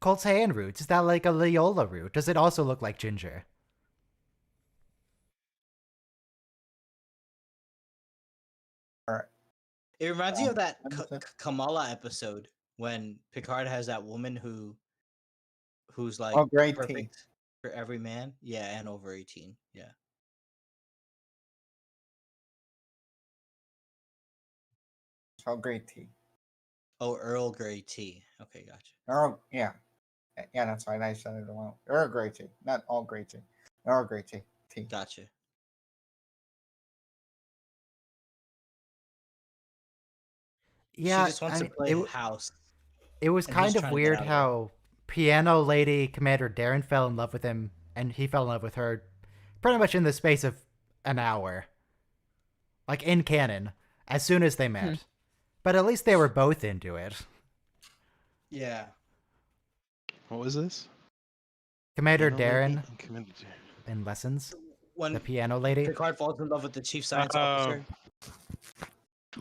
Coltan roots, is that like a Leola root? Does it also look like ginger? Alright. It reminds me of that understood. Kamala episode when Picard has that woman who's like Oh, great tea. perfect for every man. Yeah, and over 18. Yeah. It's all great tea. Oh, Earl Grey tea. Okay, gotcha. Earl, yeah. Yeah, that's right. I said it wrong. Earl Grey tea, not all Grey tea. Earl Grey tea. Gotcha. Yeah, she just wants to play house. It was and kind he's of trying to get weird out of it. how Piano Lady Commander Darren fell in love with him, and he fell in love with her pretty much in the space of an hour. Like, in canon, as soon as they met. But at least they were both into it. Yeah. What was this? Commander Piano lady Darren and Commander Darren. in Lessons, When the Piano Lady. Picard falls in love with the chief science officer.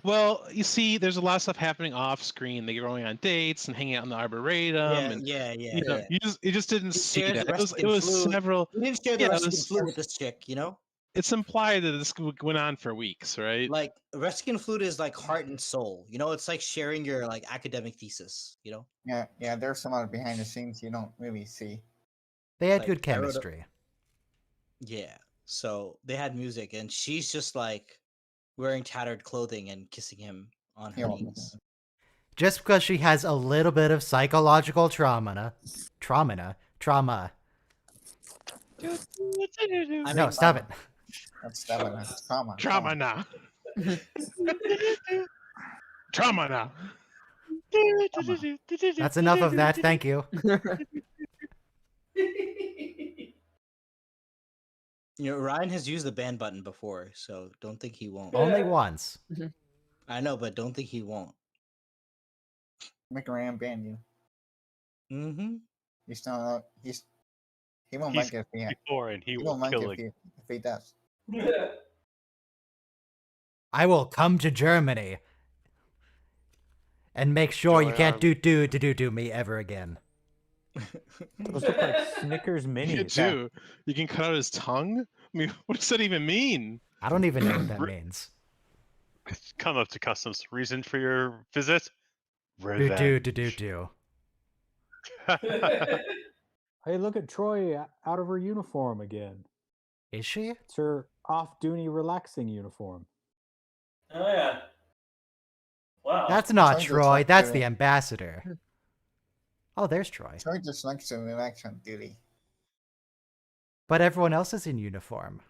Well, you see, there's a lot of stuff happening off screen. They're going on dates and hanging out in the arboretum, and you know, you just didn't see shared that. the It was Rescue several. We didn't share the Yeah, it Rescue was- Flute with this chick, you know? It's implied that this went on for weeks, right? Like Rescue Flute is like heart and soul. You know, it's like sharing your like academic thesis, you know? Yeah, there's some other behind the scenes you don't really see. They had Like, good I wrote a- chemistry. Yeah. So they had music and she's just like wearing tattered clothing and kissing him on her Yeah. knees. Just because she has a little bit of psychological trauma. I No, mean, stop it. That's trauma. Trauma. Trauma now. Trauma now. That's enough of that, thank you. You know, Ryan has used the ban button before, so don't think he won't. Only once. I know, but don't think he won't. Make Ryan ban you. Mm-hmm. He's not. He won't He's like it if he. before and he He will won't like kill it it. if he does. I will come to Germany and make sure you can't do me ever again. Those look like Snickers You minis. do. You can cut out his tongue. I mean, what does that even mean? I don't even know what that means. Come up to customs. Reason for your visit? Do. Revenge. Hey, look at Troy out of her uniform again. Is she? It's her off-duty relaxing uniform. Oh yeah. Wow. That's not Sounds Troy, like that's the- the ambassador. Oh, there's Troy. Troy just likes to relax on duty. But everyone else is in uniform.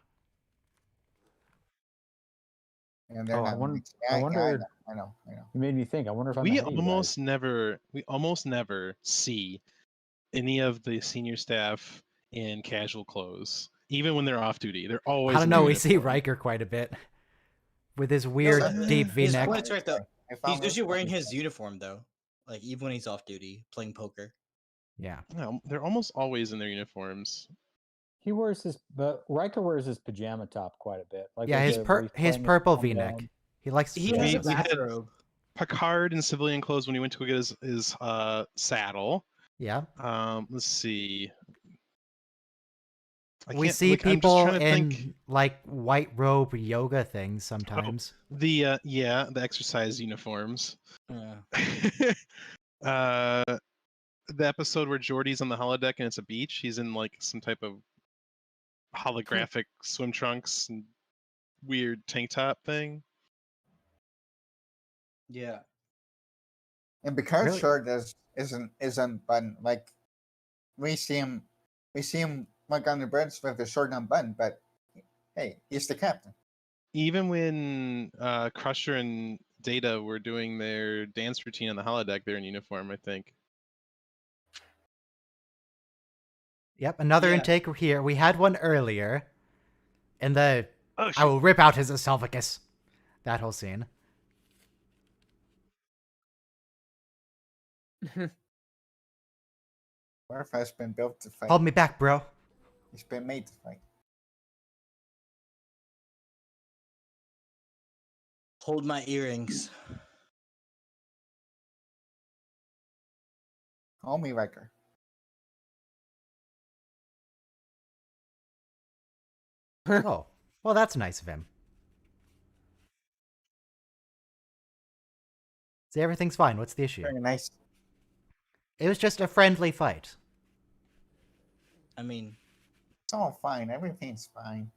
And they're Oh, I not. wonder- Yeah, I wondered- I know. It made me think. I wonder if I'm We ahead of you guys. almost never see any of the senior staff in casual clothes, even when they're off duty. They're always. I don't in know, we see uniform. Riker quite a bit. with his weird No, deep his V-neck. point's right though. I found He's this usually wearing funny. his uniform though, like even when he's off duty playing poker. Yeah. No, they're almost always in their uniforms. He wears his, but Riker wears his pajama top quite a bit. Like Yeah, with his the- where he's his playing purple thumb V-neck. down. He likes He has a We had- bathrobe. Picard in civilian clothes when he went to go get his saddle. Yeah. Let's see. We see I'm just people trying to in think. like white robe yoga things sometimes. The exercise uniforms. Yeah. The episode where Geordi's on the holodeck and it's a beach. He's in like some type of holographic swim trunks and weird tank top thing. Yeah. And because Really? shirt isn't button, like we see him like on the bridge with the shirt unbuttoned, but hey, he's the captain. Even when Crusher and Data were doing their dance routine on the holodeck, they're in uniform, I think. Yep, another Yeah. intake here. We had one earlier in the Oh, I will rip out his esophagus. That whole scene. Worf has been built to fight. Hold me back, bro. He's been made to fight. Hold my earrings. Call me Riker. Oh, well, that's nice of him. See, everything's fine. What's the issue? Very nice. It was just a friendly fight. I mean, It's all fine. Everything's fine.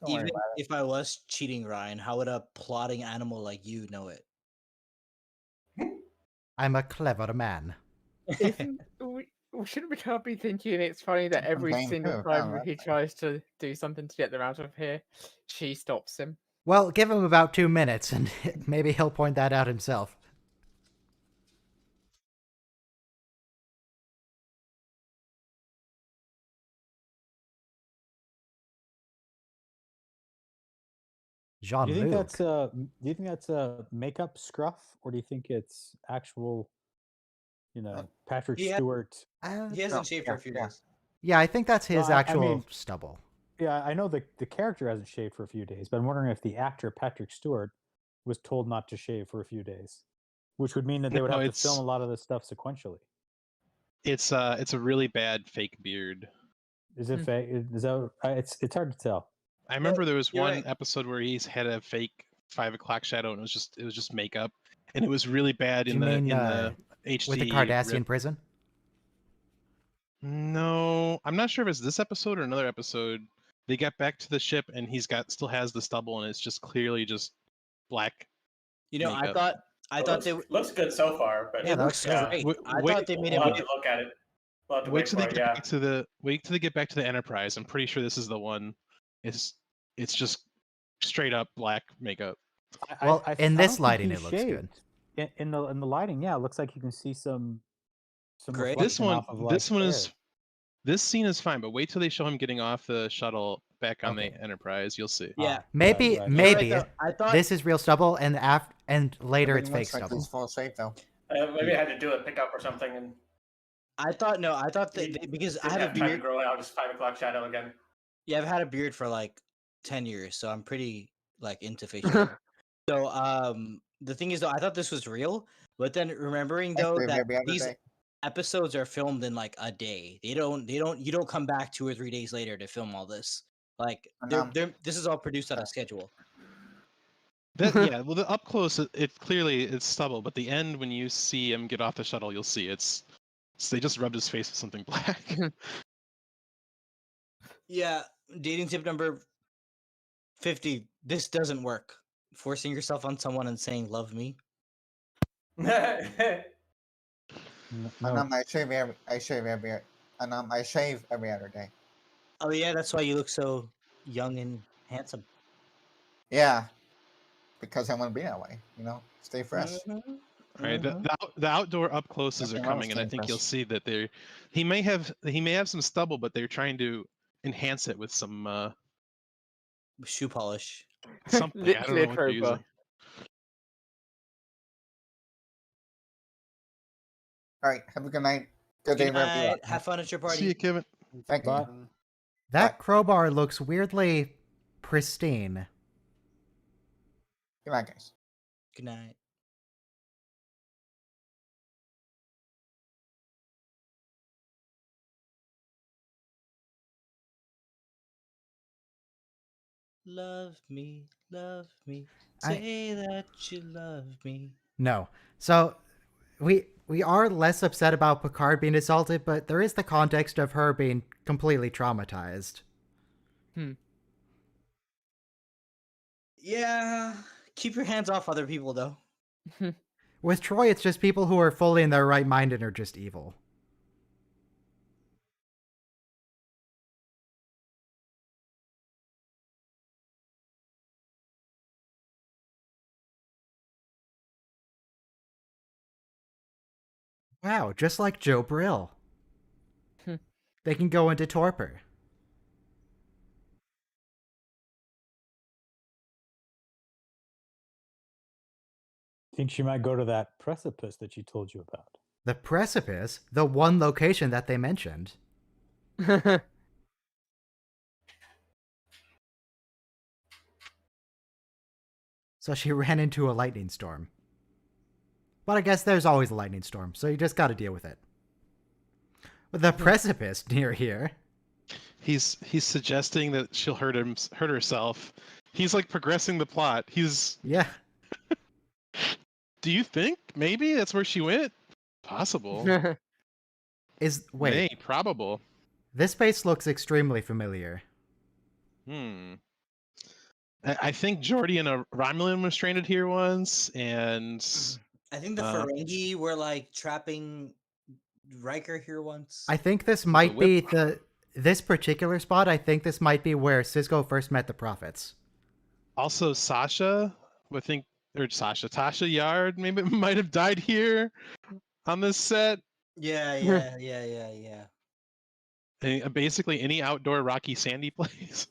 Don't worry even about it. if I was cheating, Ryan, how would a plotting animal like you know it? I'm a clever man. Shouldn't we not be thinking it's funny that every Complain single too, time oh, he that's tries to do something to get them out of here, she stops him? Well, give him about 2 minutes, and maybe he'll point that out himself. Do you think Jean-Luc. that's a makeup scruff, or do you think it's actual, Patrick he had- Stewart? He hasn't shaved for a few days. Yeah, I think that's his Well, I actual mean- stubble. Yeah, I know the character hasn't shaved for a few days, but I'm wondering if the actor Patrick Stewart was told not to shave for a few days, which would mean that they would No, have to film a lot of this stuff sequentially. It's a really bad fake beard. Is it fake? Is that? It's hard to tell. I remember there was you're one right. episode where he's had a fake 5 o'clock shadow, and it was just makeup, and it was really bad Do in you the mean HD. with the Cardassian rip. prison? No, I'm not sure if it's this episode or another episode. They get back to the ship, and still has the stubble, and it's just clearly just black. You know, Makeup. I thought they looks good so far, but Yeah, it that looks looks great. Wait- I wait- thought they made we'll it. have to look at it. We'll have to Wait wait till for they it. get Yeah. back to the Enterprise. I'm pretty sure this is the one. It's just straight up black makeup. Well, in I don't this think lighting, he it looks good. shaved. In the lighting, yeah, it looks like you can see some Gray? This reflection one, off of, this like, one air. is, this scene is fine, but wait till they show him getting off the shuttle back on Okay. the Enterprise. You'll see. Yeah. Maybe, right. maybe You're right, though. I thought this is real stubble, and later it's Everything fake looks like stubble. He's full shape though. Maybe I had to do a pickup or something, and I thought that because I didn't have a have time to beard. grow out his 5 o'clock shadow again. Yeah, I've had a beard for like 10 years, so I'm pretty like into facial hair. So the thing is though, I thought this was real, but then remembering though Actually, that every other these day. episodes are filmed in like a day. You don't come back 2 or 3 days later to film all this. Like this is all produced on a schedule. Yeah, well, the up close, it clearly it's stubble, but the end when you see him get off the shuttle, you'll see they just rubbed his face with something black. Yeah, dating tip number 50. This doesn't work. Forcing yourself on someone and saying "love me." And I shave every other day. Oh yeah, that's why you look so young and handsome. Yeah, because I want to be that way. Stay fresh. Mhm. All right, the outdoor up closes are Nothing wrong coming, with and I staying think you'll fresh. see that he may have some stubble, but they're trying to enhance it with some Shoe polish. Something. I don't Literally know a what they're crowbar. using. All right. Have a good night. Good day, Good wherever you are. night. Have fun at your party. See you, Kevin. Thank you. Bye. That Bye. crowbar looks weirdly pristine. Good night, guys. Good night. Love me, say that you love me. No. So we are less upset about Picard being assaulted, but there is the context of her being completely traumatized. Yeah, keep your hands off other people, though. With Troy, it's just people who are fully in their right mind and are just evil. Wow, just like Joe Brill. They can go into torpor. Think she might go to that precipice that she told you about. The precipice, the one location that they mentioned. So she ran into a lightning storm. But I guess there's always a lightning storm, so you just gotta deal with it. But the precipice near here. He's suggesting that she'll hurt herself. He's like progressing the plot. Yeah. Do you think maybe that's where she went? Possible. Wait. Nay, probable. This space looks extremely familiar. I think Geordi and a Romulan were stranded here once, and I think the Ferengi were like trapping Riker here once. I think this might be this particular spot. I think this might be where Sisko first met the Prophets. Also, Tasha Yard maybe might have died here on this set. Yeah. Basically, any outdoor rocky sandy place.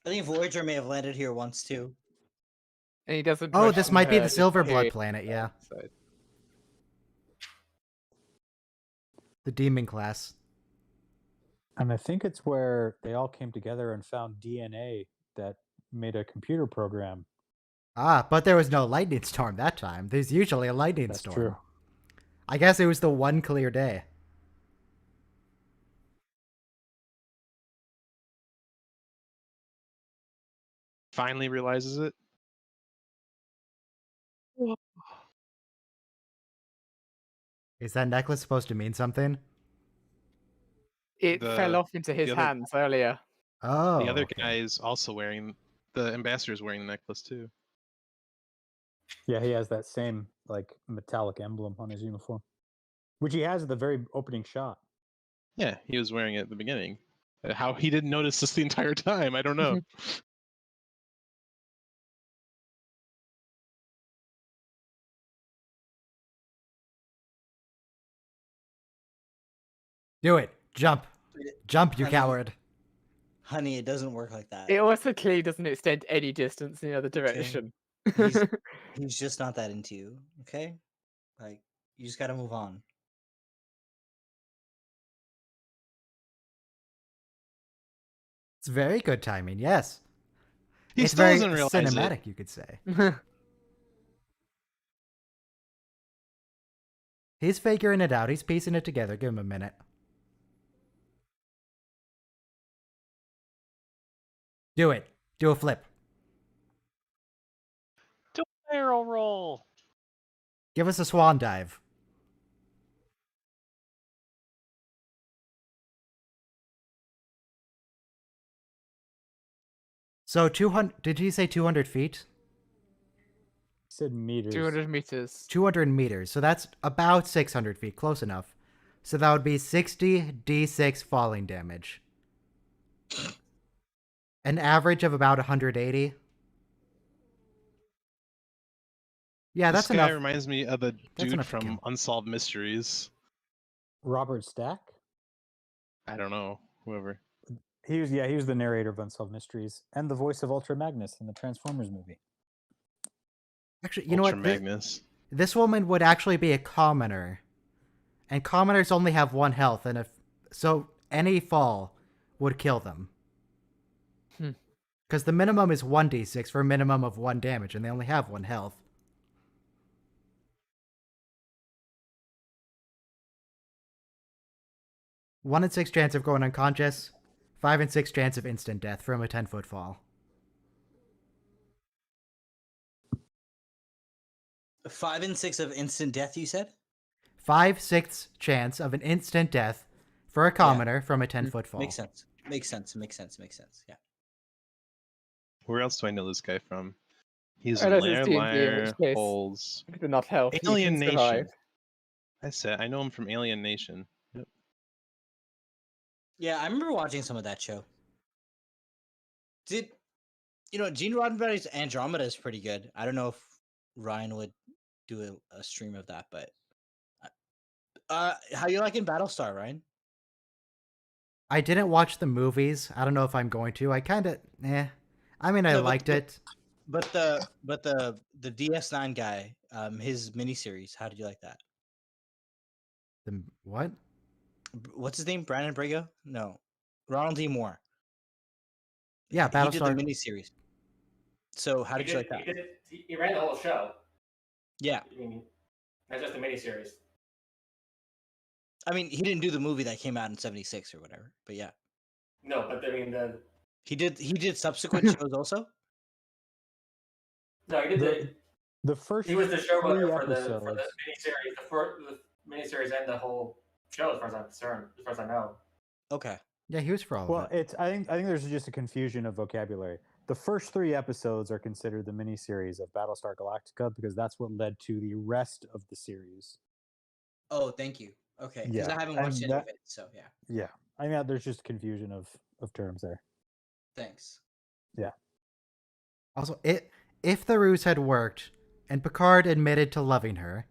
I think Voyager may have landed here once too. And he doesn't. Oh, this might be the Silverblood planet, yeah. The Demon class. And I think it's where they all came together and found DNA that made a computer program. Ah, but there was no lightning storm that time. There's usually a lightning storm. True. I guess it was the one clear day. Finally realizes it. Is that necklace supposed to mean something? It fell off into his hands earlier. Oh. The other guy is also wearing, the ambassador's wearing the necklace too. Yeah, he has that same like metallic emblem on his uniform, which he has at the very opening shot. Yeah, he was wearing it at the beginning. How he didn't notice this the entire time, I don't know. Do it. Jump. Jump, you coward. Honey, it doesn't work like that. It also clearly doesn't extend any distance in the other direction. He's just not that into you, okay? Like, you just gotta move on. It's very good timing, yes. He it's still very doesn't realize cinematic, you could say. He's figuring it out. He's piecing it together. Give him a minute. Do it. Do a flip. Do a barrel roll. Give us a swan dive. So 200, did he say 200 feet? He said meters. 200 meters. 200 meters. So that's about 600 feet. Close enough. So that would be 60 d6 falling damage. An average of about 180. Yeah, that's enough. This guy reminds me of the dude from kill. Unsolved Mysteries. Robert Stack? I don't know. Whoever. He was the narrator of Unsolved Mysteries and the voice of Ultra Magnus in the Transformers movie. Actually, you know Ultra what? Magnus. This woman would actually be a commoner, and commoners only have 1 health, and so any fall would kill them. Because the minimum is 1d6 for a minimum of 1 damage, and they only have 1 health. One in 6 chance of going unconscious, 5 in 6 chance of instant death from a 10-foot fall. 5 in 6 of instant death, you said? 5/6 chance of an instant death for a commoner from a 10-foot fall. Makes sense. Yeah. Where else do I know this guy from? He's I in know it's Liar, D&D, in Liar, which case- Holes. If they're not health, you Alien can Nation. survive. I know him from Alien Nation. Yep. Yeah, I remember watching some of that show. Gene Roddenberry's Andromeda is pretty good. I don't know if Ryan would do a stream of that, but how you liking Battlestar, Ryan? I didn't watch the movies. I don't know if I'm going to. I kind of, I mean, I liked it. But the DS9 guy, his miniseries, how did you like that? The what? What's his name? Brandon Braga? No, Ronald D. Moore. Yeah, He did the Battlestar. miniseries. So how did you like that? He ran the whole show. Yeah, I mean, not just the miniseries. I mean, he didn't do the movie that came out in '76 or whatever, but yeah, No, but I mean he did subsequent shows also. no, he did The first he was the showrunner 3 for the episodes. miniseries, the miniseries and the whole show, as far as I'm concerned, as far as I know. Okay. Yeah, he was for all Well, of it. I think there's just a confusion of vocabulary. The first 3 episodes are considered the miniseries of Battlestar Galactica because that's what led to the rest of the series. Oh, thank you. Okay, because Yeah, I haven't and watched any of that- it, so yeah. Yeah, I mean there's just confusion of terms there. Thanks. Also, if the ruse had worked and Picard admitted to loving her,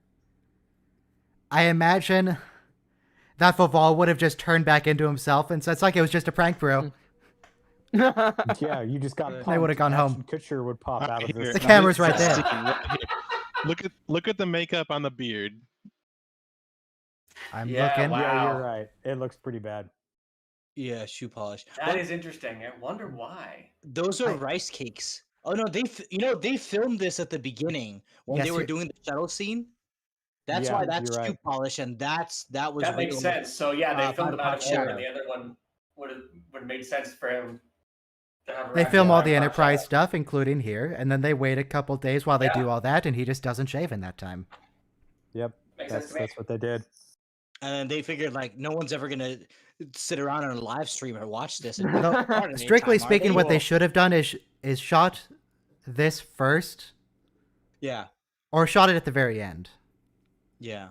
I imagine that Vival would have just turned back into himself and said, "It's like it was just a prank, bro." Yeah, you just got. They would have gone home. Kutcher would pop out of Here, this. The camera's right there. Look at the makeup on the beard. I'm Yeah, looking. wow. Yeah, you're right. It looks pretty bad. Yeah, shoe polish. That is interesting. I wonder why. Those are rice cakes. Oh no, they filmed this at the beginning when Yes, they were you're- doing the shuttle scene. That's Yeah, why that's you're shoe right. polish, and that was That makes real- sense. So yeah, they filmed him out of Shadow. order. The other one would have made sense for him to have. They around film all Black the Hawk Enterprise Shadow. stuff, including here, and then they wait a couple days while they Yeah. do all that, and he just doesn't shave in that time. Yep, Makes sense that's to me. what they did. And then they figured like no one's ever gonna sit around on a live stream or watch this. And No, record it strictly anytime, are speaking, what they Well, should have done is shot this first, yeah, or shot it at the very end. yeah.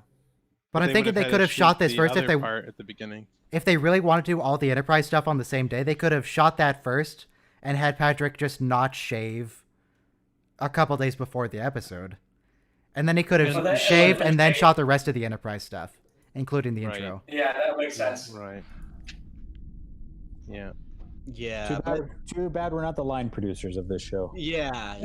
But I'm thinking they could have shot this first part at the beginning. if they really wanted to do all the Enterprise stuff on the same day. They could have shot that first and had Patrick just not shave a couple days before the episode, and then he could have So that- shaved and then okay. shot the rest of the Enterprise stuff, including the Right. intro. Yeah, that makes sense. Right. Yeah. Yeah, but, Too bad we're not the line producers of this show. yeah,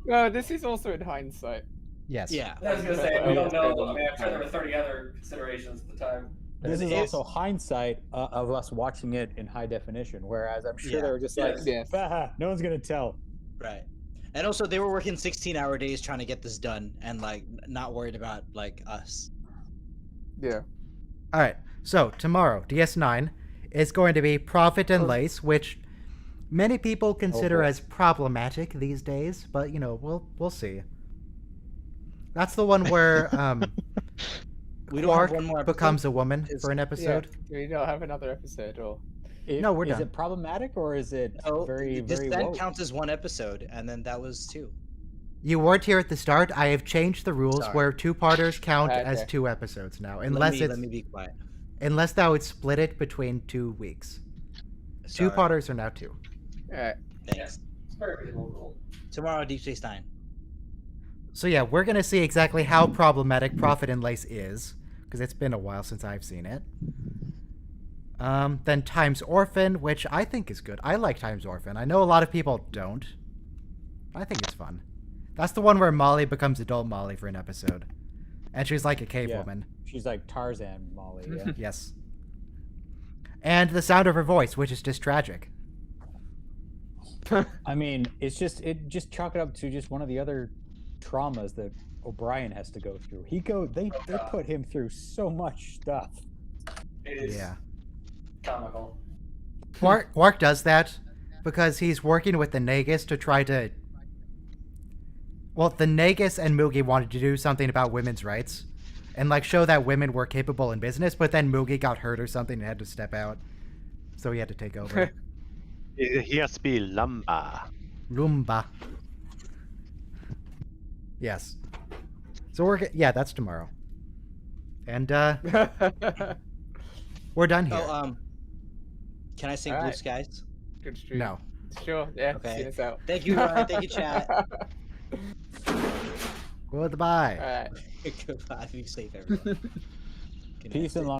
Well, this is also in hindsight. Yes. yeah. I was gonna say we don't know. I mean, I'm sure there were 30 other considerations at the time. This is It's- also hindsight of us watching it in high definition, whereas I'm sure Yeah. they were just Yes. like, Yes. "Bah, no one's gonna tell." Right. And also they were working 16-hour days trying to get this done and like not worried about like us. Yeah. All right. So tomorrow, DS9 is going to be Prophet Oh. and Lace, which many people consider boy. as problematic these days, but we'll see. That's the one where We don't have Quark one more episode? becomes a woman It's- for an episode. Do we not have another episode or? No, we're is done. it problematic or is it No, very this very then woke? counts as one episode, and then that was 2. You weren't here at the start. I have changed the rules Sorry. where 2-parters count as Okay. 2 episodes now, Let unless me be quiet. unless that would split it between 2 weeks. Sorry. 2-parters are now 2. Alright. Thanks. It's a very reasonable rule. Tomorrow, Deep Space Nine. So yeah, we're gonna see exactly how problematic Prophet and Lace is, because it's been a while since I've seen it. Then Times Orphan, which I think is good. I like Times Orphan. I know a lot of people don't. I think it's fun. That's the one where Molly becomes adult Molly for an episode. And she's like a cave woman. She's like Tarzan Molly, yeah. Yes. And The Sound of Her Voice, which is just tragic. I mean, it just chalk it up to just one of the other traumas that O'Brien has to go through. They put him through so much stuff. It is comical. Quark does that because he's working with the Nagus to try to... Well, the Nagus and Moogie wanted to do something about women's rights and like show that women were capable in business, but then Moogie got hurt or something and had to step out. So he had to take over. He has to be Lumba. Yes. So that's tomorrow. And we're done here. Oh, can I sing Blue Skies? Good stream. No. Sure. Yeah. Okay. See us out. Thank you, Ryan. Thank you, chat. Goodbye. All right. Goodbye. Be safe, everyone. Peace and love.